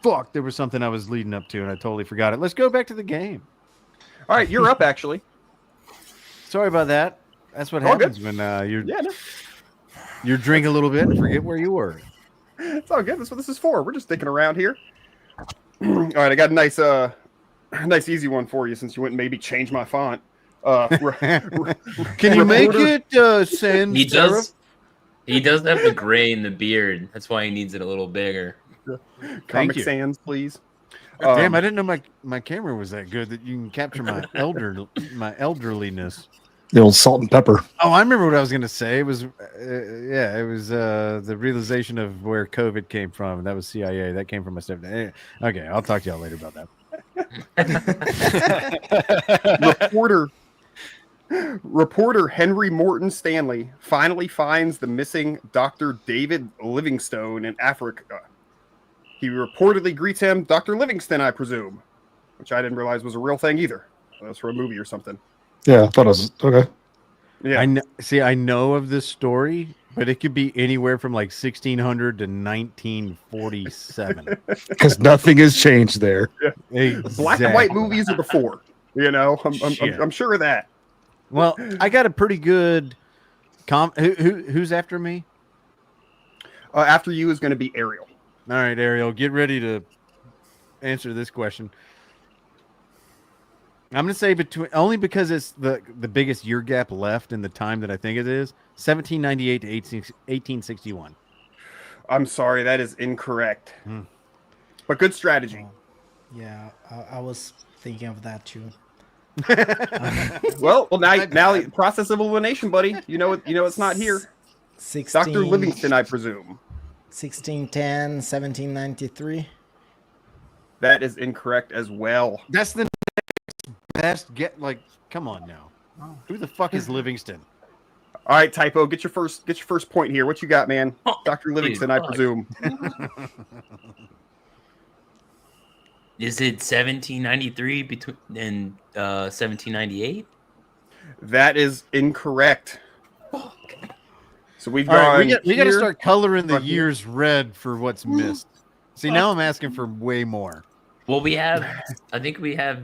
fuck, there was something I was leading up to and I totally forgot it. Let's go back to the game. All right, you're up actually. Sorry about that. That's what All happens good. when you drink a little bit and forget where you were. It's all good. That's what this is for. We're just dicking around here. All right, I got a nice easy one for you since you wouldn't maybe change my font. Can you make it sans He serif? He does have the gray in the beard. That's why he needs it a little bigger. Comic you. Sans, please. Damn, I didn't know my camera was that good that you can capture my elderliness. The old salt and pepper. Oh, I remember what I was going to say. It was, the realization of where COVID came from. That was CIA. That came from my stepdad. Okay, I'll talk to y'all later about that. Reporter Henry Morton Stanley finally finds the missing Dr. David Livingstone in Africa. He reportedly greets him, Dr. Livingston, I presume, which I didn't realize was a real thing either. That's for a movie or something. Yeah, I thought it was okay. Yeah. I know of this story, but it could be anywhere from like 1600 to 1947. Because nothing has changed there. Yeah. Exactly. Black and white movies are before. You know, I'm sure of that. Well, I got a pretty good. Who's after me? After you is going to be Ariel. All right, Ariel, get ready to answer this question. I'm going to say only because it's the biggest year gap left in the time that I think it is, 1798 to 1861. I'm sorry, that is incorrect. But good strategy. Yeah, I was thinking of that too. well, now process of elimination, buddy. You know it's not here. Dr. Livingston, I presume. 1610, 1793. That is incorrect as well. That's the best get. Like, come on now. Who the fuck is Livingston? All right, Typo, get your first point here. What you got, man? Dr. Livingston, I presume. Is it 1793 and 1798? That is incorrect. So we've All right, gone. we got to start coloring the years red for what's missed. See, now I'm asking for way more. Well, we have. I think we have.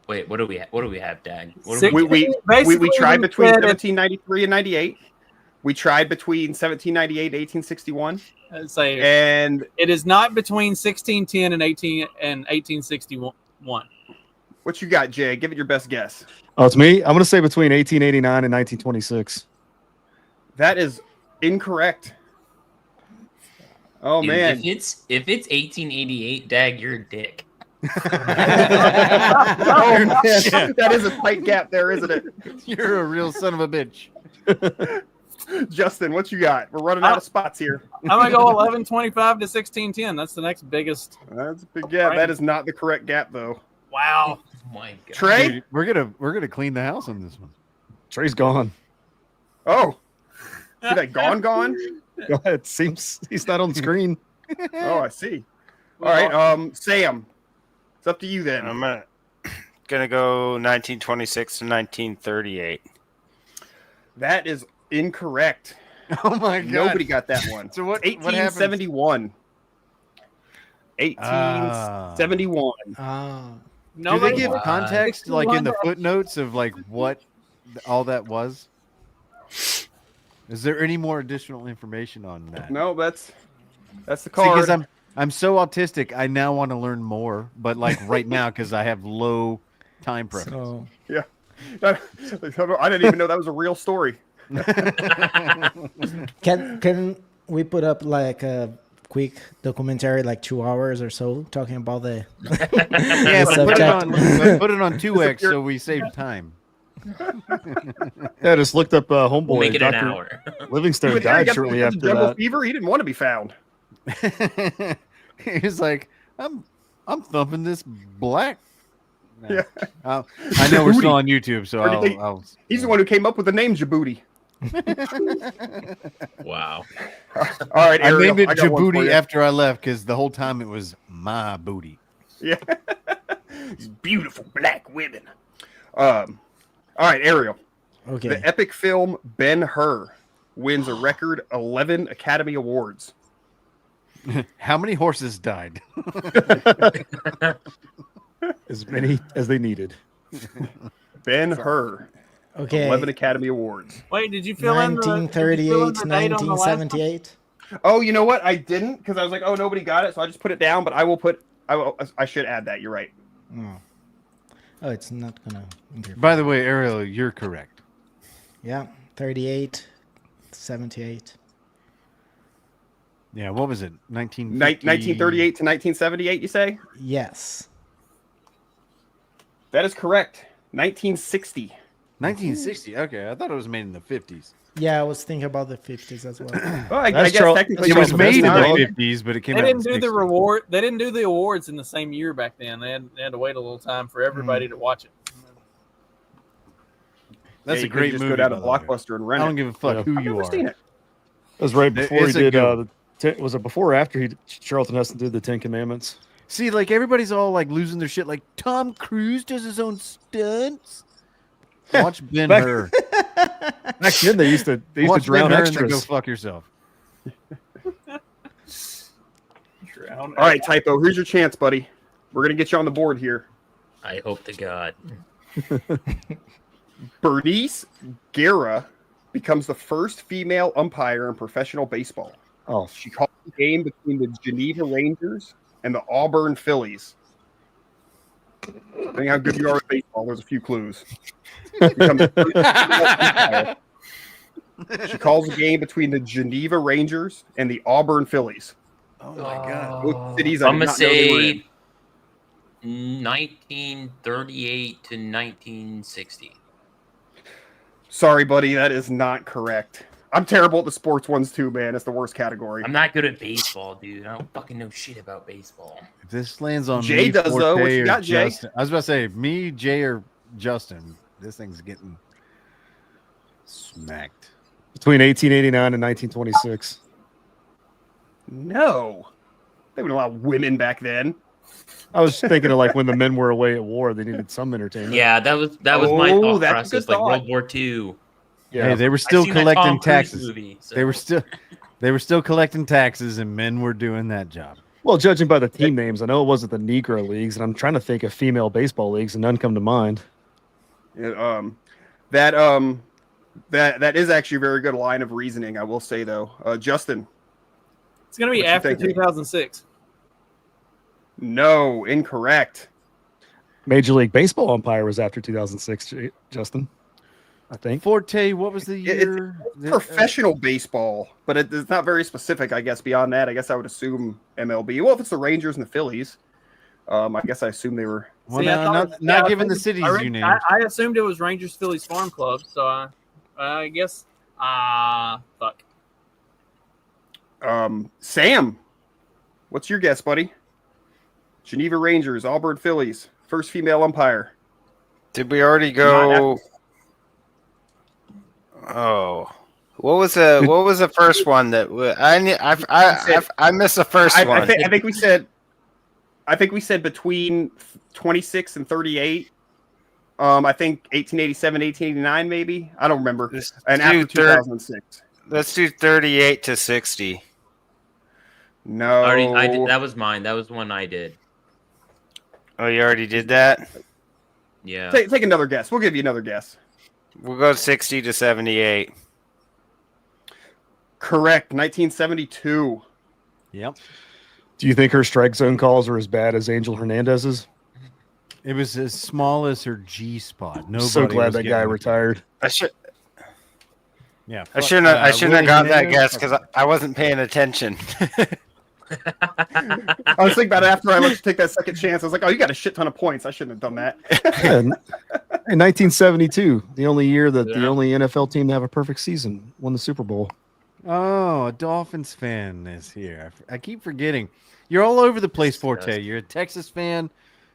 Wait, what do we have? What do we have, Dag? We tried between 1793 and 98. We tried between 1798 and 1861. And it is not between 1610 and 1861. What you got, Jay? Give it your best guess. Oh, it's me. I'm going to say between 1889 and 1926. That is incorrect. Oh man! If it's 1888, Dag, you're a dick. Oh man, that is a tight gap there, isn't it? You're a real son of a bitch. Justin, what you got? We're running out of spots here. I'm gonna go 1125 to 1610. That's the next biggest. That's a big gap. That is not the correct gap, though. Wow. Oh my God. Trey, Dude, we're gonna clean the house on this one. Trey's gone. Oh, see that gone? It seems he's not on screen. Oh, I see. All right, Sam, it's up to you then. I'm gonna go 1926 to 1938. That is incorrect. Oh my God! Nobody got that one. So what? 1871. 1871. Do they give context, like in the footnotes of like what all that was? Is there any more additional information on that? No, that's the card. Because I'm so autistic, I now want to learn more, but like right now because I have low time preference. So, yeah, I didn't even know that was a real story. can we put up like a quick documentary, like 2 hours or so, talking about the yeah, but put it on 2x so we save time. Yeah, just looked up homeboy. We'll make it Dr. an hour. Livingstone died shortly after jungle that. fever. He didn't want to be found. He's like, I'm thumping this black. Yeah, I know we're still on YouTube, so I'll he's the one who came up with the name Djibouti. Wow. All right, I Ariel, named it I got one for Djibouti you. after I left because the whole time it was my booty. Yeah. These beautiful black women. All right, Ariel. Okay. The epic film Ben-Hur wins a record 11 Academy Awards. How many horses died? As many as they needed. Ben-Hur. Okay. 11 Academy Awards. Wait, did you fill in the 1938, date on the last one? 1978. Oh, you know what? I didn't because I was like, oh, nobody got it, so I just put it down. But I should add that. You're right. Oh, it's not gonna. By the way, Ariel, you're correct. Yeah, 38, 78. Yeah, what was it? 1938 to 1978, you say? Yes. That is correct. 1960. 1960. Okay, I thought it was made in the 50s. Yeah, I was thinking about the 50s as well. Well, I guess technically it was made in the time. 50s, but it came They out in didn't the do the 60s. reward. They didn't do the awards in the same year back then. They had to wait a little time for everybody to watch it. That's Yeah, a you great could just movie. go down to by the way. Blockbuster and rent I it. don't give a fuck who I've you never are. seen it. That was right before It's he a did. good- Was it before or after Charlton Heston did the Ten Commandments? See, like everybody's all like losing their shit. Like Tom Cruise does his own stunts. Watch Ben-Hur. Back then, they used to Watch drown Ben-Hur and then extras. go fuck yourself. All right, Typo. Here's your chance, buddy. We're gonna get you on the board here. I hope to God. Bernice Guerra becomes the first female umpire in professional baseball. Oh, she called the game between the Geneva Rangers and the Auburn Phillies. Depending how good you are with baseball, there's a few clues. Becomes the first female umpire. She calls the game between the Geneva Rangers and the Auburn Phillies. Oh my God! Both cities I I'm did gonna not know they were in. say 1938 to 1960. Sorry, buddy, that is not correct. I'm terrible at the sports ones too, man. It's the worst category. I'm not good at baseball, dude. I don't fucking know shit about baseball. If this lands on Jay me, does, Forte, though. What you or got, Jay? Justin, I was about to say me, Jay, or Justin. This thing's getting smacked. Between 1889 and 1926. No, they wouldn't allow women back then. I was thinking of like when the men were away at war, they needed some entertainment. Yeah, that was my Oh, thought that's a process, good like thought. World War II. Yeah. Hey, they were I've still seen that collecting Tom Cruise taxes. movie, so- They were still collecting taxes, and men were doing that job. Well, judging by the team names, I know it wasn't the Negro leagues, and I'm trying to think of female baseball leagues, and none come to mind. Yeah, that is actually a very good line of reasoning. I will say though, Justin. It's going to be What you after thinking? 2006. No, incorrect. Major League Baseball umpire was after 2006, Justin. I think. Forte, what was the year? Professional baseball, but it's not very specific. I guess beyond that, I guess I would assume MLB. Well, if it's the Rangers and the Phillies, I guess I assume they were. Well, See, I no, thought not, it was- not I given the think- cities I, you named. I assumed it was Rangers Phillies Farm Club, so I guess fuck. Sam, what's your guess, buddy? Geneva Rangers, Auburn Phillies, first female umpire. Did we already go? Oh, what was the first one that I missed the first one? I think we said between 26 and 38. I think 1887, 1889, maybe. I don't remember. And after 2006. Let's do 38 to 60. No, I did. That was mine. That was the one I did. Oh, you already did that? Yeah. Take another guess. We'll give you another guess. We'll go 60 to 78. Correct. 1972. Yep. Do you think her strike zone calls are as bad as Angel Hernandez's? It was as small as her G spot. Nobody So glad was that getting guy it. retired. Yeah. I shouldn't have got that Hernandez? guess because I wasn't paying attention. I was thinking about it after I let you take that second chance. I was like, oh, you got a shit ton of points. I shouldn't have done that. Yeah, in 1972, the only year that the only NFL team to have a perfect season won the Super Bowl. Oh, a Dolphins fan is here. I keep forgetting. You're all over the place, Forte. You're a Texas fan.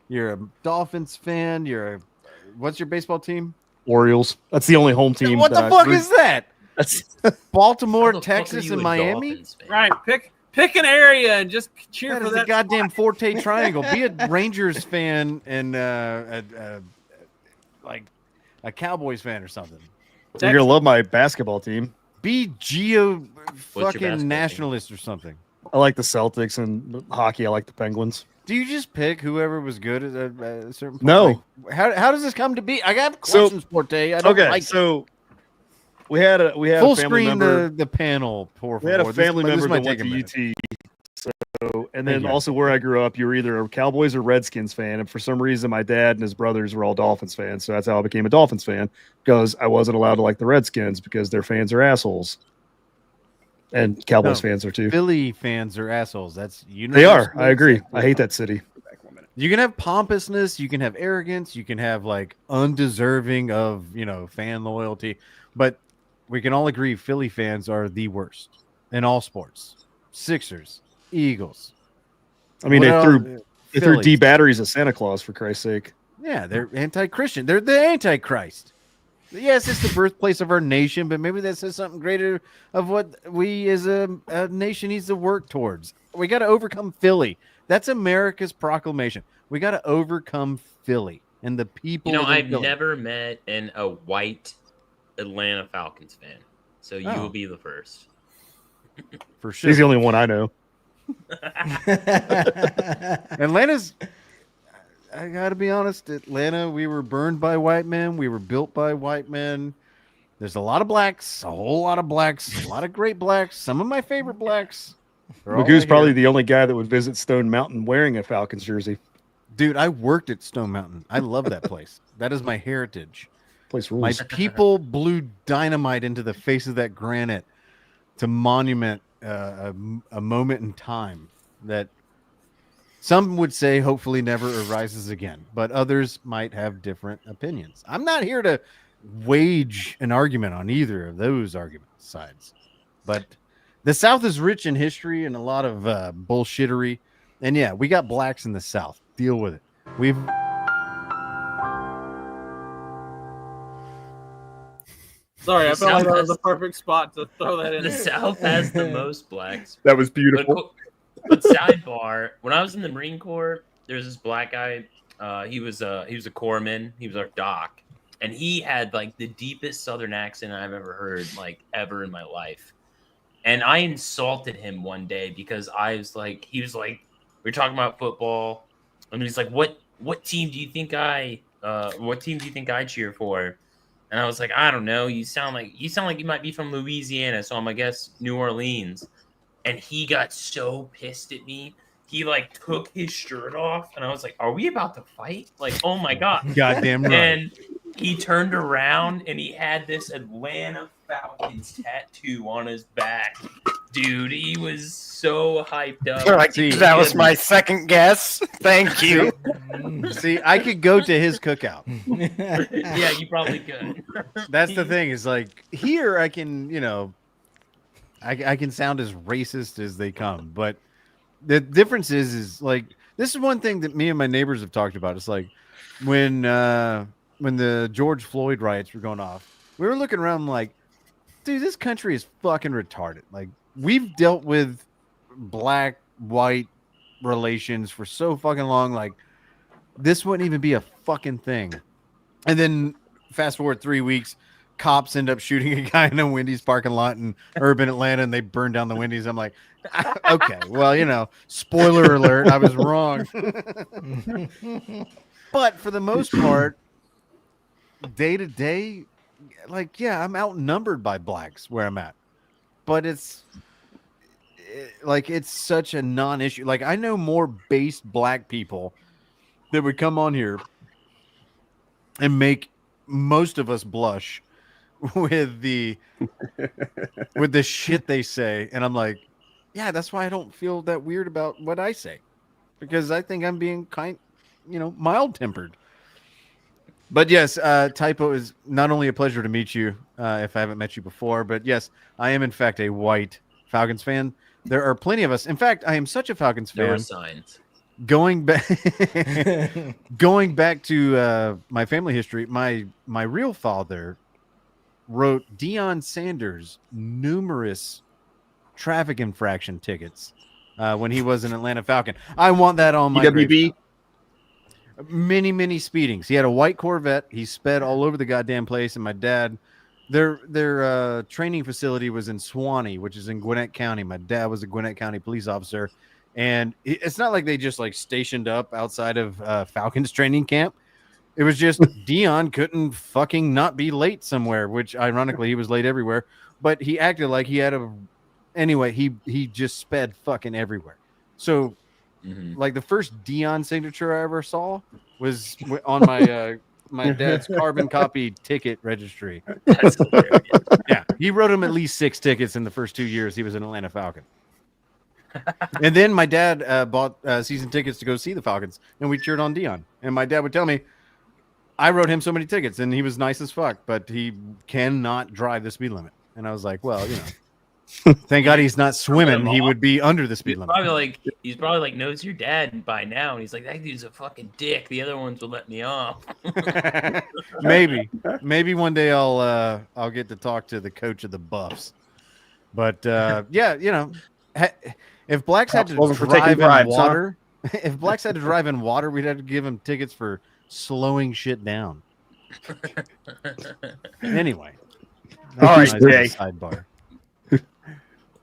You're a Dolphins fan. What's your baseball team? Orioles. That's the only home team. What the fuck is that? That's Baltimore, How the fuck are Texas, you and a Miami. Dolphins fan? Right. Pick an area and just cheer That for is the that. goddamn Forte Triangle. Be a Rangers fan and like a Cowboys fan or something. You're gonna love my basketball team. Be geo What's your fucking basketball nationalist or something. I like the Celtics, and hockey, I like the Penguins. Do you just pick whoever was good at a certain point? No. Like, how does this come to be? I got questions, Forte. I don't like so we had a full family screen member. the panel. Poor. We had a family member that take went a to minute. UT. So, and Thank then you. also where I grew up, you were either a Cowboys or Redskins fan. And for some reason, my dad and his brothers were all Dolphins fans. So that's how I became a Dolphins fan, because I wasn't allowed to like the Redskins because their fans are assholes. And Cowboys No, fans are too. Philly fans are assholes. That's They are. universally I agree. accepted. I hate that city. You can have pompousness, you can have arrogance, you can have like undeserving of, fan loyalty, but we can all agree Philly fans are the worst in all sports. Sixers, Eagles. I mean, What they threw Phillies. D batteries at Santa Claus, for Christ's sake. Yeah, they're anti-Christian. They're the Antichrist. Yes, it's the birthplace of our nation, but maybe that says something greater of what we as a nation needs to work towards. We got to overcome Philly. That's America's proclamation. We got to overcome Philly and the people. of I've Philly. never met a white Atlanta Falcons fan, so you Oh. will be the first. For sure. He's the only one I know. Atlanta's, I gotta be honest, Atlanta, we were burned by white men. We were built by white men. There's a lot of blacks, a whole lot of blacks, a lot of great blacks. Some of my favorite blacks. They're all Magoo's right probably here. the only guy that would visit Stone Mountain wearing a Falcons jersey. Dude, I worked at Stone Mountain. I love that place. That is my heritage. Place My rules. people blew dynamite into the face of that granite to monument a moment in time that some would say hopefully never arises again, but others might have different opinions. I'm not here to wage an argument on either of those argument sides, but the South is rich in history and a lot of bullshittery. And yeah, we got blacks in the South. Deal with it. We've Sorry, I The felt like that South was the perfect spot to throw that in. The South has the most blacks. That was beautiful. But sidebar, when I was in the Marine Corps, there was this black guy. He was a corpsman. He was our doc, and he had like the deepest Southern accent I've ever heard, ever in my life. And I insulted him one day because he was like, we were talking about football, and he's like, what team do you think I cheer for? And I was like, I don't know. You sound like you might be from Louisiana, so I'm I guess New Orleans. And he got so pissed at me. He took his shirt off, and I was like, "Are we about to fight?" Oh my god! Goddamn right. And he turned around, and he had this Atlanta Falcons tattoo on his back. Dude, he was so hyped up. You're like, that was my second guess. Thank you. See, I could go to his cookout. Yeah, you probably could. That's the thing. Is here I can, I can sound as racist as they come, but the difference is this is one thing that me and my neighbors have talked about. It's when the George Floyd riots were going off, we were looking around dude, this country is fucking retarded. We've dealt with black white relations for so fucking long. This wouldn't even be a fucking thing. And then fast forward 3 weeks, cops end up shooting a guy in a Wendy's parking lot in urban Atlanta, and they burn down the Wendy's. I'm like, okay, well, spoiler alert, I was wrong. But for the most part, day to day, I'm outnumbered by blacks where I'm at. But it's such a non-issue. I know more based black people that would come on here and make most of us blush with the shit they say, and I'm like, yeah, that's why I don't feel that weird about what I say, because I think I'm being mild tempered. But yes, Typo, is not only a pleasure to meet you, if I haven't met you before, but yes, I am in fact a white Falcons fan. There are plenty of us. In fact, I am such a Falcons fan. There are signs. Going back to my family history, my real father wrote Deion Sanders numerous traffic infraction tickets when he was an Atlanta Falcon. I want that on my EWB. Many speedings. He had a white Corvette. He sped all over the goddamn place. And my dad, their training facility was in Suwanee, which is in Gwinnett County. My dad was a Gwinnett County police officer, and it's not like they just like stationed up outside of Falcons training camp. It was just Deion couldn't fucking not be late somewhere, which ironically he was late everywhere. But he acted like he had anyway. He just sped fucking everywhere. So. Like the first Deion signature I ever saw was on my my dad's carbon copy ticket registry. That's hilarious. Yeah, he wrote him at least 6 tickets in the first 2 years he was an Atlanta Falcon. And then my dad bought season tickets to go see the Falcons, and we cheered on Deion. And my dad would tell me, I wrote him so many tickets, and he was nice as fuck, but he cannot drive the speed limit. And I was like, well, you know. Thank God he's not swimming. He would be under the speed limit. He's probably like knows your dad by now, and he's like, that dude's a fucking dick. The other ones will let me off. Maybe one day I'll get to talk to the coach of the Buffs. But yeah, you know, if blacks had to drive in water, if blacks had to drive in water, we'd have to give them tickets for slowing shit down. Anyway, all right, Jay. Sidebar.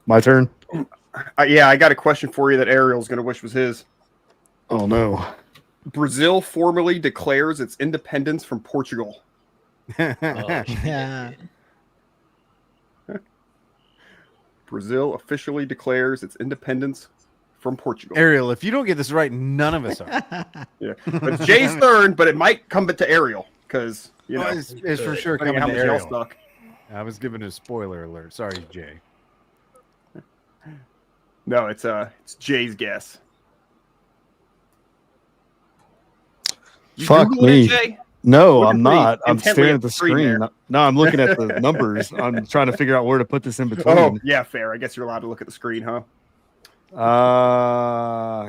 My turn. Yeah, I got a question for you that Ariel's going to wish was his. Oh no! Brazil formally declares its independence from Portugal. Yeah. Brazil officially declares its independence from Portugal. Ariel, if you don't get this right, none of us are. Yeah, but Jay's third, but it might come to Ariel because you know it's for sure coming to Ariel. I was giving a spoiler alert. Sorry, Jay. No, it's Jay's guess. Fuck me. It, Jay? No, I'm not. I'm staring at the screen. No, I'm looking at the numbers. I'm trying to figure out where to put this in between. Oh, yeah, fair. I guess you're allowed to look at the screen, huh?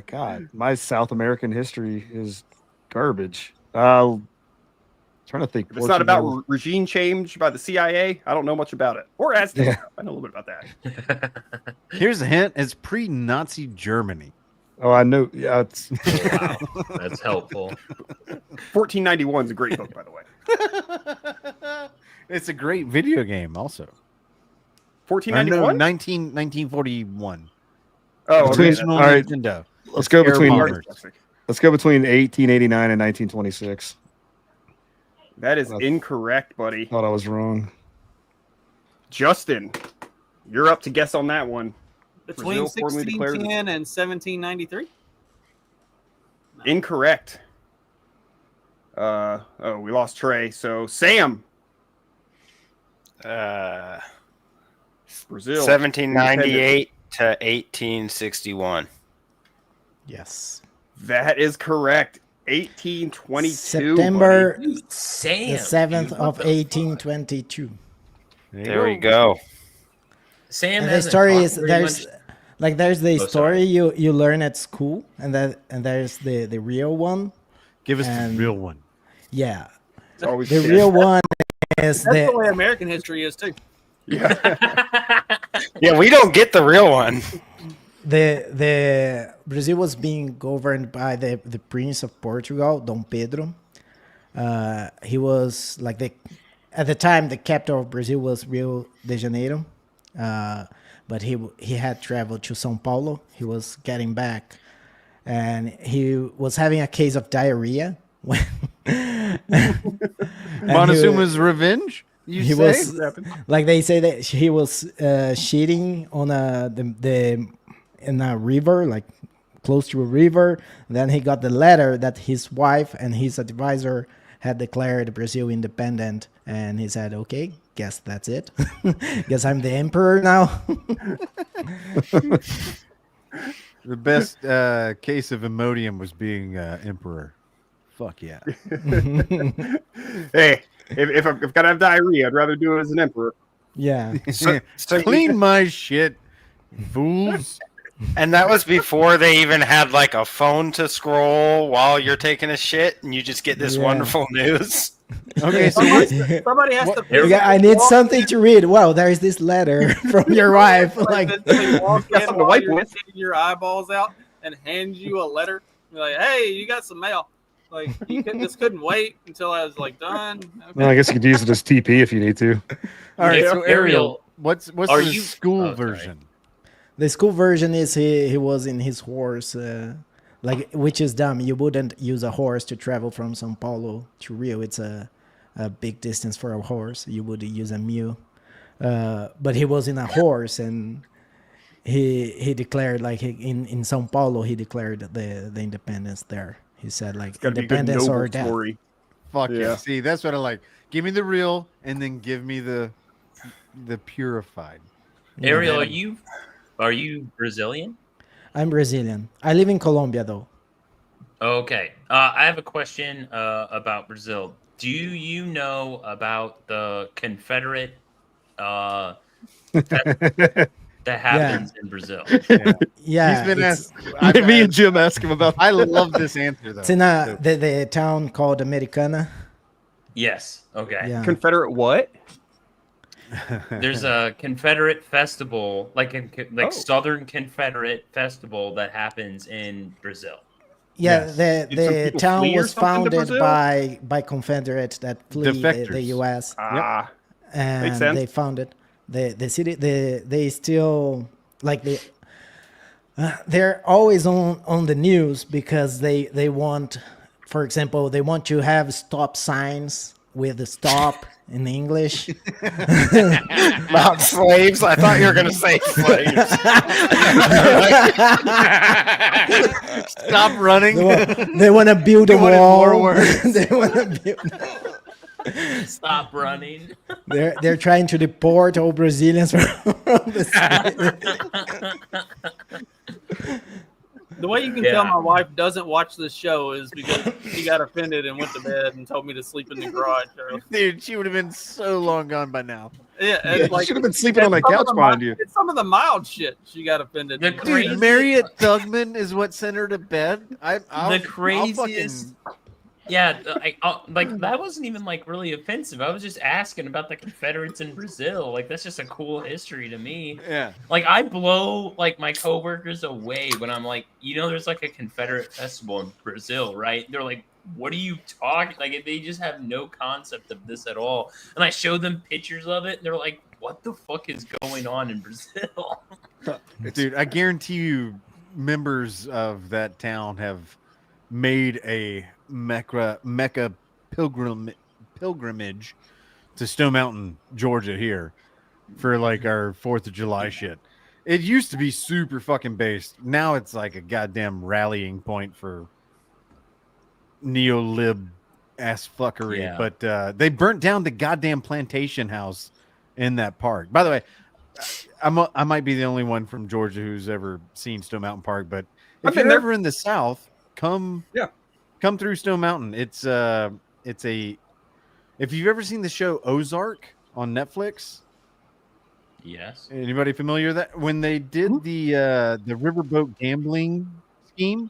God, my South American history is garbage. Trying to think. If it's not about regime change by the CIA, I don't know much about it. Or Aztec. Yeah. I know a little bit about that. Here's a hint. It's pre-Nazi Germany. Oh, I know. Yeah, it's wow. That's helpful. 1491 is a great book, by the way. It's a great video game, also. 1491? 1941. Oh, original all right. Nintendo. Let's go between 1889 and 1926. That is incorrect, buddy. Thought I was wrong. Justin, you're up to guess on that one. Between 1610 and 1793? No. Incorrect. We lost Trey. So, Sam. Brazil. 1798 to 1861. Yes. That is correct. 1822. September Dude, the 7th of 1822. There we go. Sam. And the story is there's the story you learn at school, and there's the real one. Give us the real one. Yeah, always the real one is that's the way American history is too. Yeah. Yeah, we don't get the real one. The Brazil was being governed by the Prince of Portugal, Dom Pedro. He was like at the time the capital of Brazil was Rio de Janeiro, but he had traveled to São Paulo. He was getting back, and he was having a case of diarrhea. Montezuma's revenge. He was like they say that he was shitting on in a river, like close to a river. Then he got the letter that his wife and his advisor had declared Brazil independent, and he said, "Okay, guess that's it. Guess I'm the emperor now." The best case of Imodium was being emperor. Fuck yeah. Hey, if I've got to have diarrhea, I'd rather do it as an emperor. Yeah. So clean my shit, fools. And that was before they even had like a phone to scroll while you're taking a shit, and you just get this wonderful news. Okay, so somebody has to. Yeah, I need something to read. Wow, there is this letter from your wife. Like, walk Got in something to while wipe you're with. sitting your eyeballs out and hand you a letter. You're like, hey, you got some mail. Like, this couldn't wait until I was like done. Okay. Well, I guess you could use it as TP if you need to. All right, Yeah. so Ariel, what's are the you- school oh, sorry. version? the school version is he was in his horse, like, which is dumb. You wouldn't use a horse to travel from Sao Paulo to Rio. It's a big distance for a horse. You would use a mule. But he was in a horse, and he declared, like, in Sao Paulo, he declared the independence there. He said, like, Gotta be a good independence noble or death. story. Fuck yeah. Yeah. See, that's what I like. Give me the real, and then give me the purified. Ariel, are you Brazilian? I'm Brazilian. I live in Colombia, though. Okay. I have a question about Brazil. Do you know about the Confederate that happens in Brazil? Yeah, He's been it's- asked. Me and Jim ask him about. I love this answer though. It's in the town called Americana. Yes. Okay. Yeah. Confederate what? There's a Confederate festival, like Oh. Southern Confederate festival that happens in Brazil. Yeah, Yes. Did some the people town flee or was something to founded Brazil? by Confederates that flee the Defectors. U.S. Ah, and makes sense. they founded the city. They still, like, they're always on the news because they want, for example, they want to have stop signs with the stop in English. Not slaves. I thought you were going to say slaves. Stop running. They want to build a You wanted wall. more words. They want to build. Stop running. They're trying to deport all Brazilians from the city. The way you can Yeah. tell my wife doesn't watch this show is because she got offended and went to bed and told me to sleep in the garage. Dude, she would have been so long gone by now. Yeah, Yeah, and you should have been sleeping on and that some of couch the behind mi- you. It's some of the mild shit she got offended. The by. crazy- Dude, Marriott Thugman is what sent her to bed. The craziest. Yeah, like that wasn't even like really offensive. I was just asking about the Confederates in Brazil. Like that's just a cool history to me. Yeah. Like I blow like my coworkers away when I'm like, there's like a Confederate festival in Brazil, right? They're like, what are you talking? Like they just have no concept of this at all. And I show them pictures of it. And they're like, what the fuck is going on in Brazil? Dude, I guarantee you members of that town have made a Mecca pilgrimage to Stone Mountain, Georgia here for like our 4th of July shit. It used to be super fucking based. Now it's like a goddamn rallying point for neo-lib ass fuckery. Yeah. But they burnt down the goddamn plantation house in that park. By the way, I might be the only one from Georgia who's ever seen Stone Mountain Park, but I've if been you're there. ever in the South, come through Stone Mountain. It's a if you've ever seen the show Ozark on Netflix. Yes. Anybody familiar with that? When they did the riverboat gambling scheme,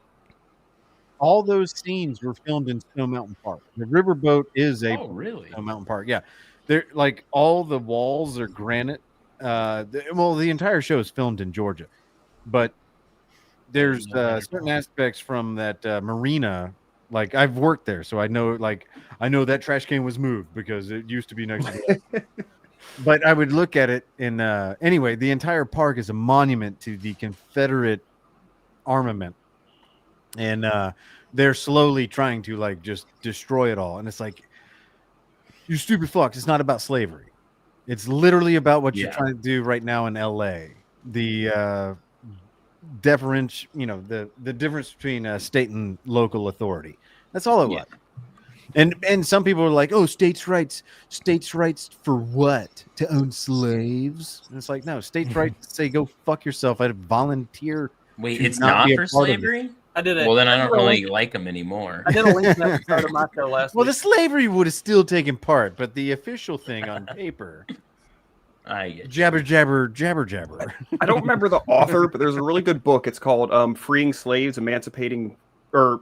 all those scenes were filmed in Stone Mountain Park. The riverboat is a really? Stone Mountain Park. Yeah, they're like all the walls are granite. The entire show is filmed in Georgia, but there's certain aspects from that marina. Like I've worked there, so I know that trash can was moved because it used to be next to it. But I would look at it and anyway, the entire park is a monument to the Confederate armament, and they're slowly trying to like just destroy it all. And it's like, you stupid fucks! It's not about slavery. It's literally about what you're trying to do right now in LA. The deference, the difference between state and local authority. That's all it was. And some people are like, oh, states' rights for what? To own slaves? And it's like, no, states' rights say go fuck yourself. I'd volunteer. Wait, to it's not be a for part of it. slavery? I did it. Well, then I don't really like them anymore. I did a LinkedIn episode of my show last Well, week. the slavery would have still taken part, but the official thing on paper. I get jabber, jabber, jabber, jabber. I don't remember the author, but there's a really good book. It's called "Freeing Slaves, Emancipating," or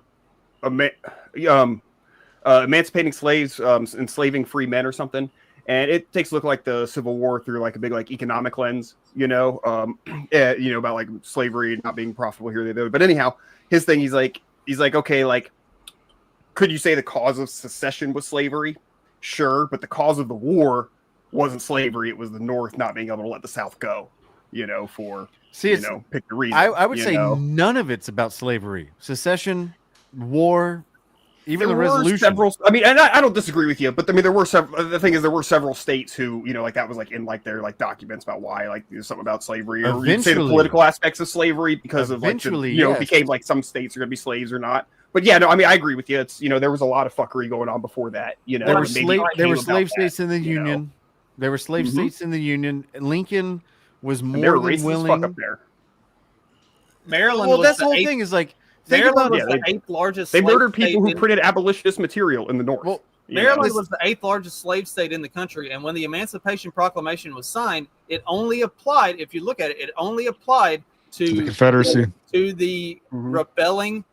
emancipating slaves, enslaving free men or something. And it takes a look like the Civil War through like a big like economic lens, about like slavery not being profitable here, there. But anyhow, his thing, he's like, okay, like, could you say the cause of secession was slavery? Sure, but the cause of the war wasn't slavery. It was the North not being able to let the South go, for pick the reason. I would say none of it's about slavery, secession, war. Even there the resolution. Several, I mean, and I don't disagree with you, but I mean, there were several. The thing is, there were several states who, like that was like in like their like documents about why, like something about slavery, or you'd say the political aspects of slavery because of like it became like some states are going to be slaves or not. But yeah, no, I mean, I agree with you. It's there was a lot of fuckery going on before that. There were slave states in the Union. There were slave states in the Union. Lincoln was more than willing. Up there. Maryland. Well, that's the whole thing is like. Maryland was the 8th largest. They murdered people who printed abolitionist material in the North. Well, Maryland was the 8th largest slave state in the country, and when the Emancipation Proclamation was signed, it only applied. If you look at it, it only applied to the Confederacy, to the rebelling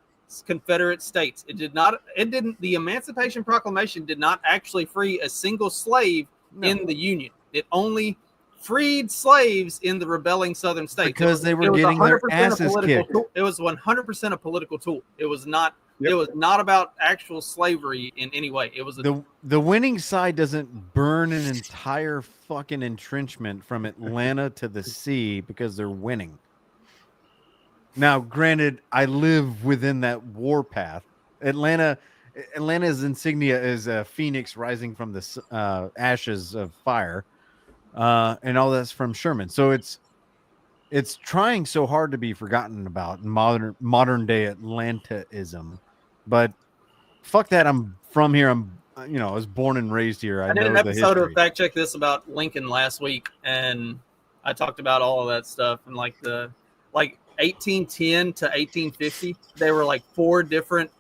Confederate states. It did not. It didn't. The Emancipation Proclamation did not actually free a single slave in the Union. It only freed slaves in the rebelling southern states because they were getting their asses kicked. It was 100% a political tool. It was not. Yep. It was not about actual slavery in any way. It was the winning side doesn't burn an entire fucking entrenchment from Atlanta to the sea because they're winning. Now, granted, I live within that warpath. Atlanta's insignia is a phoenix rising from the ashes of fire. And all that's from Sherman. So it's trying so hard to be forgotten about in modern day Atlantaism. But fuck that. I'm from here. I was born and raised here. I did know an episode of Fact Check This about Lincoln last week, and I talked about all of that stuff and like 1810 to 1850. There were like 4 different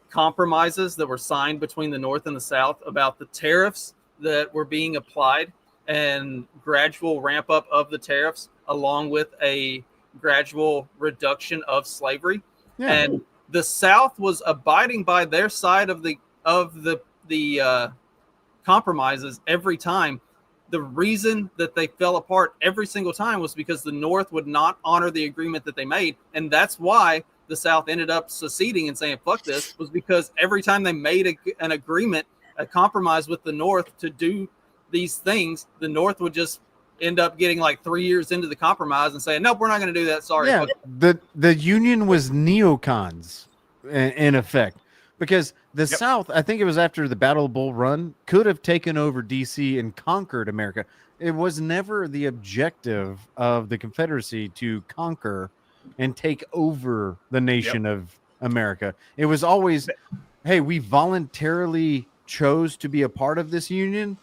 compromises that were signed between the North and the South about the tariffs that were being applied and gradual ramp up of the tariffs, along with a gradual reduction of slavery. Yeah. And the South was abiding by their side of the compromises every time. The reason that they fell apart every single time was because the North would not honor the agreement that they made, and that's why the South ended up seceding and saying "fuck this," was because every time they made an agreement, a compromise with the North to do these things, the North would just end up getting like 3 years into the compromise and saying, nope, we're not going to do that. Sorry. Yeah, the Union was neocons in effect, because the South, I think it was after the Battle of Bull Run, could have taken over DC and conquered America. It was never the objective of the Confederacy to conquer and take over the nation of America. It was always, hey, we voluntarily chose to be a part of this union.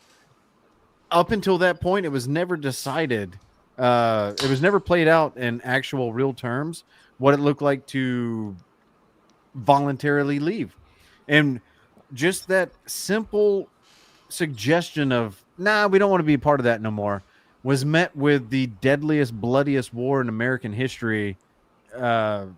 Up until that point, it was never decided. It was never played out in actual real terms what it looked like to voluntarily leave. And just that simple suggestion of, nah, we don't want to be a part of that no more, was met with the deadliest, bloodiest war in American history, even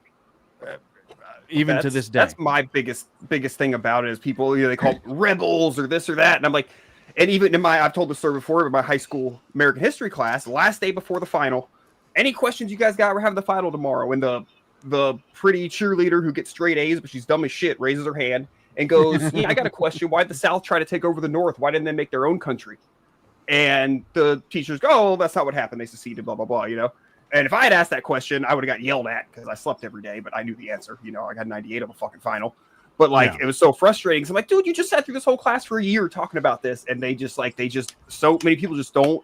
to this day. That's my biggest thing about it is people, they call rebels or this or that. And I'm like, and even in I've told this story before, in my high school American history class, the last day before the final, any questions you guys got? We're having the final tomorrow. And the pretty cheerleader who gets straight A's, but she's dumb as shit, raises her hand and goes, yeah, I got a question. Why did the South try to take over the North? Why didn't they make their own country? And the teachers go, oh, that's not what happened. They seceded, blah, blah, blah, And if I had asked that question, I would have got yelled at because I slept every day, but I knew the answer. I got 98 on the fucking final. But it was so frustrating. So I'm like, dude, you just sat through this whole class for a year talking about this. And so many people just don't.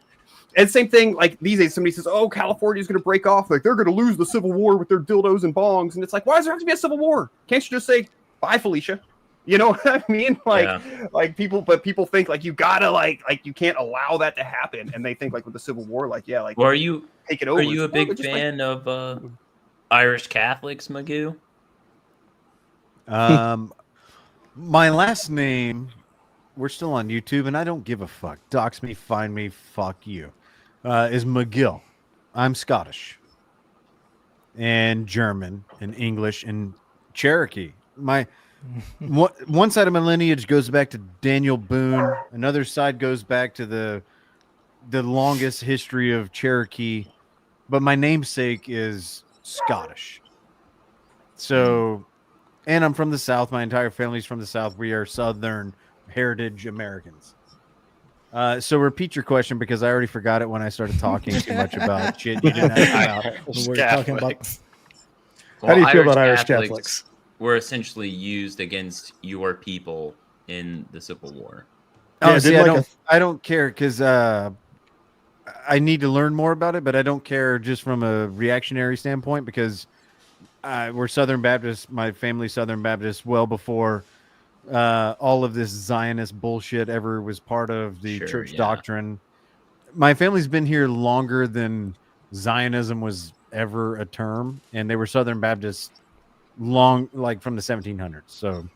And same thing, like these days, somebody says, oh, California's going to break off. Like they're going to lose the Civil War with their dildos and bongs. And it's like, why does there have to be a Civil War? Can't you just say, bye, Felicia? You know what I mean? People think like you gotta like you can't allow that to happen. And they think like with the Civil War, well, are you take it over? Are you a big fan of Irish Catholics, Magoo? My last name, we're still on YouTube and I don't give a fuck. Dox me, find me, fuck you. Is McGill. I'm Scottish and German and English and Cherokee. one side of my lineage goes back to Daniel Boone. Another side goes back to the longest history of Cherokee. But my namesake is Scottish. So, and I'm from the South. My entire family's from the South. We are Southern heritage Americans. So repeat your question because I already forgot it when I started talking too much about shit you didn't ask about. We're talking about. How do you feel about Irish Catholics? Were essentially used against your people in the Civil War. Oh, see, I don't care because I need to learn more about it, but I don't care just from a reactionary standpoint because we're Southern Baptists. My family's Southern Baptist well before all of this Zionist bullshit ever was part of the church doctrine. My family's been here longer than Zionism was ever a term, and they were Southern Baptists long, like from the 1700s. So,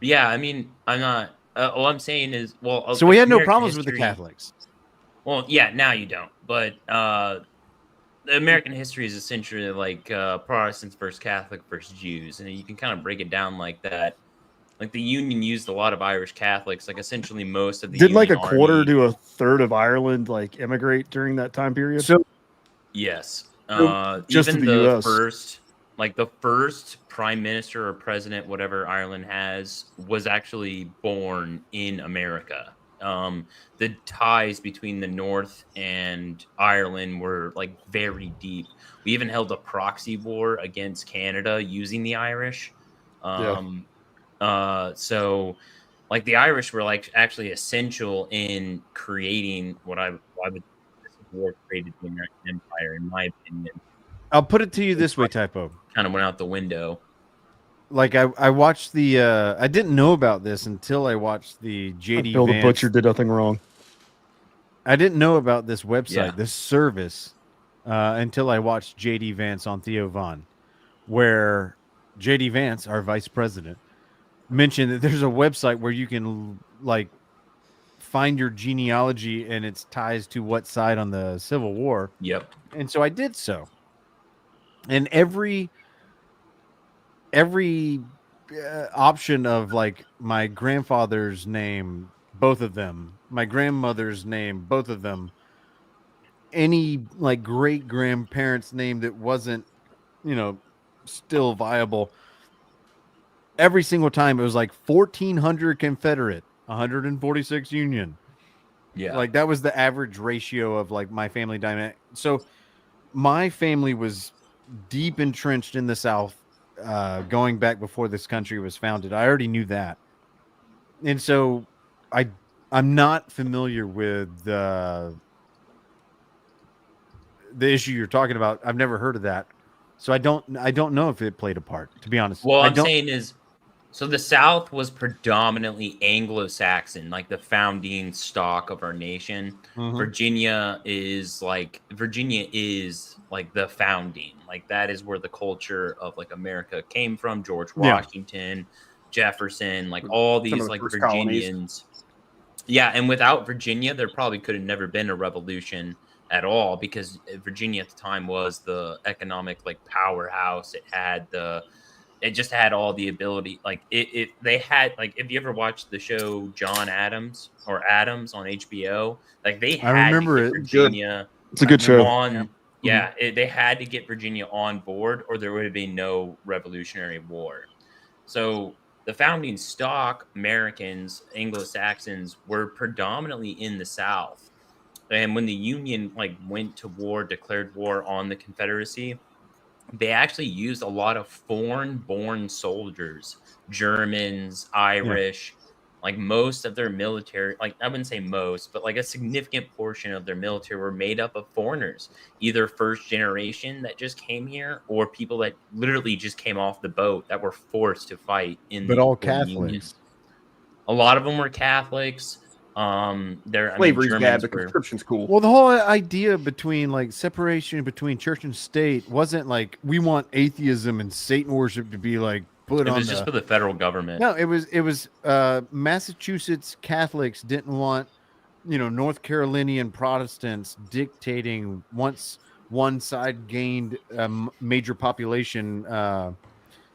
yeah, I mean, I'm not. All I'm saying is, well, so we had no problems with the Catholics. Well, yeah, now you don't, but American history is essentially like Protestants versus Catholic versus Jews, and you can kind of break it down like that. Like the Union used a lot of Irish Catholics. Like essentially most of the did like a Union quarter Army, to a third of Ireland like immigrate during that time period. So yes, just even to the US. first, like the first prime minister or president, whatever Ireland has, was actually born in America. The ties between the North and Ireland were like very deep. We even held a proxy war against Canada using the Irish. So like the Irish were like actually essential in creating what I would war created the American Empire, in my opinion. I'll put it to you this way, Typo. Kind of went out the window. Like I watched the I didn't know about this until I watched the JD Bill the Vance. Butcher did nothing wrong. I didn't know about this website, Yeah. this service, until I watched JD Vance on Theo Von, where JD Vance, our vice president, mentioned that there's a website where you can like find your genealogy and its ties to what side on the Civil War. Yep. And so I did so. And every option of like my grandfather's name, both of them, my grandmother's name, both of them, any like great grandparents' name that wasn't, still viable. Every single time it was like 1,400 Confederate, 146 Union. Yeah. Like that was the average ratio of like my family dynamic. So my family was deep entrenched in the South, going back before this country was founded. I already knew that. And so I'm not familiar with the issue you're talking about. I've never heard of that. So I don't know if it played a part, to be honest. Well, I'm saying is, so the South was predominantly Anglo-Saxon, like the founding stock of our nation. Mhm. Virginia is like the founding. Like that is where the culture of like America came from. George Washington, Jefferson, like all these the like first colonies. Virginians. Yeah, and without Virginia, there probably could have never been a revolution at all, because Virginia at the time was the economic like powerhouse. It just had all the ability. Like they had, like, if you ever watched the show John Adams or Adams on HBO, like they had I remember to get it. Virginia. It's a good show. They had to get Virginia on board, or there would have been no Revolutionary War. So the founding stock, Americans, Anglo-Saxons, were predominantly in the South. And when the Union like went to war, declared war on the Confederacy, they actually used a lot of foreign-born soldiers, Germans, Irish. Like most of their military, like I wouldn't say most, but like a significant portion of their military were made up of foreigners, either first generation that just came here, or people that literally just came off the boat that were forced to fight in But the all Union. Catholics. A lot of them were Catholics. Slavery's bad, but conscription's cool. Well, the whole idea between like separation between church and state wasn't like we want atheism and Satan worship to be like put It on. was just for the federal government. No, it was Massachusetts Catholics didn't want, North Carolinian Protestants dictating once one side gained a major population,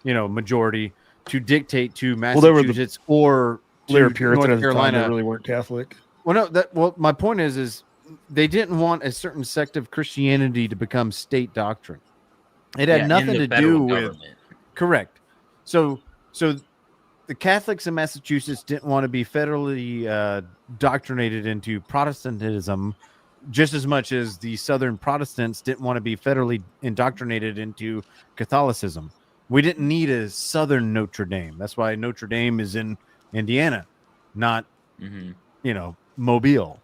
majority to dictate to Well, they were the- Massachusetts or They were to Puritan North at the time. Carolina. They really weren't Catholic. Well, no. My point is they didn't want a certain sect of Christianity to become state doctrine. It had Yeah, in nothing the to federal do with government. correct. So the Catholics in Massachusetts didn't want to be federally doctrinated into Protestantism, just as much as the Southern Protestants didn't want to be federally indoctrinated into Catholicism. We didn't need a Southern Notre Dame. That's why Notre Dame is in Indiana, not Mobile.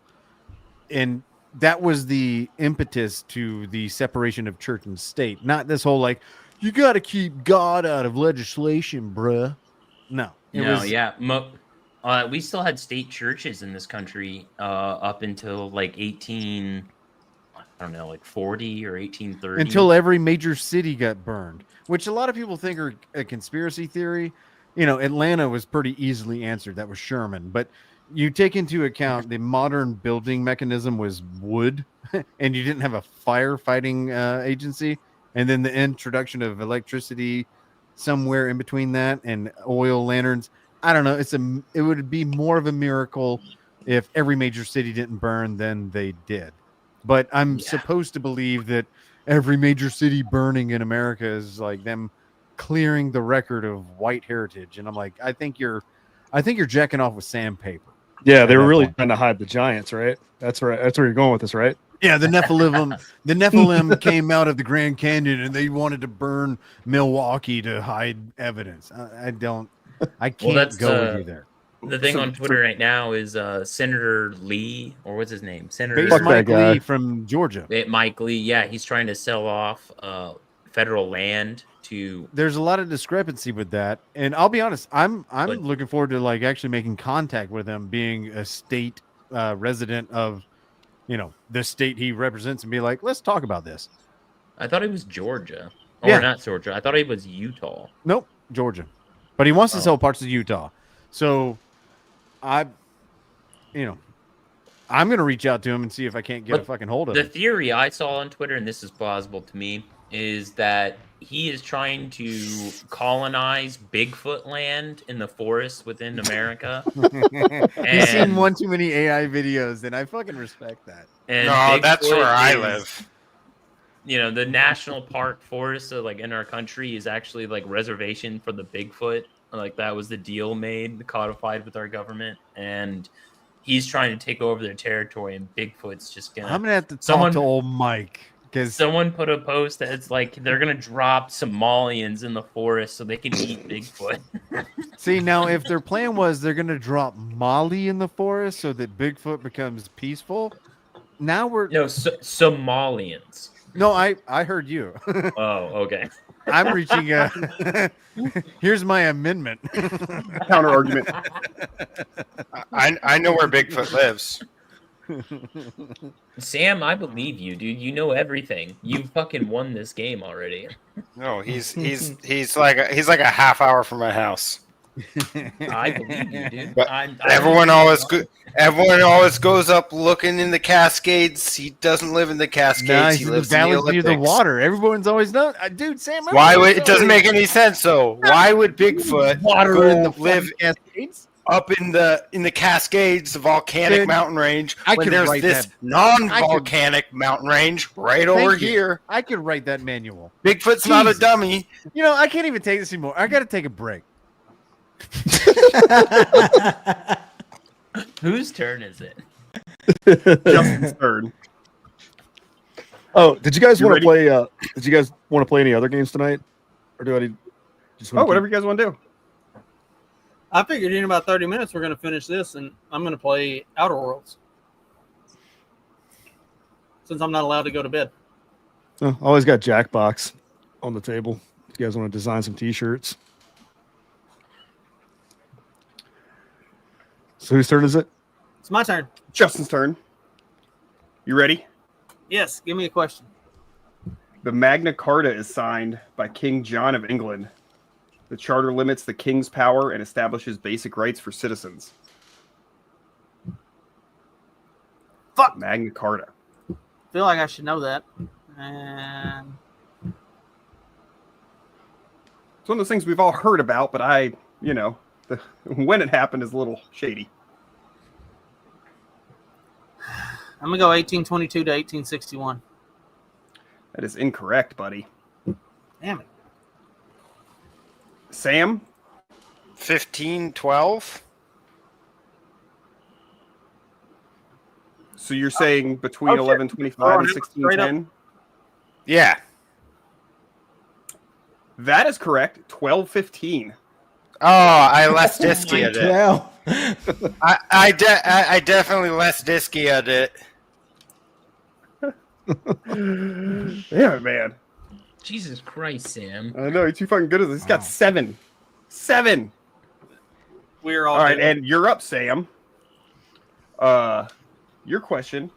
And that was the impetus to the separation of church and state. Not this whole like, you got to keep God out of legislation, bruh. No. We still had state churches in this country up until like 40 or 1830. Until every major city got burned, which a lot of people think are a conspiracy theory. Atlanta was pretty easily answered. That was Sherman. But you take into account the modern building mechanism was wood, and you didn't have a firefighting agency. And then the introduction of electricity somewhere in between that and oil lanterns. I don't know. It would be more of a miracle if every major city didn't burn than they did. But I'm supposed to believe that every major city burning in America is like them clearing the record of white heritage. And I'm like, I think you're jacking off with sandpaper. Yeah, they were really trying to hide the giants, right? That's right. That's where you're going with this, right? Yeah, the Nephilim came out of the Grand Canyon and they wanted to burn Milwaukee to hide evidence. I can't go with you there. The thing on Twitter right now is Senator Lee, or what's his name? Mike Lee from Georgia. Mike Lee, yeah, he's trying to sell off federal land to. There's a lot of discrepancy with that, and I'll be honest, I'm looking forward to like actually making contact with him, being a state resident of, the state he represents, and be like, let's talk about this. I thought it was Georgia, or not Georgia. I thought it was Utah. Nope, Georgia, but he wants to sell parts of Utah, so I'm gonna reach out to him and see if I can't get a fucking hold of him. The theory I saw on Twitter, and this is plausible to me, is that he is trying to colonize Bigfoot land in the forests within America. You've seen one too many AI videos, and I fucking respect that. And no, Bigfoot that's where I live. The national park forest, like in our country, is actually like reservation for the Bigfoot. Like that was the deal made, codified with our government, and he's trying to take over their territory, and Bigfoot's just gonna. I'm gonna have to talk to old Mike because someone put a post that it's like they're gonna drop Somalians in the forest so they can eat Bigfoot. See, now if their plan was they're gonna drop Molly in the forest so that Bigfoot becomes peaceful, now we're Somalians. No, I heard you. Oh, okay. I'm reaching here's my amendment. Counter argument. I know where Bigfoot lives. Sam, I believe you, dude. You know everything. You fucking won this game already. No, he's like a half hour from my house. I believe you, dude. But everyone always goes up looking in the Cascades. He doesn't live in the Cascades. Nah, he lives in the near the Olympics. water. Everyone's always known, dude. Sam, Why would it doesn't make any sense? So why would Bigfoot live Cascades? up in the Cascades, the volcanic mountain range, when there's this non-volcanic mountain range right over here? I could write that manual. Bigfoot's not a dummy. I can't even take this anymore. I got to take a break. Whose turn is it? Justin's turn. Oh, did you guys want to play? Did you guys want to play any other games tonight, or do I just? Whatever you guys want to do. I figured in about 30 minutes we're going to finish this, and I'm going to play Outer Worlds since I'm not allowed to go to bed. Oh, I always got Jackbox on the table. If you guys want to design some T-shirts. So whose turn is it? It's my turn. Justin's turn. You ready? Yes, give me a question. The Magna Carta is signed by King John of England. The charter limits the king's power and establishes basic rights for citizens. Fuck. Magna Carta. Feel like I should know that. And one of those things we've all heard about, but when it happened is a little shady. I'm gonna go 1822 to 1861. That is incorrect, buddy. Damn it. Sam? 1512. So you're saying between 1125 and 1610? Yeah. That is correct. 1215. Oh, I less disky at it. 12. I definitely less disky at it. Yeah, man. Jesus Christ, Sam. I know, you're too fucking good at this. He's got 7. 7. We're all right, good. and you're up, Sam. Your question.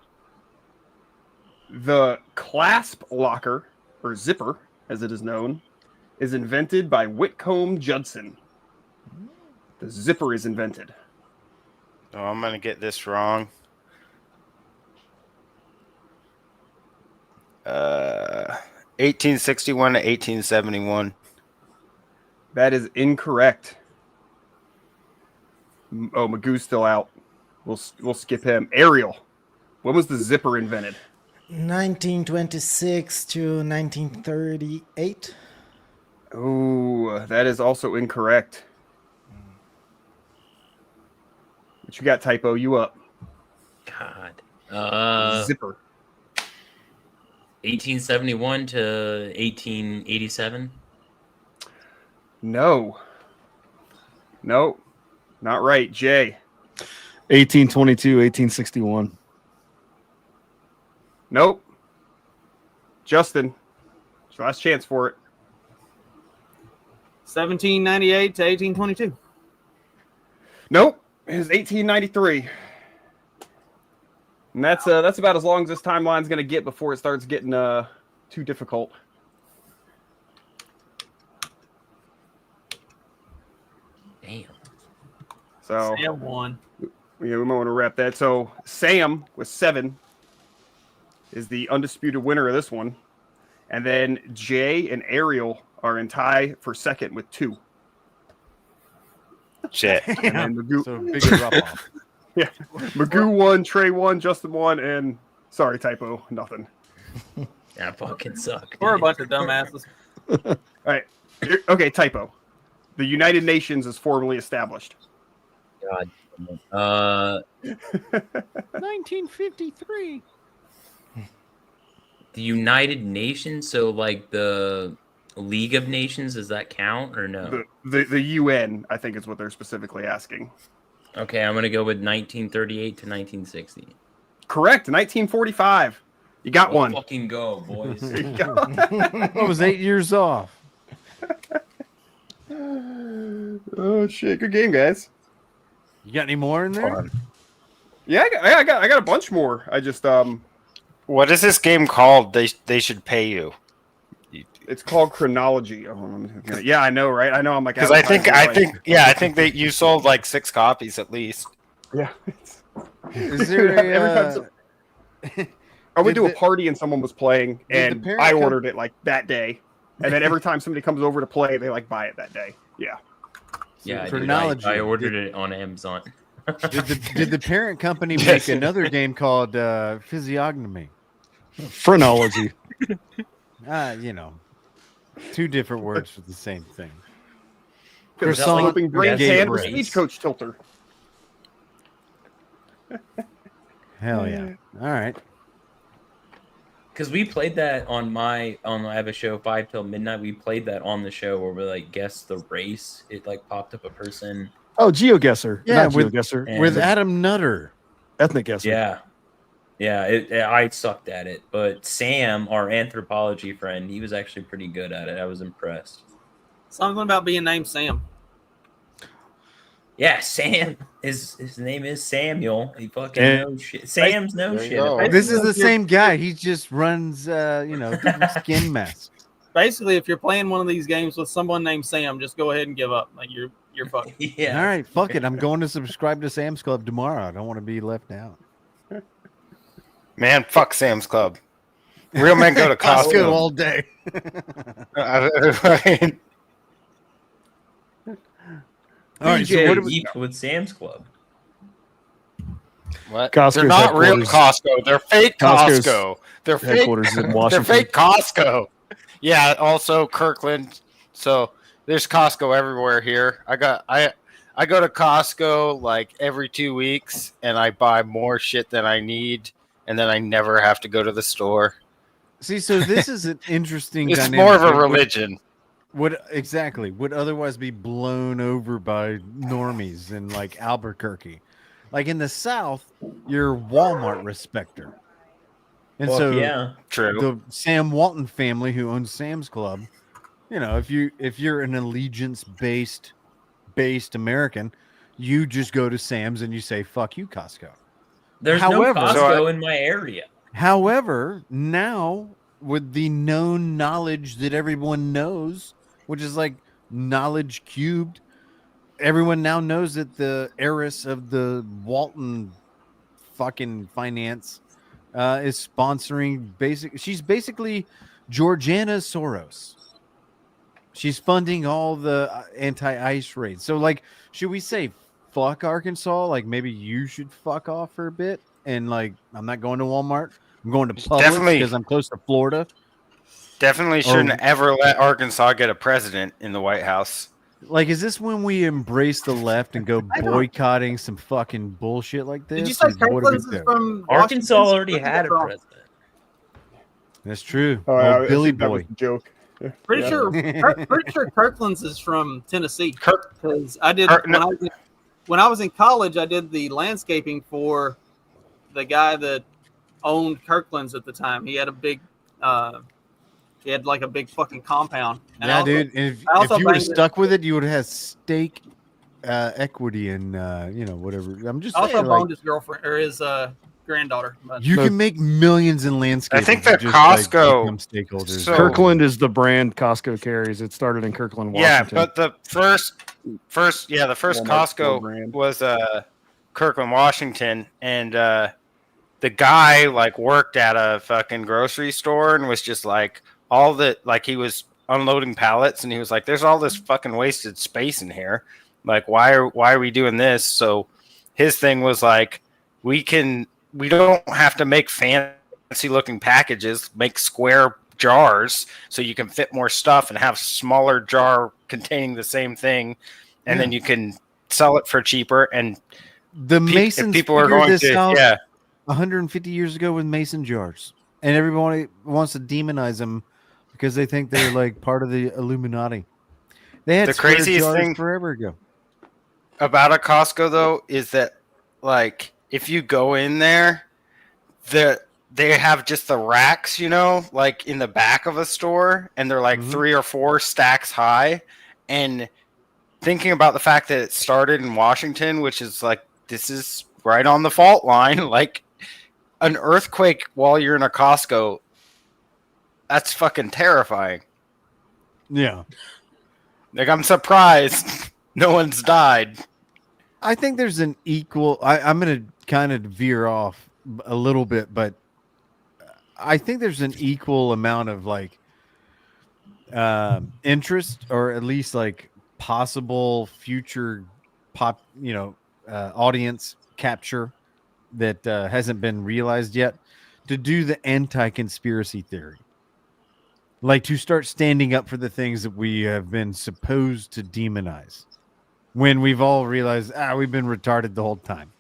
The clasp locker, or zipper, as it is known, is invented by Whitcomb Judson. The zipper is invented. Oh, I'm going to get this wrong. 1861 to 1871. That is incorrect. Oh, Magoo's still out. We'll skip him. Ariel, when was the zipper invented? 1926 to 1938. Oh, that is also incorrect. What you got, Typo? You up? God. Zipper. 1871 to 1887. No, not right. Jay. 1822, 1861. Nope. Justin, it's your last chance for it. 1798 to 1822. Nope. It was 1893. And that's about as long as this timeline's going to get before it starts getting too difficult. Damn. So Sam won. Yeah, we might want to wrap that. So Sam with 7 is the undisputed winner of this one. And then Jay and Ariel are in tie for second with 2. Shit. And then Magoo, So big drop off. yeah, Magoo won, Trey won, Justin won, and sorry, Typo, nothing. That fucking suck. We're a bunch of dumbasses. All right. Okay, Typo. The United Nations is formally established. God. 1953. The United Nations, so like the League of Nations, does that count or no? The UN, I think, is what they're specifically asking. Okay, I'm gonna go with 1938 to 1960. Correct, 1945. You got Let's one. fucking go, boys. There you go. I was 8 years off. Oh shit! Good game, guys. You got any more in there? Yeah, I got a bunch more. I just What is this game called? They should pay you. it's called Chronology. Oh, yeah, I know, right? I know. I'm like, Because I think that you sold like 6 copies at least. Yeah. Is there I went to a the- party and someone was playing, did the and parent I com- ordered it like that day, and then every time somebody comes over to play, they like buy it that day. Yeah. Yeah, Chronology. I ordered it on Amazon. did the parent company make another game called Physiognomy? Phrenology. You know, 2 different words for the same thing. Croissant, like flipping brain Death hand, or Race? Stagecoach tilter. Hell yeah! All right. Because we played that on I have a show 5 till midnight. We played that on the show where we like guessed the race. It like popped up a person. Oh, GeoGuessr. Yeah, Not with GeoGuessr. with Adam Nutter. Ethnic guesser. Yeah. I sucked at it, but Sam, our anthropology friend, he was actually pretty good at it. I was impressed. Something about being named Sam. Yeah, Sam. His name is Samuel. He fucking And- knows shit. Sam's no There you shit. go. about This it. is the same guy. He just runs, different skin masks. Basically, if you're playing one of these games with someone named Sam, just go ahead and give up. Like you're fucked. Yeah. All right, fuck it. I'm going to subscribe to Sam's Club tomorrow. I don't want to be left out. Man, fuck Sam's Club. Real men go to Costco Costco all day. All right, so what do we with Sam's Club? What? Costco's They're not real headquarters- Costco. They're fake Costco's Costco. They're fake. headquarters in They're Washington. fake Costco. Yeah. Also Kirkland. So there's Costco everywhere here. I go to Costco like every 2 weeks, and I buy more shit than I need, and then I never have to go to the store. See, so this is an interesting. It's dynamic. more of a Like, religion. Would otherwise be blown over by normies in like Albuquerque. Like in the South, you're Walmart respecter. And Fuck so yeah. True. the Sam Walton family who owns Sam's Club, you know, if you're an allegiance based American, you just go to Sam's and you say fuck you, Costco. There's no Costco in my area. However, now with the known knowledge that everyone knows, which is like knowledge cubed, everyone now knows that the heiress of the Walton fucking finance is sponsoring she's basically Georgiana Soros. She's funding all the anti-ICE raids. So like, should we say fuck Arkansas? Like maybe you should fuck off for a bit. And like, I'm not going to Walmart. I'm going to Publix because I'm close to Florida. Definitely shouldn't ever let Arkansas get a president in the White House. Like, is this when we embrace the left and go boycotting some fucking bullshit like this? Did you say What do we Kirkland's do? is from Arkansas Washington? already had a president. That's true. Oh, Oh, I Billy think that was Boy. a joke. Pretty Yeah. sure Kirkland's is from Tennessee. Because I did when I was in college, I did the landscaping for the guy that owned Kirkland's at the time. He had a big, he had like a big fucking compound. And Yeah, I also- dude. If I also you would have banged it- stuck with it, you would have had stake equity in, whatever. I'm just I also saying, boned like, his girlfriend or his granddaughter. But you can make millions in landscaping. I think if you that just, like, Costco- become stakeholders. so- Kirkland is the brand Costco carries. It started in Kirkland, Yeah, Washington. but the first Walmart store Costco brand. was Kirkland, Washington, and the guy like worked at a fucking grocery store and was just like he was unloading pallets and he was like, "There's all this fucking wasted space in here. Like, why are we doing this?" So his thing was like, we don't have to make fancy looking packages, make square jars so you can fit more stuff and have smaller jar containing the same thing, and then you can sell it for cheaper. And The Masons people are figured going this to out 150 years ago with mason jars, and everybody wants to demonize them because they think they're like part of the Illuminati. They had The square craziest jars thing forever ago. about a Costco though is that like if you go in there, they have just the racks, like in the back of a store, and they're like 3 or 4 stacks high. And thinking about the fact that it started in Washington, which is like, this is right on the fault line, like an earthquake while you're in a Costco, that's fucking terrifying. Yeah. Like, I'm surprised no one's died. I think there's an equal. I'm going to kind of veer off a little bit, but I think there's an equal amount of like interest, or at least like possible future audience capture that hasn't been realized yet, to do the anti-conspiracy theory, like to start standing up for the things that we have been supposed to demonize, when we've all realized we've been retarded the whole time.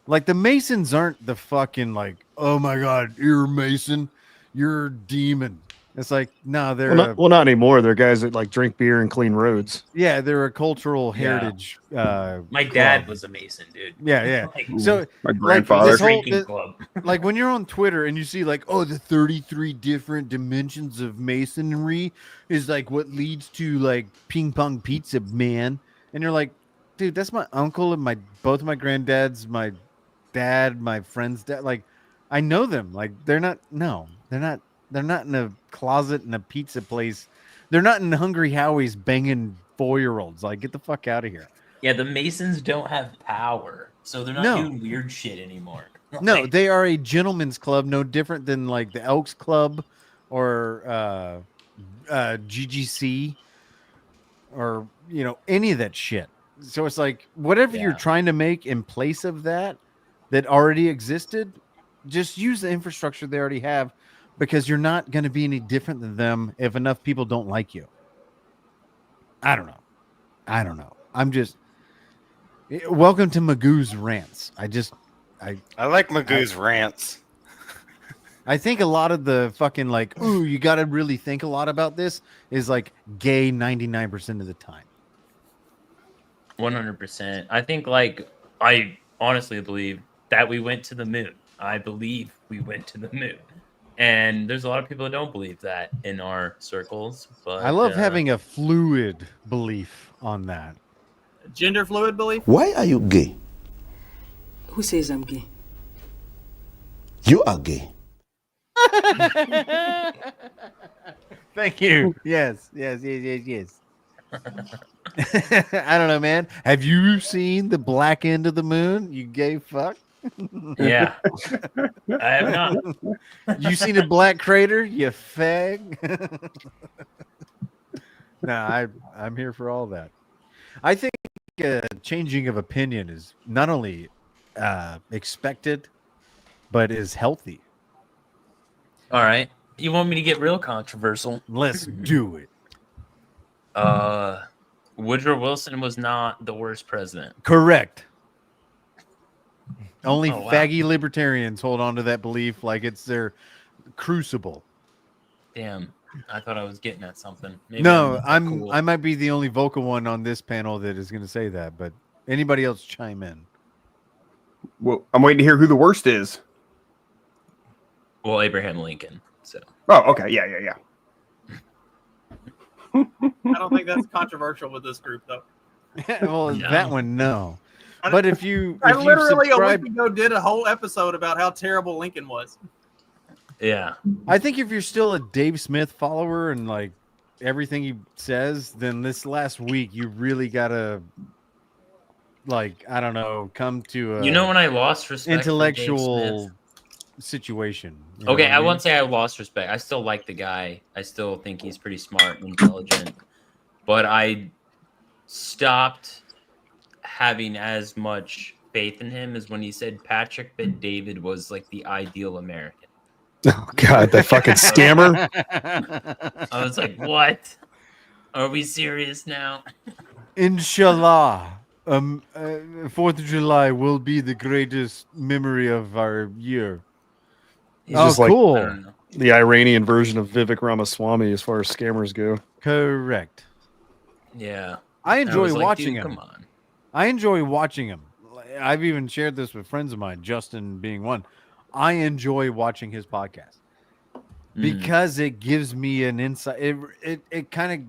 Like, the Masons aren't the fucking like, oh my god, you're a Mason, you're a demon. It's like, no, they're well, not anymore. They're guys that like drink beer and clean roads. yeah, they're a cultural heritage. My dad was a Mason, dude. Yeah. Like, So My like, grandfather. this whole- drinking club. like when you're on Twitter and you see like, oh, the 33 different dimensions of Masonry is like what leads to like ping pong pizza, man. And you're like, dude, that's my uncle and both my granddads, my dad, my friend's dad. Like, I know them. Like, they're not in a closet in a pizza place. They're not in Hungry Howie's banging 4-year-olds. Like, get the fuck out of here. Yeah, the Masons don't have power, so they're not No. doing weird shit anymore. No, Like, they are a gentleman's club, no different than like the Elks Club or GGC or any of that shit. So it's like whatever you're trying to make in place of that already existed, just use the infrastructure they already have, because you're not going to be any different than them if enough people don't like you. I don't know. I'm just welcome to Magoo's rants. I like Magoo's rants. I think a lot of the fucking like, ooh, you got to really think a lot about this is like gay 99% of the time. 100%. I think like I honestly believe that we went to the moon. I believe we went to the moon. And there's a lot of people that don't believe that in our circles. But I love having a fluid belief on that. Gender fluid belief? Why are you gay? Who says I'm gay? You are gay. Thank you. Yes. I don't know, man. Have you seen the black end of the moon, you gay fuck? Yeah. I have not. You seen a black crater, you fag? No, I'm here for all that. I think changing of opinion is not only expected, but is healthy. All right. You want me to get real controversial? Let's do it. Woodrow Wilson was not the worst president. Correct. Only faggy libertarians hold on to that belief like it's their crucible. Damn. I thought I was getting at something. Maybe No, cool. I might be the only vocal one on this panel that is going to say that, but anybody else chime in. Well, I'm waiting to hear who the worst is. Well, Abraham Lincoln. So. Oh, okay. Yeah. I don't think that's controversial with this group, though. Well, that one, no. But if you, I if literally you a week ago did a whole episode about how terrible Lincoln was. Yeah. I think if you're still a Dave Smith follower and like everything he says, then this last week you really gotta, like, I don't know, come to a when I lost respect intellectual for Dave Smith? Situation. Okay, I won't say I lost respect. I still like the guy. I still think he's pretty smart and intelligent. But I stopped having as much faith in him as when he said Patrick Bet-David was like the ideal American. Oh God, that fucking scammer! I was like, what? Are we serious now? Inshallah, 4th of July will be the greatest memory of our year. He's just like cool. The Iranian version of Vivek Ramaswamy as far as scammers go. Correct. Yeah. I enjoy like, watching dude, him. Come on. I enjoy watching him. I've even shared this with friends of mine, Justin being one. I enjoy watching his podcast because it gives me an insight. It kind of,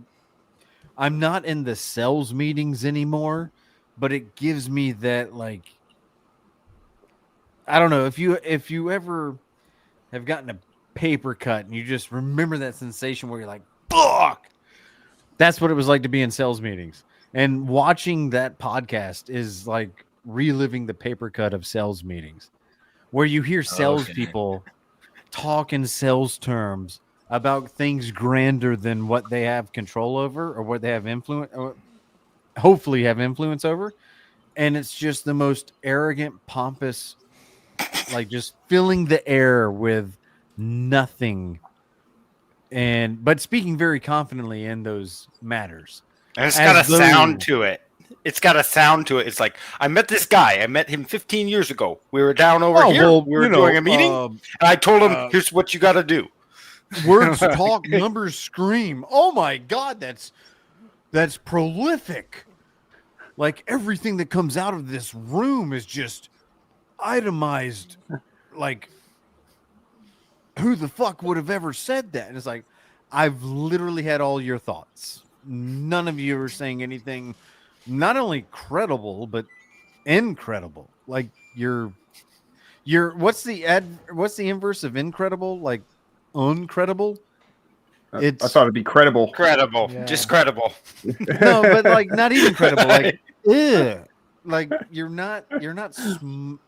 I'm not in the sales meetings anymore, but it gives me that, like, I don't know if you ever have gotten a paper cut and you just remember that sensation where you're like, fuck. That's what it was like to be in sales meetings. And watching that podcast is like reliving the paper cut of sales meetings, where you hear salespeople talk in sales terms about things grander than what they have control over or what they have influence, or hopefully have influence over. And it's just the most arrogant, pompous, like just filling the air with nothing. But speaking very confidently in those matters. And it's got a sound to it. It's got a sound to it. It's like, I met this guy. I met him 15 years ago. We were down over here. Well, we were doing a meeting. And I told him, here's what you got to do. Words talk, numbers scream. Oh my God, that's prolific. Like everything that comes out of this room is just itemized. Like, who the fuck would have ever said that? And it's like, I've literally had all your thoughts. None of you are saying anything not only credible, but incredible. Like you're what's the inverse of incredible? Like uncredible? I thought it'd be credible. Credible. Yeah. Just credible. No, but like not even credible. Like, ugh. Like you're not the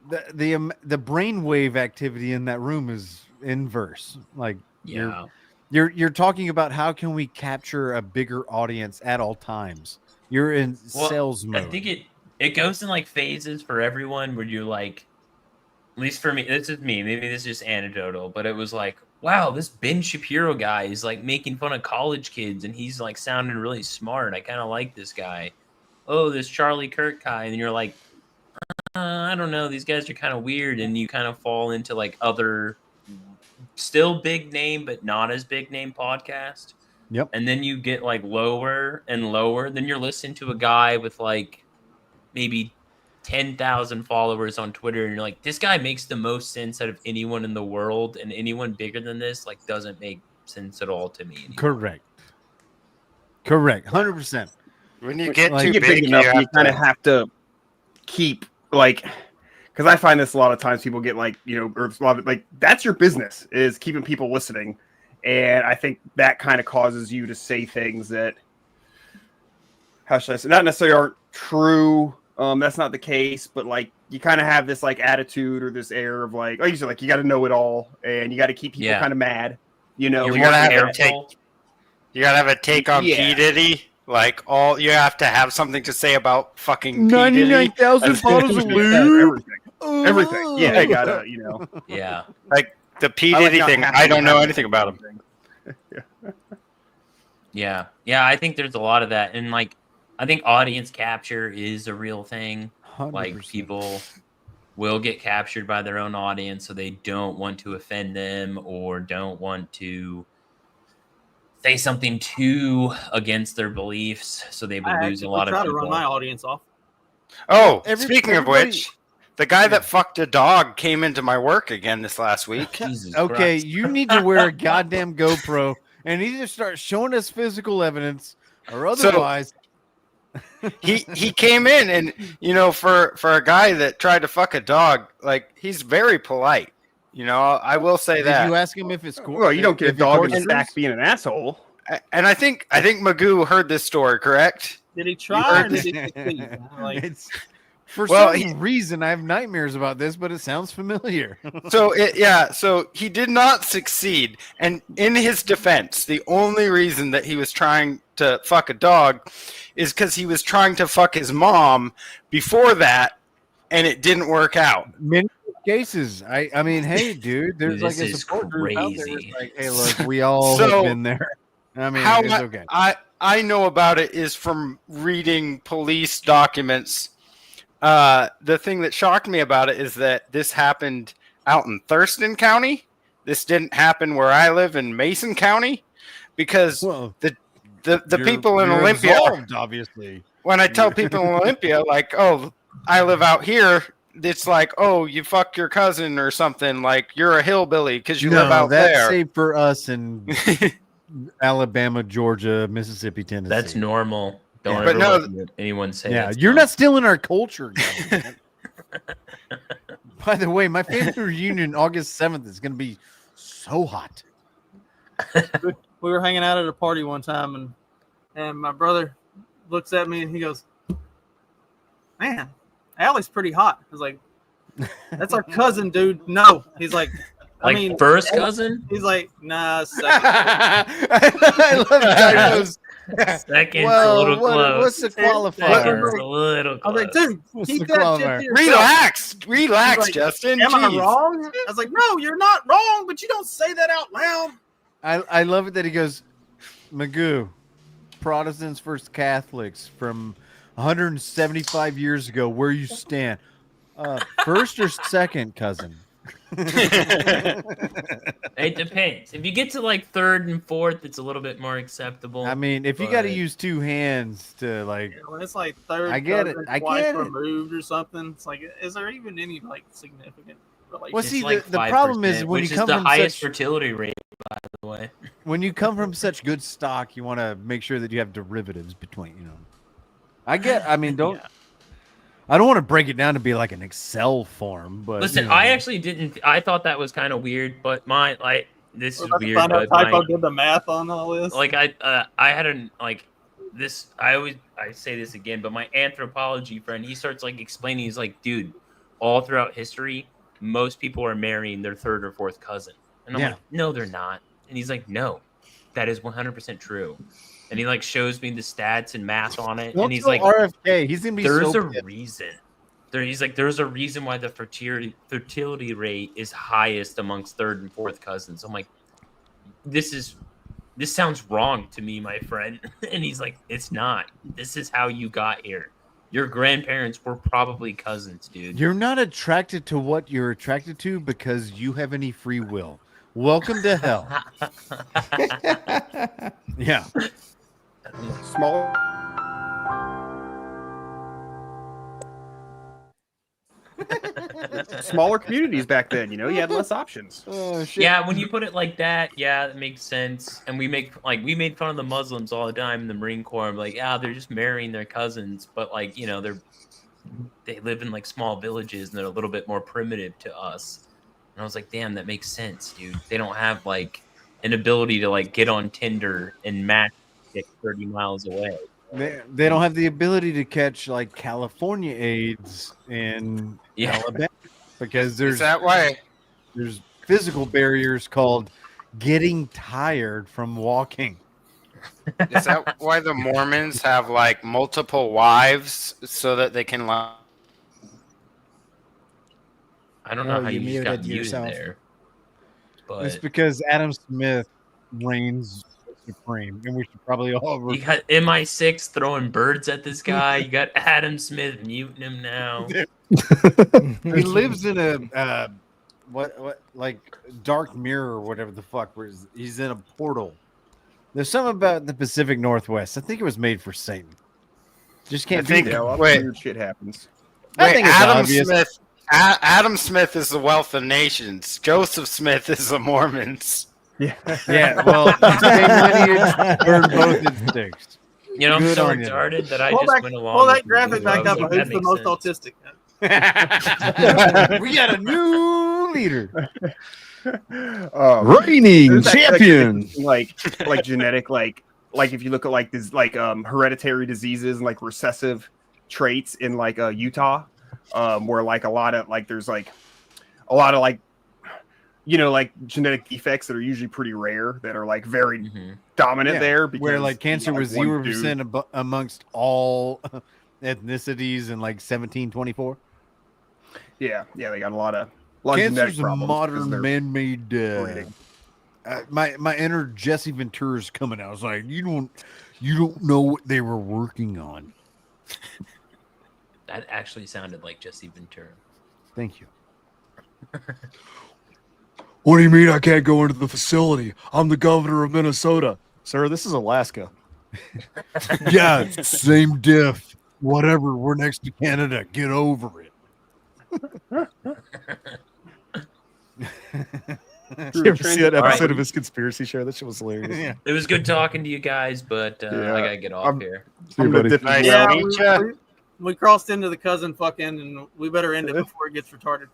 brainwave activity in that room is inverse. Like you're talking about how can we capture a bigger audience at all times. You're in Well, sales mode. I think it goes in like phases for everyone where you're like, at least for me, this is me. Maybe this is just anecdotal, but it was like, wow, this Ben Shapiro guy is like making fun of college kids, and he's like sounding really smart. I kind of like this guy. Oh, this Charlie Kirk guy, and you're like, I don't know. These guys are kind of weird, and you kind of fall into like other, still big name but not as big name podcast. Yep. And then you get like lower and lower. Then you're listening to a guy with like maybe 10,000 followers on Twitter, and you're like, this guy makes the most sense out of anyone in the world, and anyone bigger than this like doesn't make sense at all to me anymore. Correct. 100%. When you get Like, too you get big, enough, you you kind of have to keep like, because I find this a lot of times people get like, you know, or a lot of, like, that's your business is keeping people listening. And I think that kind of causes you to say things that, how should I say, not necessarily aren't true. That's not the case, but like you kind of have this like attitude or this air of like, you said, like you got to know it all, and you got to keep people kind of mad. You know, you gotta have a take. You gotta have a take on P. Diddy. Like all, you have to have something to say about fucking 99,000 bottles of lube. Everything. Yeah, I gotta, you know. Yeah. Like the P. Diddy thing. I don't know anything about him. Yeah. I think there's a lot of that, and like, I think audience capture is a real thing. 100%. Like people will get captured by their own audience, so they don't want to offend them or don't want to say something too against their beliefs, so they would lose a lot of try people. to run my audience off. Oh, speaking of which, the guy that fucked a dog came into my work again this last week. Jesus Okay, Christ. you need to wear a goddamn GoPro and either start showing us physical evidence or otherwise. he came in, and you know, for a guy that tried to fuck a dog, like he's very polite. You know, I will say that. Did you ask him if it's cool? Well, you don't get a dog in the back being an asshole. And I think Magoo heard this story, correct? Did he try or did he succeed? Like, For some reason, I have nightmares about this, but it sounds familiar. So he did not succeed. And in his defense, the only reason that he was trying to fuck a dog is because he was trying to fuck his mom before that, and it didn't work out. Many cases. I mean, hey, dude, there's This like a is support group out there. crazy. It's like, hey, look, we all have been there. I mean, how it's okay. I know about it is from reading police documents. The thing that shocked me about it is that this happened out in Thurston County. This didn't happen where I live in Mason County, because the people in Olympia, obviously. When I tell people in Olympia, like, oh, I live out here, it's like, oh, you fuck your cousin or something. Like you're a hillbilly because you live out that's there. safe for us in Alabama, Georgia, Mississippi, Tennessee. That's normal. Don't but ever let anyone say yeah, that's you're normal. not stealing our culture. By the way, my family reunion August 7th is going to be so hot. we were hanging out at a party one time, and my brother looks at me and he goes, "Man, Allie's pretty hot." I was like, "That's our cousin, dude." No, he's like, Like first cousin? He's like, nah, second. I love Gyro's. Second's a little close. What's the qualifier? Second's a little I was like, close. dude, What's keep the that shit qualifier? to yourself. Relax, He's like, Justin. Am I Jeez. wrong? I was like, no, you're not wrong, but you don't say that out loud. I love it that he goes, Magoo, Protestants versus Catholics from 175 years ago. Where you stand? First or second, cousin? It depends. If you get to like third and fourth, it's a little bit more acceptable. I mean, if you got to use two hands to like, When it's like third, I get it. cousin, I twice get it. removed or something. It's like, is there even any like significant relationship? Well, see, It's like the problem is 5%, when which you is come the from highest such fertility rate, by the way. when you come from such good stock, you want to make sure that you have derivatives between. I mean, don't. I don't want to break it down to be like an Excel form, but Listen, I actually didn't. I thought that was kind of weird, but this is weird. Find out But Typo did the math on all this. like I had an like this. I say this again, but my anthropology friend, he starts like explaining. He's like, dude, all throughout history, most people are marrying their third or fourth cousin, and I'm Yeah. like, no, they're not. And he's like, no, that is 100% true. and he like shows me the stats and math on it, Don't and he's tell like, RFK, he's gonna be there's so a pissed. reason. He's like, there's a reason why the fertility rate is highest amongst third and fourth cousins. I'm like, this sounds wrong to me, my friend. And he's like, it's not. This is how you got here. Your grandparents were probably cousins, dude. You're not attracted to what you're attracted to because you have any free will. Welcome to hell. Yeah. Smaller communities back then, you had less options. Oh, shit. Yeah, when you put it like that, yeah, that makes sense. And we made fun of the Muslims all the time in the Marine Corps. I'm like, yeah, they're just marrying their cousins, but like, they live in like small villages and they're a little bit more primitive to us. And I was like, damn, that makes sense, dude. They don't have like an ability to like get on Tinder and match 30 miles away. They don't have the ability to catch like California AIDS in Alabama because there's physical barriers called getting tired from walking. Is that why the Mormons have like multiple wives so that they can? I don't know how you you just got muted muted yourself. there. But It's because Adam Smith reigns supreme, and we should probably all. you got MI6 throwing birds at this guy. You got Adam Smith muting him now. He lives in a what like dark mirror or whatever the fuck. Where he's in a portal. There's something about the Pacific Northwest. I think it was made for Satan. Just can't be there. Weird shit happens. I Wait, think it's Adam obvious. Smith. Adam Smith is the Wealth of Nations. Joseph Smith is the Mormons. Yeah. Yeah. Well, same lineage, burn both instincts. I'm Good so on you. retarded that I Pull just that, went along. pull with that you graphic because I back was up. like, Who's that the makes most sense. autistic? We got a new leader. Reigning There's that, champion. like genetic, like if you look at like this, like hereditary diseases and like recessive traits in like Utah, where like a lot of like there's like a lot of like like genetic defects that are usually pretty rare that are like very dominant there. Because, where like cancer was one 0% amongst all ethnicities in like 1724. Yeah, they got a lot of Cancer's genetic a problems modern because they're man-made. breeding. My inner Jesse Ventura's coming out. I was like, you don't know what they were working on. That actually sounded like Jesse Ventura. Thank you. What do you mean I can't go into the facility? I'm the governor of Minnesota. Sir, this is Alaska. Yeah, same diff. Whatever. We're next to Canada. Get over it. Did you ever see that All episode right. of his conspiracy show? That shit was hilarious. Yeah. It was good talking to you guys, but I gotta get off here. See you, buddy. Nice Yeah, to meet ya. we crossed into the cousin fuck end, and we better end it before it gets retarded.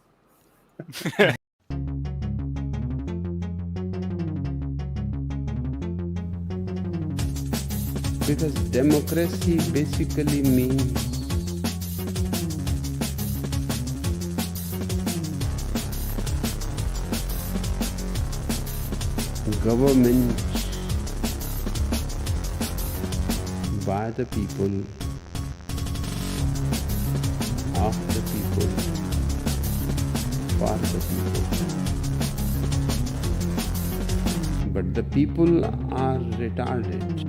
Because democracy basically means government by the people, of the people, for the people. But the people are retarded.